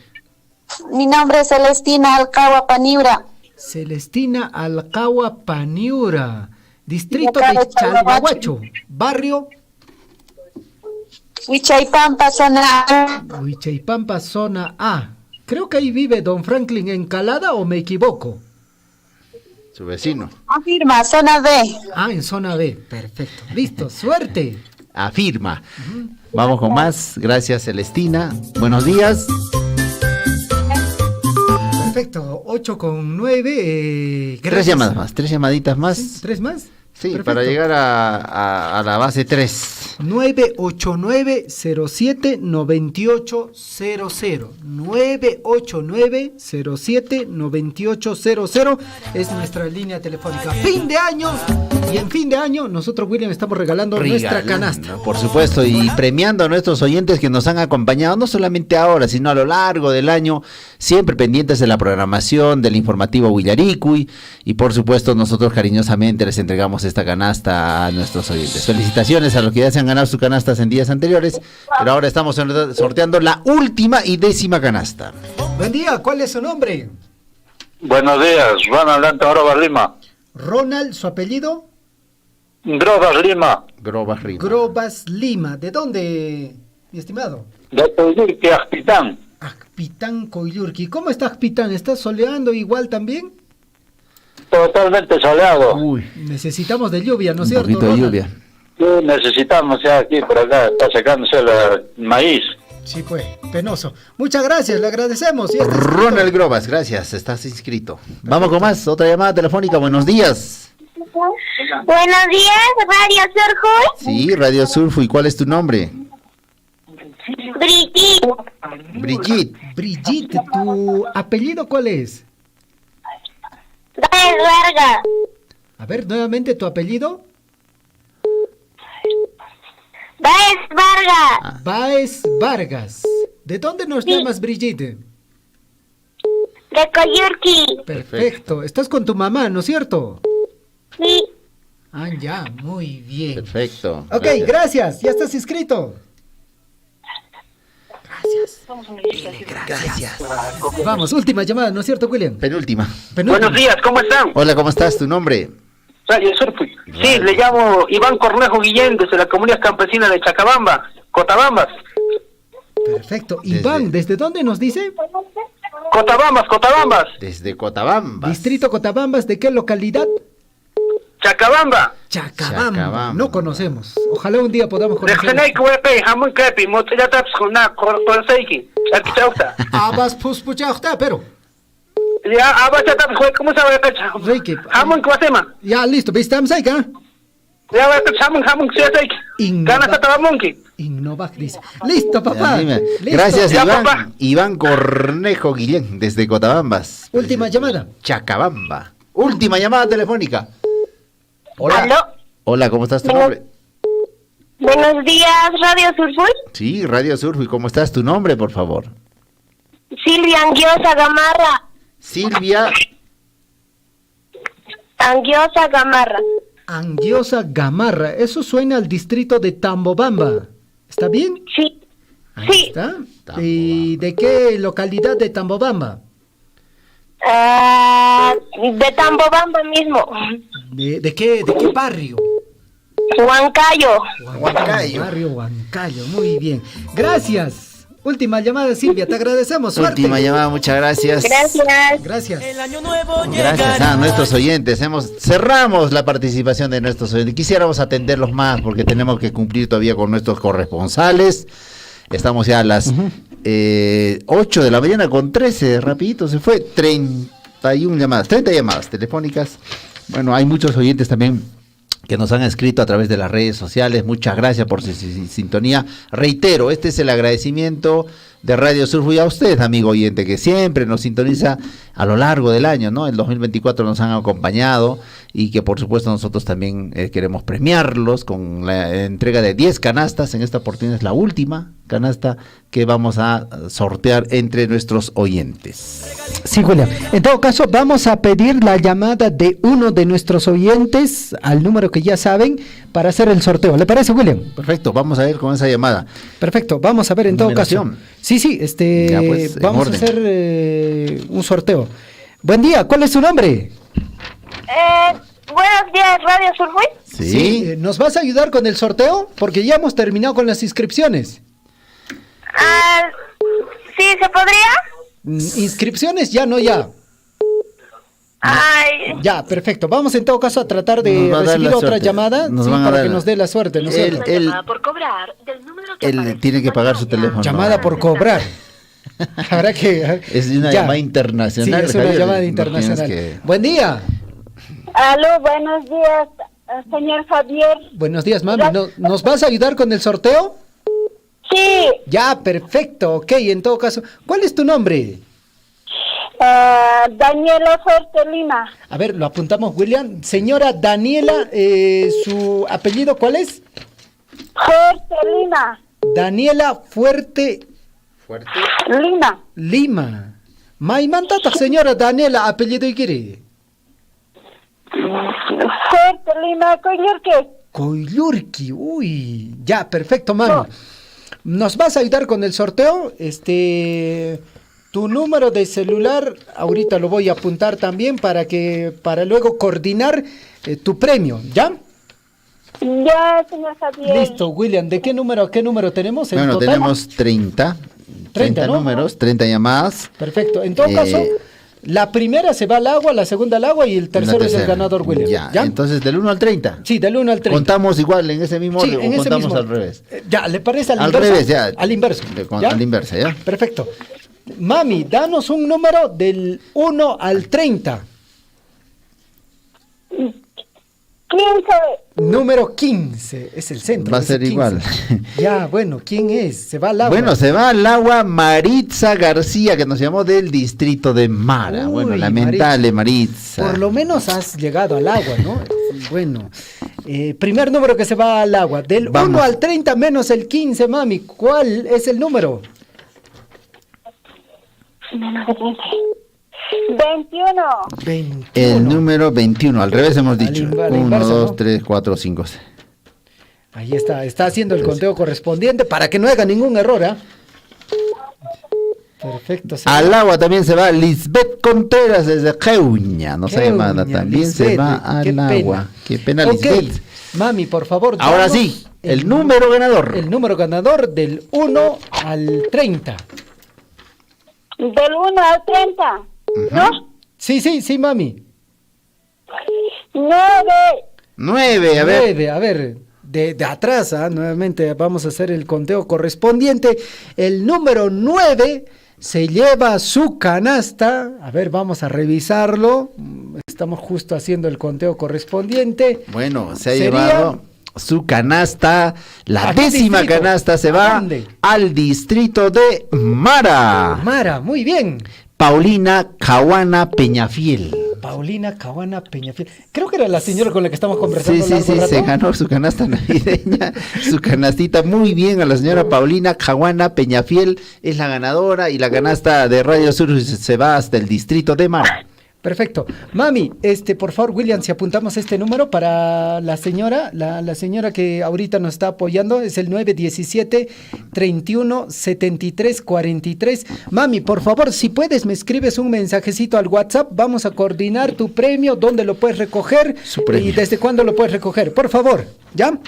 Mi nombre es Celestina Alcagua Paniura. Celestina Alcagua Paniura. Distrito de Chalhuahuacho. Barrio Huichaipampa, zona A. Huichaipampa, zona A. Creo que ahí vive don Franklin Encalada, ¿o me equivoco? Su vecino. Afirma, zona B. En zona B. Perfecto. Listo, suerte. Afirma. Vamos con más. Gracias, Celestina. Buenos días. Perfecto. 8:09. 3 llamadas más. 3 llamaditas más. ¿Sí? ¿3 más? Sí, Perfecto. para llegar a la base 3. 989-07-9800. 989-07-9800 es nuestra línea telefónica. Fin de año. Y en fin de año, nosotros, William, estamos regalando nuestra canasta. Por supuesto, y premiando a nuestros oyentes que nos han acompañado, no solamente ahora, sino a lo largo del año, siempre pendientes de la programación, del informativo Willaricui, y por supuesto, nosotros cariñosamente les entregamos esta canasta a nuestros oyentes. Felicitaciones a los que ya se han ganado sus canastas en días anteriores, pero ahora estamos sorteando la última y 10ª canasta. Buen día, ¿cuál es su nombre? Buenos días, Ronald Antonio Lima. Ronald, ¿su apellido? Grobas Lima. Grobas Lima. Grobas Lima. ¿De dónde, mi estimado? De Coyurqui, Ajpitán. Ajpitán, Coyurqui. ¿Cómo está Ajpitán? ¿Está soleando igual también? Totalmente soleado. Uy. Necesitamos de lluvia, ¿no es Un cierto, poquito de Ronald? lluvia. Sí, necesitamos ya aquí por acá, está secándose el maíz. Sí, pues, penoso. Muchas gracias, le agradecemos. Ya está Ronald Grobas, gracias, estás inscrito. Vamos con más, otra llamada telefónica, buenos días. Buenos días, Radio Surfún. Sí, Radio Surfo, ¿y cuál es tu nombre? Brigitte. Brigitte. Brigitte, ¿tu apellido cuál es? Baez Baez Vargas. A ver, nuevamente tu apellido. Baez Vargas. Baez Vargas. ¿De dónde nos llamas, Brigitte? De Coyurqui. Perfecto. Estás con tu mamá, ¿no es cierto? Sí. Ah, ya, muy bien. Perfecto. Ok, gracias. Ya estás inscrito. Gracias. Vamos, última llamada, ¿no es cierto, William? Penúltima. Buenos días, ¿cómo están? Hola, ¿cómo estás? ¿Tu nombre? Radio Surfui. Sí, le llamo Iván Cornejo Guillén, desde la comunidad campesina de Chacabamba, Cotabambas. Perfecto. Iván, ¿desde dónde nos dice? Cotabambas. Desde Cotabambas. Distrito Cotabambas, ¿de qué localidad? Chacabamba. Chacabamba. No conocemos. Ojalá un día podamos conocer. Abas puspuchauta, pero. Ya, abas ya tapos, ¿cómo sabe pecha? Reiki. Jamón kwasema. Ya, listo. ¿Viste ahí, acá? Ya va a jamón que se hace. Ganas a tabamonki. Innovac dice. Listo, papá. Listo. Listo. Gracias, Ya, Iván. papá. Iván Cornejo Guillén, desde Cotabambas. Última llamada. Chacabamba. Última llamada telefónica. Hola. ¿Aló? Hola, ¿cómo estás? ¿Tu nombre? Buenos días, Radio Surfui. Sí, Radio Surf. ¿Y cómo estás? ¿Tu nombre, por favor? Silvia Anguiosa Gamarra. Silvia. Anguiosa Gamarra. Anguiosa Gamarra. Eso suena al distrito de Tambobamba. ¿Está bien? Sí. Ahí está. ¿Y de qué localidad de Tambobamba? De Tambobamba mismo. ¿De qué barrio? Huancayo. Barrio Huancayo, muy bien. Gracias. Última llamada, Silvia, te agradecemos. Suerte. Última llamada, muchas gracias. Gracias. El año nuevo Gracias a nuestros oyentes. cerramos la participación de nuestros oyentes. Quisiéramos atenderlos más porque tenemos que cumplir todavía con nuestros corresponsales. Estamos ya a las 8 de la mañana con 13, rapidito se fue, 30 llamadas telefónicas. Bueno, hay muchos oyentes también que nos han escrito a través de las redes sociales. Muchas gracias por su sintonía. Reitero, este es el agradecimiento de Radio Surf y a usted, amigo oyente, que siempre nos sintoniza a lo largo del año, ¿no? El 2024 nos han acompañado y que por supuesto nosotros también queremos premiarlos con la entrega de 10 canastas. En esta oportunidad es la última canasta que vamos a sortear entre nuestros oyentes. Sí, William. En todo caso, vamos a pedir la llamada de uno de nuestros oyentes al número que ya saben para hacer el sorteo. ¿Le parece, William? Perfecto, vamos a ir con esa llamada. Perfecto, vamos a ver en todo caso. Sí, Ya, pues, vamos a hacer un sorteo. Buen día, ¿cuál es su nombre? Buenos días, Radio Surfui. Sí. ¿Nos vas a ayudar con el sorteo? Porque ya hemos terminado con las inscripciones. Sí, ¿se podría? Inscripciones ya, no ya. Ay. Ya, perfecto. Vamos en todo caso a tratar de recibir otra llamada para que nos dé la suerte. ¿No? Él tiene que pagar su teléfono. Llamada por cobrar. Habrá que... Es una llamada internacional. Sí, es una Javier, llamada internacional. Buen día. Aló, buenos días, señor Javier. Buenos días, mami. ¿Nos vas a ayudar con el sorteo? Sí. Ya, perfecto. Ok, en todo caso. ¿Cuál es tu nombre? Daniela Fuerte Lima. A ver, lo apuntamos, William. Señora Daniela, ¿su apellido cuál es? Fuerte Lima. Daniela Fuerte Lima. Maimantata, señora Daniela, apellido y quiere. Fuerte Lima, Coyurqui, uy. Ya, perfecto, mami. No. ¿Nos vas a ayudar con el sorteo? Tu número de celular, ahorita lo voy a apuntar también para luego coordinar tu premio, ¿ya? Ya, señor Javier. Listo, William, ¿de qué número tenemos? Bueno, total? tenemos 30 ¿no? números, 30 llamadas. Perfecto, en todo caso, la primera se va al agua, la segunda al agua y el tercero es el ganador, William. ¿Ya? Entonces, ¿del 1 al 30? Sí, del 1 al 30. ¿Contamos igual en ese mismo orden o contamos mismo. Al revés? Ya, ¿le parece al inverso? Al revés, ya. Al inverso. Al inverso, ¿ya? Perfecto. Mami, danos un número del 1 al 30. 15. Número 15, es el centro. Va a ser 15. igual. Ya, bueno, ¿quién es? Se va al agua. Bueno, se va al agua Maritza García, que nos llamó del distrito de Mara. Uy, Bueno, lamentable, Maritza. Por lo menos has llegado al agua, ¿no? Bueno, primer número que se va al agua. Del 1 al 30 menos el 15, mami. ¿Cuál es el número? Menos de 15. 21. El número 21, al revés hemos dicho. la 1, inversa, 2, ¿no? 3, 4, 5, 6. Ahí está haciendo el conteo correspondiente para que no haga ningún error, ¿ah? Perfecto. Al agua también se va Lisbeth Contreras desde Jeuña, no se manda, también Lisbeth, se va al agua. Qué pena, Ok, Lisbeth. mami, por favor. Ahora danos sí, el número ganador. El número ganador del 1 al 30. Del 1 al 30. ¿No? Sí, mami. 9. A ver. 9, a ver. De atrás, nuevamente vamos a hacer el conteo correspondiente. El número 9 se lleva su canasta. A ver, vamos a revisarlo. Estamos justo haciendo el conteo correspondiente. Bueno, se ha Sería- llevado su canasta, la ¿A qué 10ª distrito? canasta se ¿A va dónde? al distrito de Mara. Mara, muy bien. Paulina Cahuana Peñafiel. Paulina Cahuana Peñafiel. Creo que era la señora con la que estamos conversando. Sí, largo rato. se ganó su canasta navideña, su canastita, muy bien a la señora Paulina Cahuana Peñafiel, es la ganadora y la canasta de Radio Sur se va hasta el distrito de Mara. Perfecto. Mami, por favor, William, si apuntamos este número para la señora, la señora que ahorita nos está apoyando, es el 917-31-73-43. Mami, por favor, si puedes, me escribes un mensajecito al WhatsApp, vamos a coordinar tu premio, dónde lo puedes recoger y desde cuándo lo puedes recoger. Por favor, ¿ya?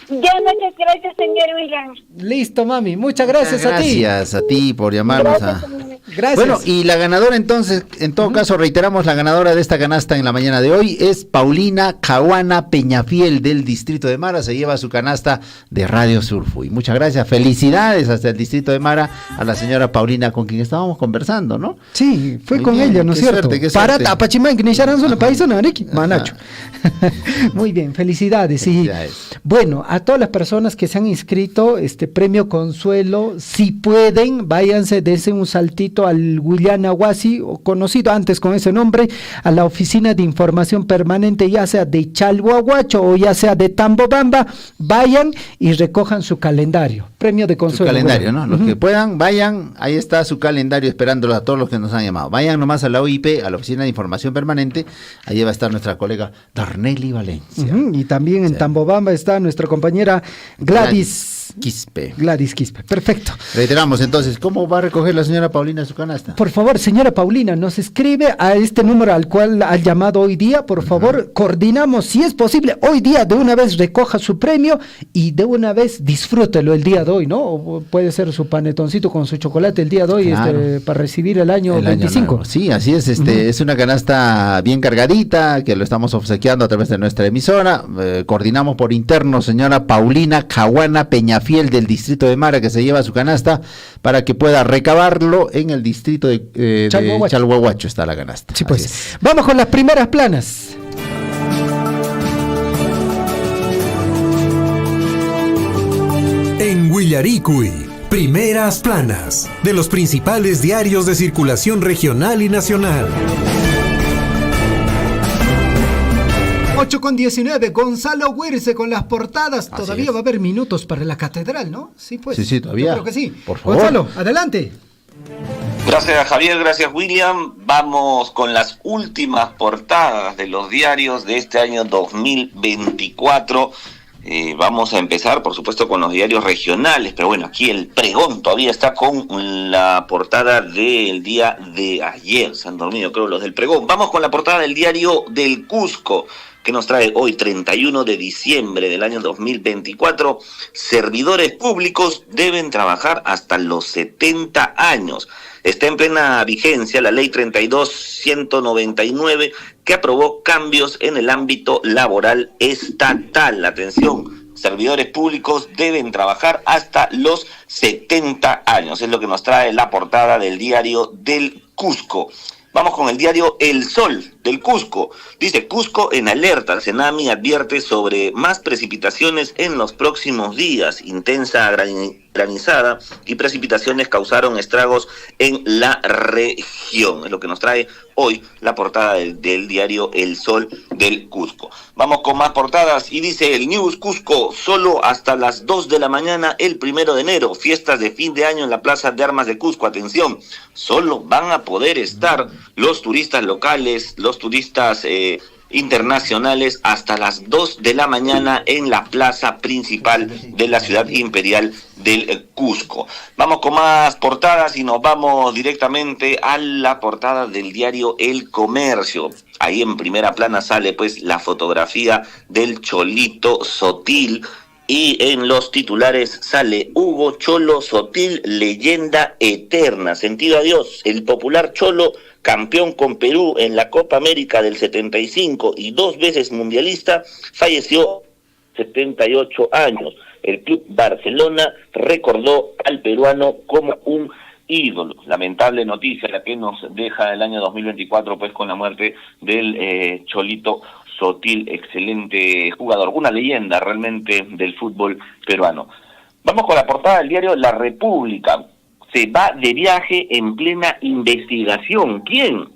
Ya, muchas gracias, señor William. Listo, mami, muchas gracias a ti. Gracias a ti por llamarnos. Gracias. Bueno, y la ganadora entonces, en todo caso, reiteramos, la ganadora de esta canasta en la mañana de hoy es Paulina Cahuana Peñafiel del distrito de Mara, se lleva su canasta de Radio Surfui. Muchas gracias, felicidades hasta el distrito de Mara a la señora Paulina con quien estábamos conversando, ¿no? Sí, fue Muy con bien, ella, ¿no es qué cierto? suerte, qué suerte. Para Tapachimán, que ni una paisa, no, Ariki, Manacho. Muy bien, felicidades. Y bueno, a todas las personas que se han inscrito, premio Consuelo, si pueden, váyanse, dense un saltito al William Aguasi, o conocido antes con ese nombre, a la oficina de información permanente, ya sea de Chalhuahuacho o ya sea de Tambobamba, vayan y recojan su calendario. Premio de Su Consuelo. calendario, bueno. ¿no? Los que puedan, vayan, ahí está su calendario esperándolo a todos los que nos han llamado. Vayan nomás a la OIP, a la Oficina de Información Permanente, ahí va a estar nuestra colega Darnelli Valencia. Y también en Tambobamba está nuestra compañera Gladys Quispe. Gladys Quispe, perfecto. Reiteramos entonces, ¿cómo va a recoger la señora Paulina su canasta? Por favor, señora Paulina, nos escribe a este número al cual ha llamado hoy día, por favor, coordinamos, si es posible, hoy día de una vez recoja su premio y de una vez disfrútelo el día de hoy, ¿no? O puede ser su panetoncito con su chocolate el día de hoy, Claro. Para recibir el año El año 25. nuevo. Sí, así es, es una canasta bien cargadita, que lo estamos obsequiando a través de nuestra emisora. Coordinamos por interno, señora Paulina Cahuana Peñafiel del distrito de Mara, que se lleva su canasta para que pueda recabarlo en el distrito de Chalhuahuacho está la canasta. Sí, pues. Vamos con las primeras planas. En Willaricui, primeras planas de los principales diarios de circulación regional y nacional. 8:19, Gonzalo Huirce con las portadas. Así Todavía es. va a haber minutos para la catedral, ¿no? Sí, pues. Sí, todavía. Yo creo que sí. Por favor. Gonzalo, adelante. Gracias Javier, gracias William. Vamos con las últimas portadas de los diarios de este año 2024. Vamos a empezar, por supuesto, con los diarios regionales, pero bueno, aquí el pregón todavía está con la portada del día de ayer. Se han dormido, creo, los del pregón. Vamos con la portada del diario del Cusco, que nos trae hoy, 31 de diciembre del año 2024. Servidores públicos deben trabajar hasta los 70 años. Está en plena vigencia la ley 32.199 que aprobó cambios en el ámbito laboral estatal. Atención, servidores públicos deben trabajar hasta los 70 años. Es lo que nos trae la portada del diario del Cusco. Vamos con el diario El Sol. del Cusco. Dice, Cusco en alerta. El Senami advierte sobre más precipitaciones en los próximos días. Intensa granizada y precipitaciones causaron estragos en la región. Es lo que nos trae hoy la portada del diario El Sol del Cusco. Vamos con más portadas y dice el News Cusco, solo hasta las 2 de la mañana el 1 de enero, fiestas de fin de año en la Plaza de Armas de Cusco. Atención, solo van a poder estar los turistas locales, los turistas internacionales hasta las 2 de la mañana en la plaza principal de la ciudad imperial del Cusco. Vamos con más portadas y nos vamos directamente a la portada del diario El Comercio. Ahí en primera plana sale pues la fotografía del Cholito Sotil y en los titulares sale Hugo Cholo Sotil, leyenda eterna. Sentido adiós, el popular Cholo, campeón con Perú en la Copa América del 75 y 2 veces mundialista, falleció 78 años. El Club Barcelona recordó al peruano como un ídolo. Lamentable noticia la que nos deja el año 2024 pues con la muerte del Cholito Sotil, excelente jugador, una leyenda realmente del fútbol peruano. Vamos con la portada del diario La República. Se va de viaje en plena investigación. ¿Quién?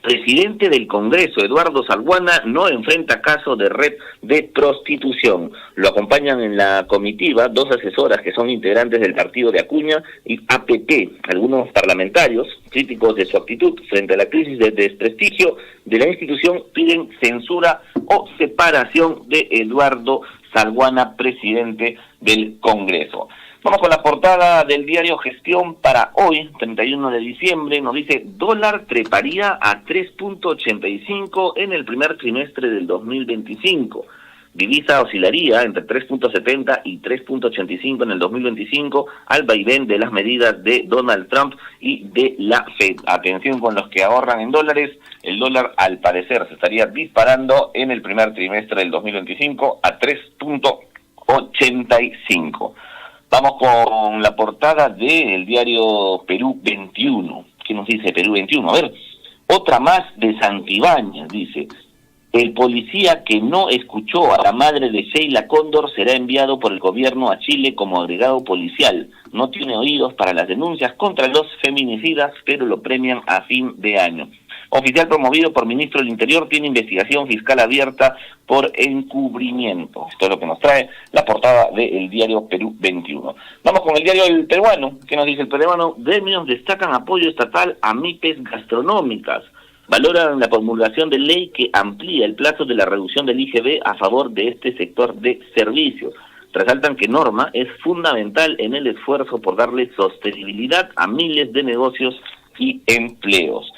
Presidente del Congreso, Eduardo Salguana, no enfrenta caso de red de prostitución. Lo acompañan en la comitiva 2 asesoras que son integrantes del partido de Acuña y APP. Algunos parlamentarios, críticos de su actitud frente a la crisis de desprestigio de la institución, piden censura o separación de Eduardo Salguana, presidente del Congreso. Vamos con la portada del diario Gestión para hoy, 31 de diciembre. Nos dice, dólar treparía a 3.85 en el primer trimestre del 2025. Divisa oscilaría entre 3.70 y 3.85 en el 2025 al vaivén de las medidas de Donald Trump y de la Fed. Atención con los que ahorran en dólares. El dólar al parecer se estaría disparando en el primer trimestre del 2025 a 3.85. Vamos con la portada del diario Perú 21. ¿Qué nos dice Perú 21? A ver, otra más de Santibáñez, dice. El policía que no escuchó a la madre de Sheila Cóndor será enviado por el gobierno a Chile como agregado policial. No tiene oídos para las denuncias contra los feminicidas, pero lo premian a fin de año. Oficial promovido por ministro del Interior tiene investigación fiscal abierta por encubrimiento. Esto es lo que nos trae la portada del diario Perú 21. Vamos con el diario El Peruano. ¿Qué nos dice El Peruano? Gremios destacan apoyo estatal a MIPES gastronómicas. Valoran la promulgación de ley que amplía el plazo de la reducción del IGB a favor de este sector de servicios. Resaltan que Norma es fundamental en el esfuerzo por darle sostenibilidad a miles de negocios y empleos.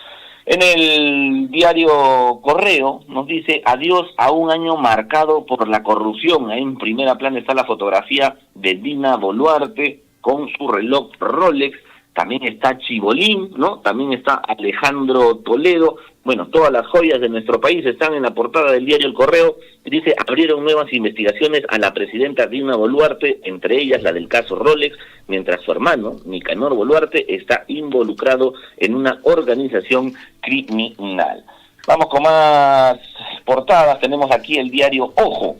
En el diario Correo nos dice adiós a un año marcado por la corrupción. En primera plana está la fotografía de Dina Boluarte con su reloj Rolex. También está Chibolín, ¿no? También está Alejandro Toledo. Bueno, todas las joyas de nuestro país están en la portada del diario El Correo. Dice, abrieron nuevas investigaciones a la presidenta Dina Boluarte, entre ellas la del caso Rolex, mientras su hermano, Nicanor Boluarte, está involucrado en una organización criminal. Vamos con más portadas. Tenemos aquí el diario Ojo.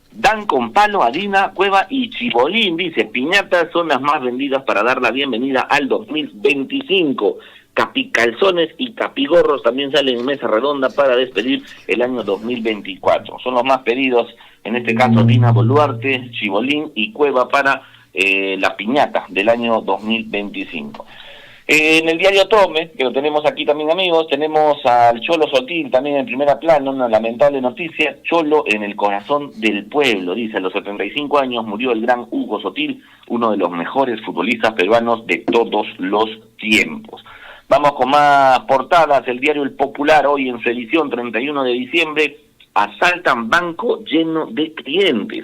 Dan con palo a Dina, Cueva y Chibolín, dice, piñatas son las más vendidas para dar la bienvenida al 2025. Capicalzones y capigorros también salen en mesa redonda para despedir el año 2024. Son los más pedidos, en este caso Dina Boluarte, Chibolín y Cueva para la piñata del año 2025. En el diario Tome, que lo tenemos aquí también, amigos, tenemos al Cholo Sotil también en primera plana, una lamentable noticia. Cholo en el corazón del pueblo, dice, a los 75 años murió el gran Hugo Sotil, uno de los mejores futbolistas peruanos de todos los tiempos. Vamos con más portadas. El diario El Popular, hoy en su edición 31 de diciembre, asaltan banco lleno de clientes.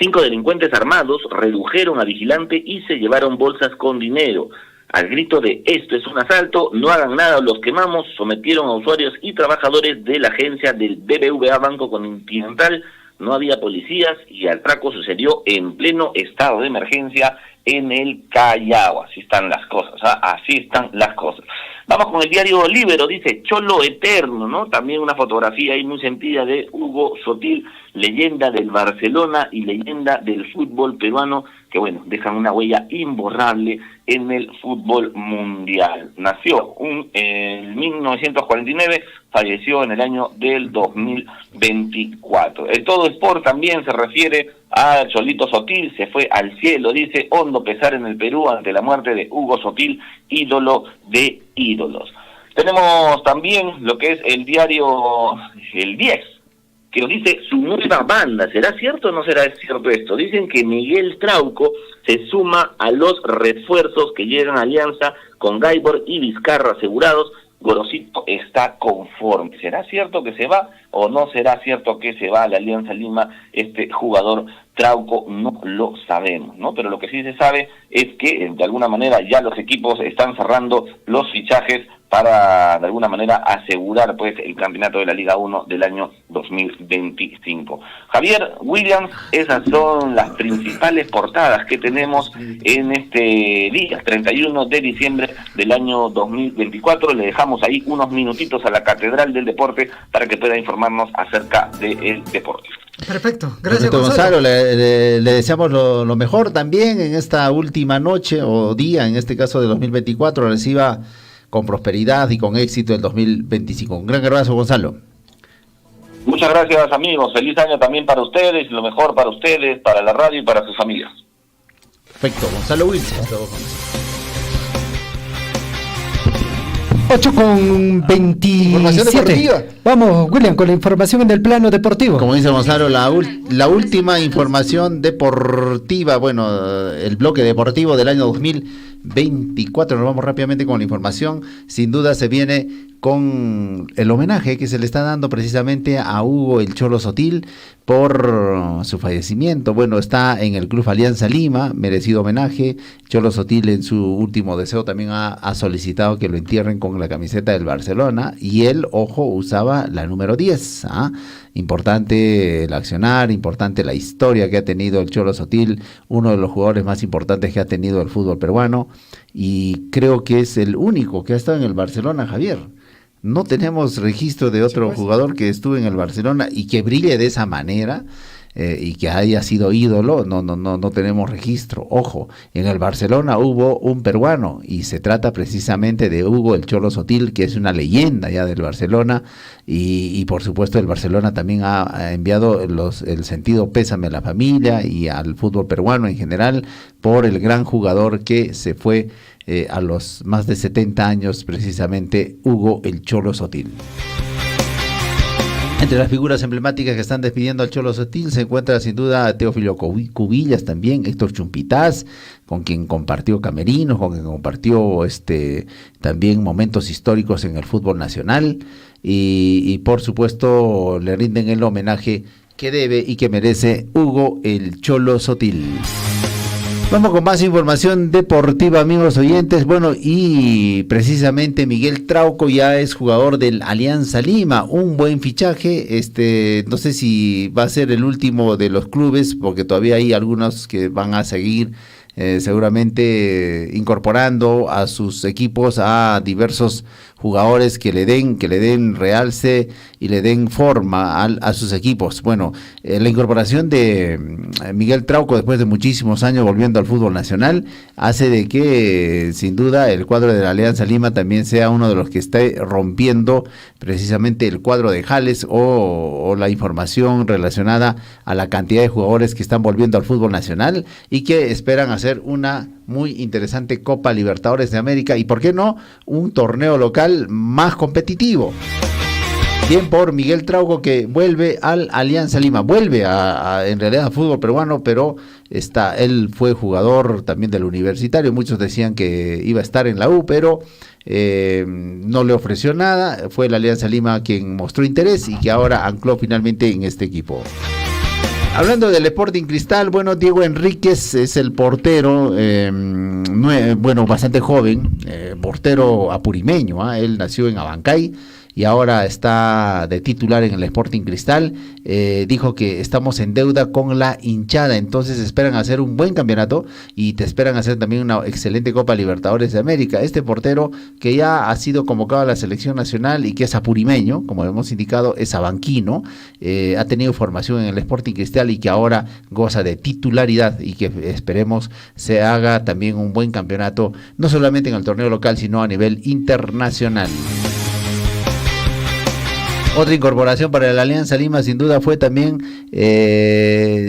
5 delincuentes armados redujeron a vigilante y se llevaron bolsas con dinero. Al grito de esto es un asalto, no hagan nada, los quemamos, sometieron a usuarios y trabajadores de la agencia del BBVA Banco Continental. No había policías y el atraco sucedió en pleno estado de emergencia en el Callao. Así están las cosas, así están las cosas. Vamos con el diario Libero, dice Cholo Eterno, ¿no? También una fotografía ahí muy sentida de Hugo Sotil, leyenda del Barcelona y leyenda del fútbol peruano, que bueno, dejan una huella imborrable en el fútbol mundial. Nació en 1949, falleció en el año del 2024. El Todo Sport también se refiere a Cholito Sotil, se fue al cielo, dice, hondo pesar en el Perú ante la muerte de Hugo Sotil, ídolo de ídolos. Tenemos también lo que es el diario El 10, que nos dice su nueva banda. ¿Será cierto o no será cierto esto? Dicen que Miguel Trauco se suma a los refuerzos que llegan a alianza con Gaibor y Vizcarra asegurados. Gorosito está conforme. ¿Será cierto que se va o no será cierto que se va a la Alianza Lima este jugador Trauco? No lo sabemos, ¿no? Pero lo que sí se sabe es que de alguna manera ya los equipos están cerrando los fichajes para de alguna manera asegurar pues el campeonato de la Liga 1 del año 2025. Javier, Williams, esas son las principales portadas que tenemos en este día, 31 de diciembre del año 2024. Le dejamos ahí unos minutitos a la Catedral del Deporte para que pueda informarnos acerca del deporte. Perfecto, gracias Gonzalo. Le deseamos lo mejor también en esta última noche o día, en este caso de 2024, reciba con prosperidad y con éxito el 2025. Un gran abrazo, Gonzalo. Muchas gracias, amigos. Feliz año también para ustedes, lo mejor para ustedes, para la radio y para sus familias. Perfecto, Gonzalo Wilson. 8:27. Vamos, William, con la información en el plano deportivo. Como dice Gonzalo, la última información deportiva, bueno, el bloque deportivo del año 2024. Nos vamos rápidamente con la información. Sin duda se viene con el homenaje que se le está dando precisamente a Hugo el Cholo Sotil por su fallecimiento. Bueno, está en el Club Alianza Lima, merecido homenaje. Cholo Sotil en su último deseo también ha solicitado que lo entierren con la camiseta del Barcelona y él, ojo, usaba la número 10. Importante el accionar, importante la historia que ha tenido el Cholo Sotil, uno de los jugadores más importantes que ha tenido el fútbol peruano y creo que es el único que ha estado en el Barcelona, Javier. No tenemos registro de otro jugador que estuvo en el Barcelona y que brille de esa manera y que haya sido ídolo. No tenemos registro. Ojo, en el Barcelona hubo un peruano y se trata precisamente de Hugo el Cholo Sotil, que es una leyenda ya del Barcelona y por supuesto el Barcelona también ha enviado el sentido pésame a la familia y al fútbol peruano en general por el gran jugador que se fue a los más de 70 años, precisamente Hugo el Cholo Sotil. Entre las figuras emblemáticas que están despidiendo al Cholo Sotil se encuentra sin duda Teófilo Cubillas también, Héctor Chumpitaz, con quien compartió camerinos, con quien compartió también momentos históricos en el fútbol nacional y por supuesto le rinden el homenaje que debe y que merece Hugo el Cholo Sotil. Vamos con más información deportiva, amigos oyentes. Bueno, y precisamente Miguel Trauco ya es jugador del Alianza Lima, un buen fichaje. No sé si va a ser el último de los clubes, porque todavía hay algunos que van a seguir seguramente incorporando a sus equipos a diversos jugadores que le den realce y le den forma a sus equipos. Bueno, la incorporación de Miguel Trauco después de muchísimos años volviendo al fútbol nacional hace de que sin duda el cuadro de la Alianza Lima también sea uno de los que esté rompiendo precisamente el cuadro de Jales o la información relacionada a la cantidad de jugadores que están volviendo al fútbol nacional y que esperan hacer una muy interesante Copa Libertadores de América y por qué no un torneo local más competitivo. Bien por Miguel Trauco, que vuelve al Alianza Lima, vuelve en realidad al fútbol peruano, pero él fue jugador también del Universitario. Muchos decían que iba a estar en la U, pero no le ofreció nada. Fue la Alianza Lima quien mostró interés y que ahora ancló finalmente en este equipo. Hablando del Sporting Cristal, bueno, Diego Enríquez es el portero, bastante joven, portero apurimeño, él nació en Abancay y ahora está de titular en el Sporting Cristal. Dijo que estamos en deuda con la hinchada, entonces esperan hacer un buen campeonato y te esperan hacer también una excelente Copa Libertadores de América. Este portero que ya ha sido convocado a la selección nacional y que es apurimeño, como hemos indicado, es abanquino, ha tenido formación en el Sporting Cristal y que ahora goza de titularidad y que esperemos se haga también un buen campeonato, no solamente en el torneo local, sino a nivel internacional. Otra incorporación para la Alianza Lima sin duda fue también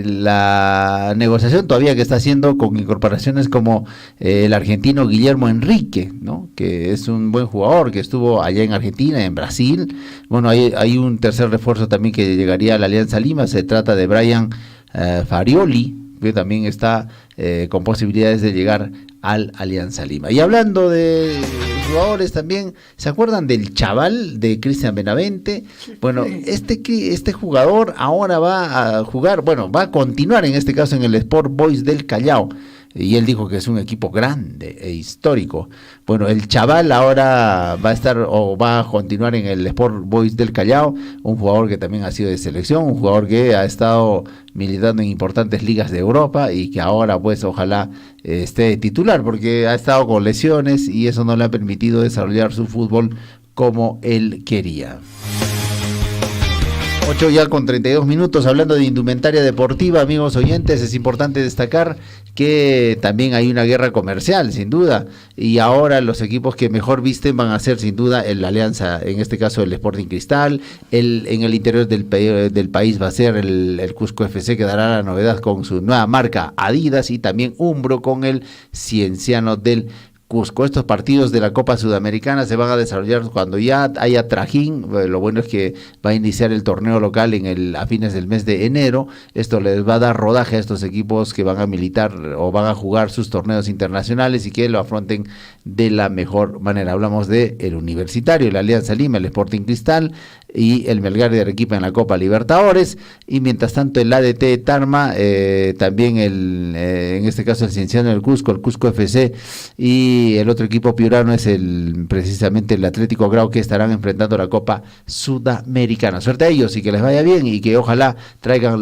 la negociación todavía que está haciendo con incorporaciones como el argentino Guillermo Enrique, ¿no? Que es un buen jugador, que estuvo allá en Argentina, en Brasil. Bueno, hay un tercer refuerzo también que llegaría a la Alianza Lima, se trata de Brian Farioli, que también está con posibilidades de llegar al Alianza Lima. Y hablando de jugadores también, ¿se acuerdan del chaval de Cristian Benavente? Bueno, este jugador ahora va a jugar, bueno, va a continuar en este caso en el Sport Boys del Callao. Y él dijo que es un equipo grande e histórico. Bueno, el chaval ahora va a estar o va a continuar en el Sport Boys del Callao, un jugador que también ha sido de selección, un jugador que ha estado militando en importantes ligas de Europa y que ahora pues ojalá esté titular, porque ha estado con lesiones y eso no le ha permitido desarrollar su fútbol como él quería. 8 ya con 32 minutos, hablando de indumentaria deportiva, amigos oyentes, es importante destacar que también hay una guerra comercial, sin duda, y ahora los equipos que mejor visten van a ser sin duda la Alianza, en este caso el Sporting Cristal, en el interior del país va a ser el Cusco FC, que dará la novedad con su nueva marca Adidas, y también Umbro con el Cienciano del Cusco. Estos partidos de la Copa Sudamericana se van a desarrollar cuando ya haya trajín. Lo bueno es que va a iniciar el torneo local a fines del mes de enero. Esto les va a dar rodaje a estos equipos que van a militar o van a jugar sus torneos internacionales y que lo afronten de la mejor manera. Hablamos de el Universitario, la Alianza Lima, el Sporting Cristal y el Melgar de Arequipa en la Copa Libertadores, y mientras tanto el ADT Tarma, también en este caso el Cienciano del Cusco, el Cusco FC, y el otro equipo piurano es precisamente el Atlético Grau, que estarán enfrentando la Copa Sudamericana. Suerte a ellos y que les vaya bien y que ojalá traigan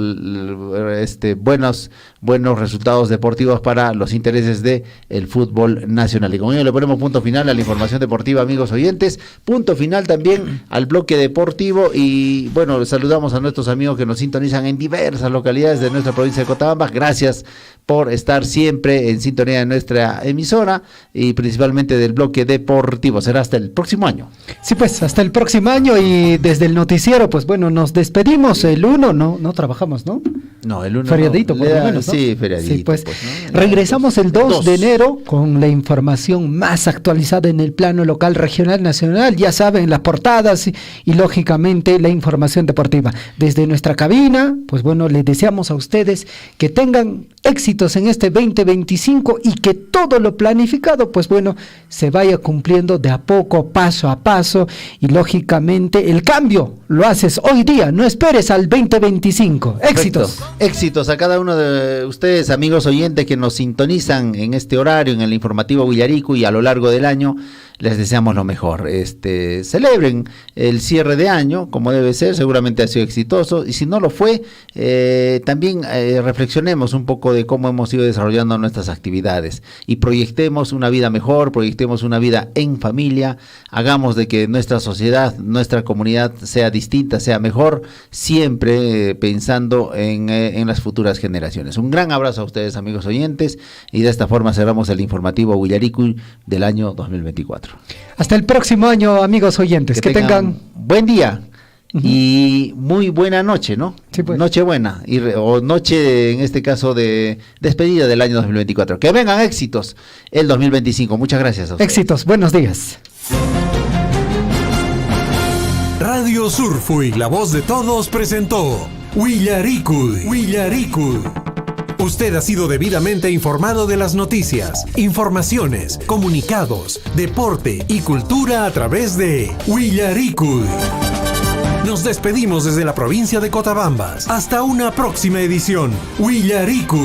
buenos resultados deportivos para los intereses de el fútbol nacional. Y con ello le ponemos punto final a la información deportiva, amigos oyentes, punto final también al bloque deportivo. Y bueno, saludamos a nuestros amigos que nos sintonizan en diversas localidades de nuestra provincia de Cochabamba. Gracias por estar siempre en sintonía de nuestra emisora y principalmente del bloque deportivo. Será hasta el próximo año. Sí, pues hasta el próximo año, y desde el noticiero, pues bueno, nos despedimos. El 1 no trabajamos, ¿no? No, el 1 feriadito, por lo menos, ¿no? Sí, feriadito. Sí, pues, ¿no? Regresamos el 2 de enero con la información más actualizada en el plano local, regional, nacional. Ya saben, las portadas y lógicamente la información deportiva. Desde nuestra cabina, pues bueno, les deseamos a ustedes que tengan éxitos en este 2025 y que todo lo planificado, pues bueno, se vaya cumpliendo de a poco, paso a paso, y lógicamente el cambio lo haces hoy día, no esperes al 2025. Éxitos. Éxitos a cada uno de ustedes, amigos oyentes que nos sintonizan en este horario, en el informativo Huillarico, y a lo largo del año les deseamos lo mejor. Celebren el cierre de año como debe ser, seguramente ha sido exitoso, y si no lo fue, también reflexionemos un poco de cómo hemos ido desarrollando nuestras actividades y proyectemos una vida mejor, proyectemos una vida en familia, hagamos de que nuestra sociedad, nuestra comunidad sea distinta, sea mejor, siempre pensando en las futuras generaciones. Un gran abrazo a ustedes, amigos oyentes, y de esta forma cerramos el informativo Huillarico del año 2024. Hasta el próximo año, amigos oyentes. Que tengan buen día y muy buena noche, ¿no? Sí, pues. Noche buena, o noche, en este caso, de despedida del año 2024. Que vengan éxitos el 2025. Muchas gracias a ustedes. Éxitos, buenos días. Radio Surfui, la voz de todos, presentó Huillarico. Usted ha sido debidamente informado de las noticias, informaciones, comunicados, deporte y cultura a través de Huillarico. Nos despedimos desde la provincia de Cotabambas. Hasta una próxima edición. Huillarico.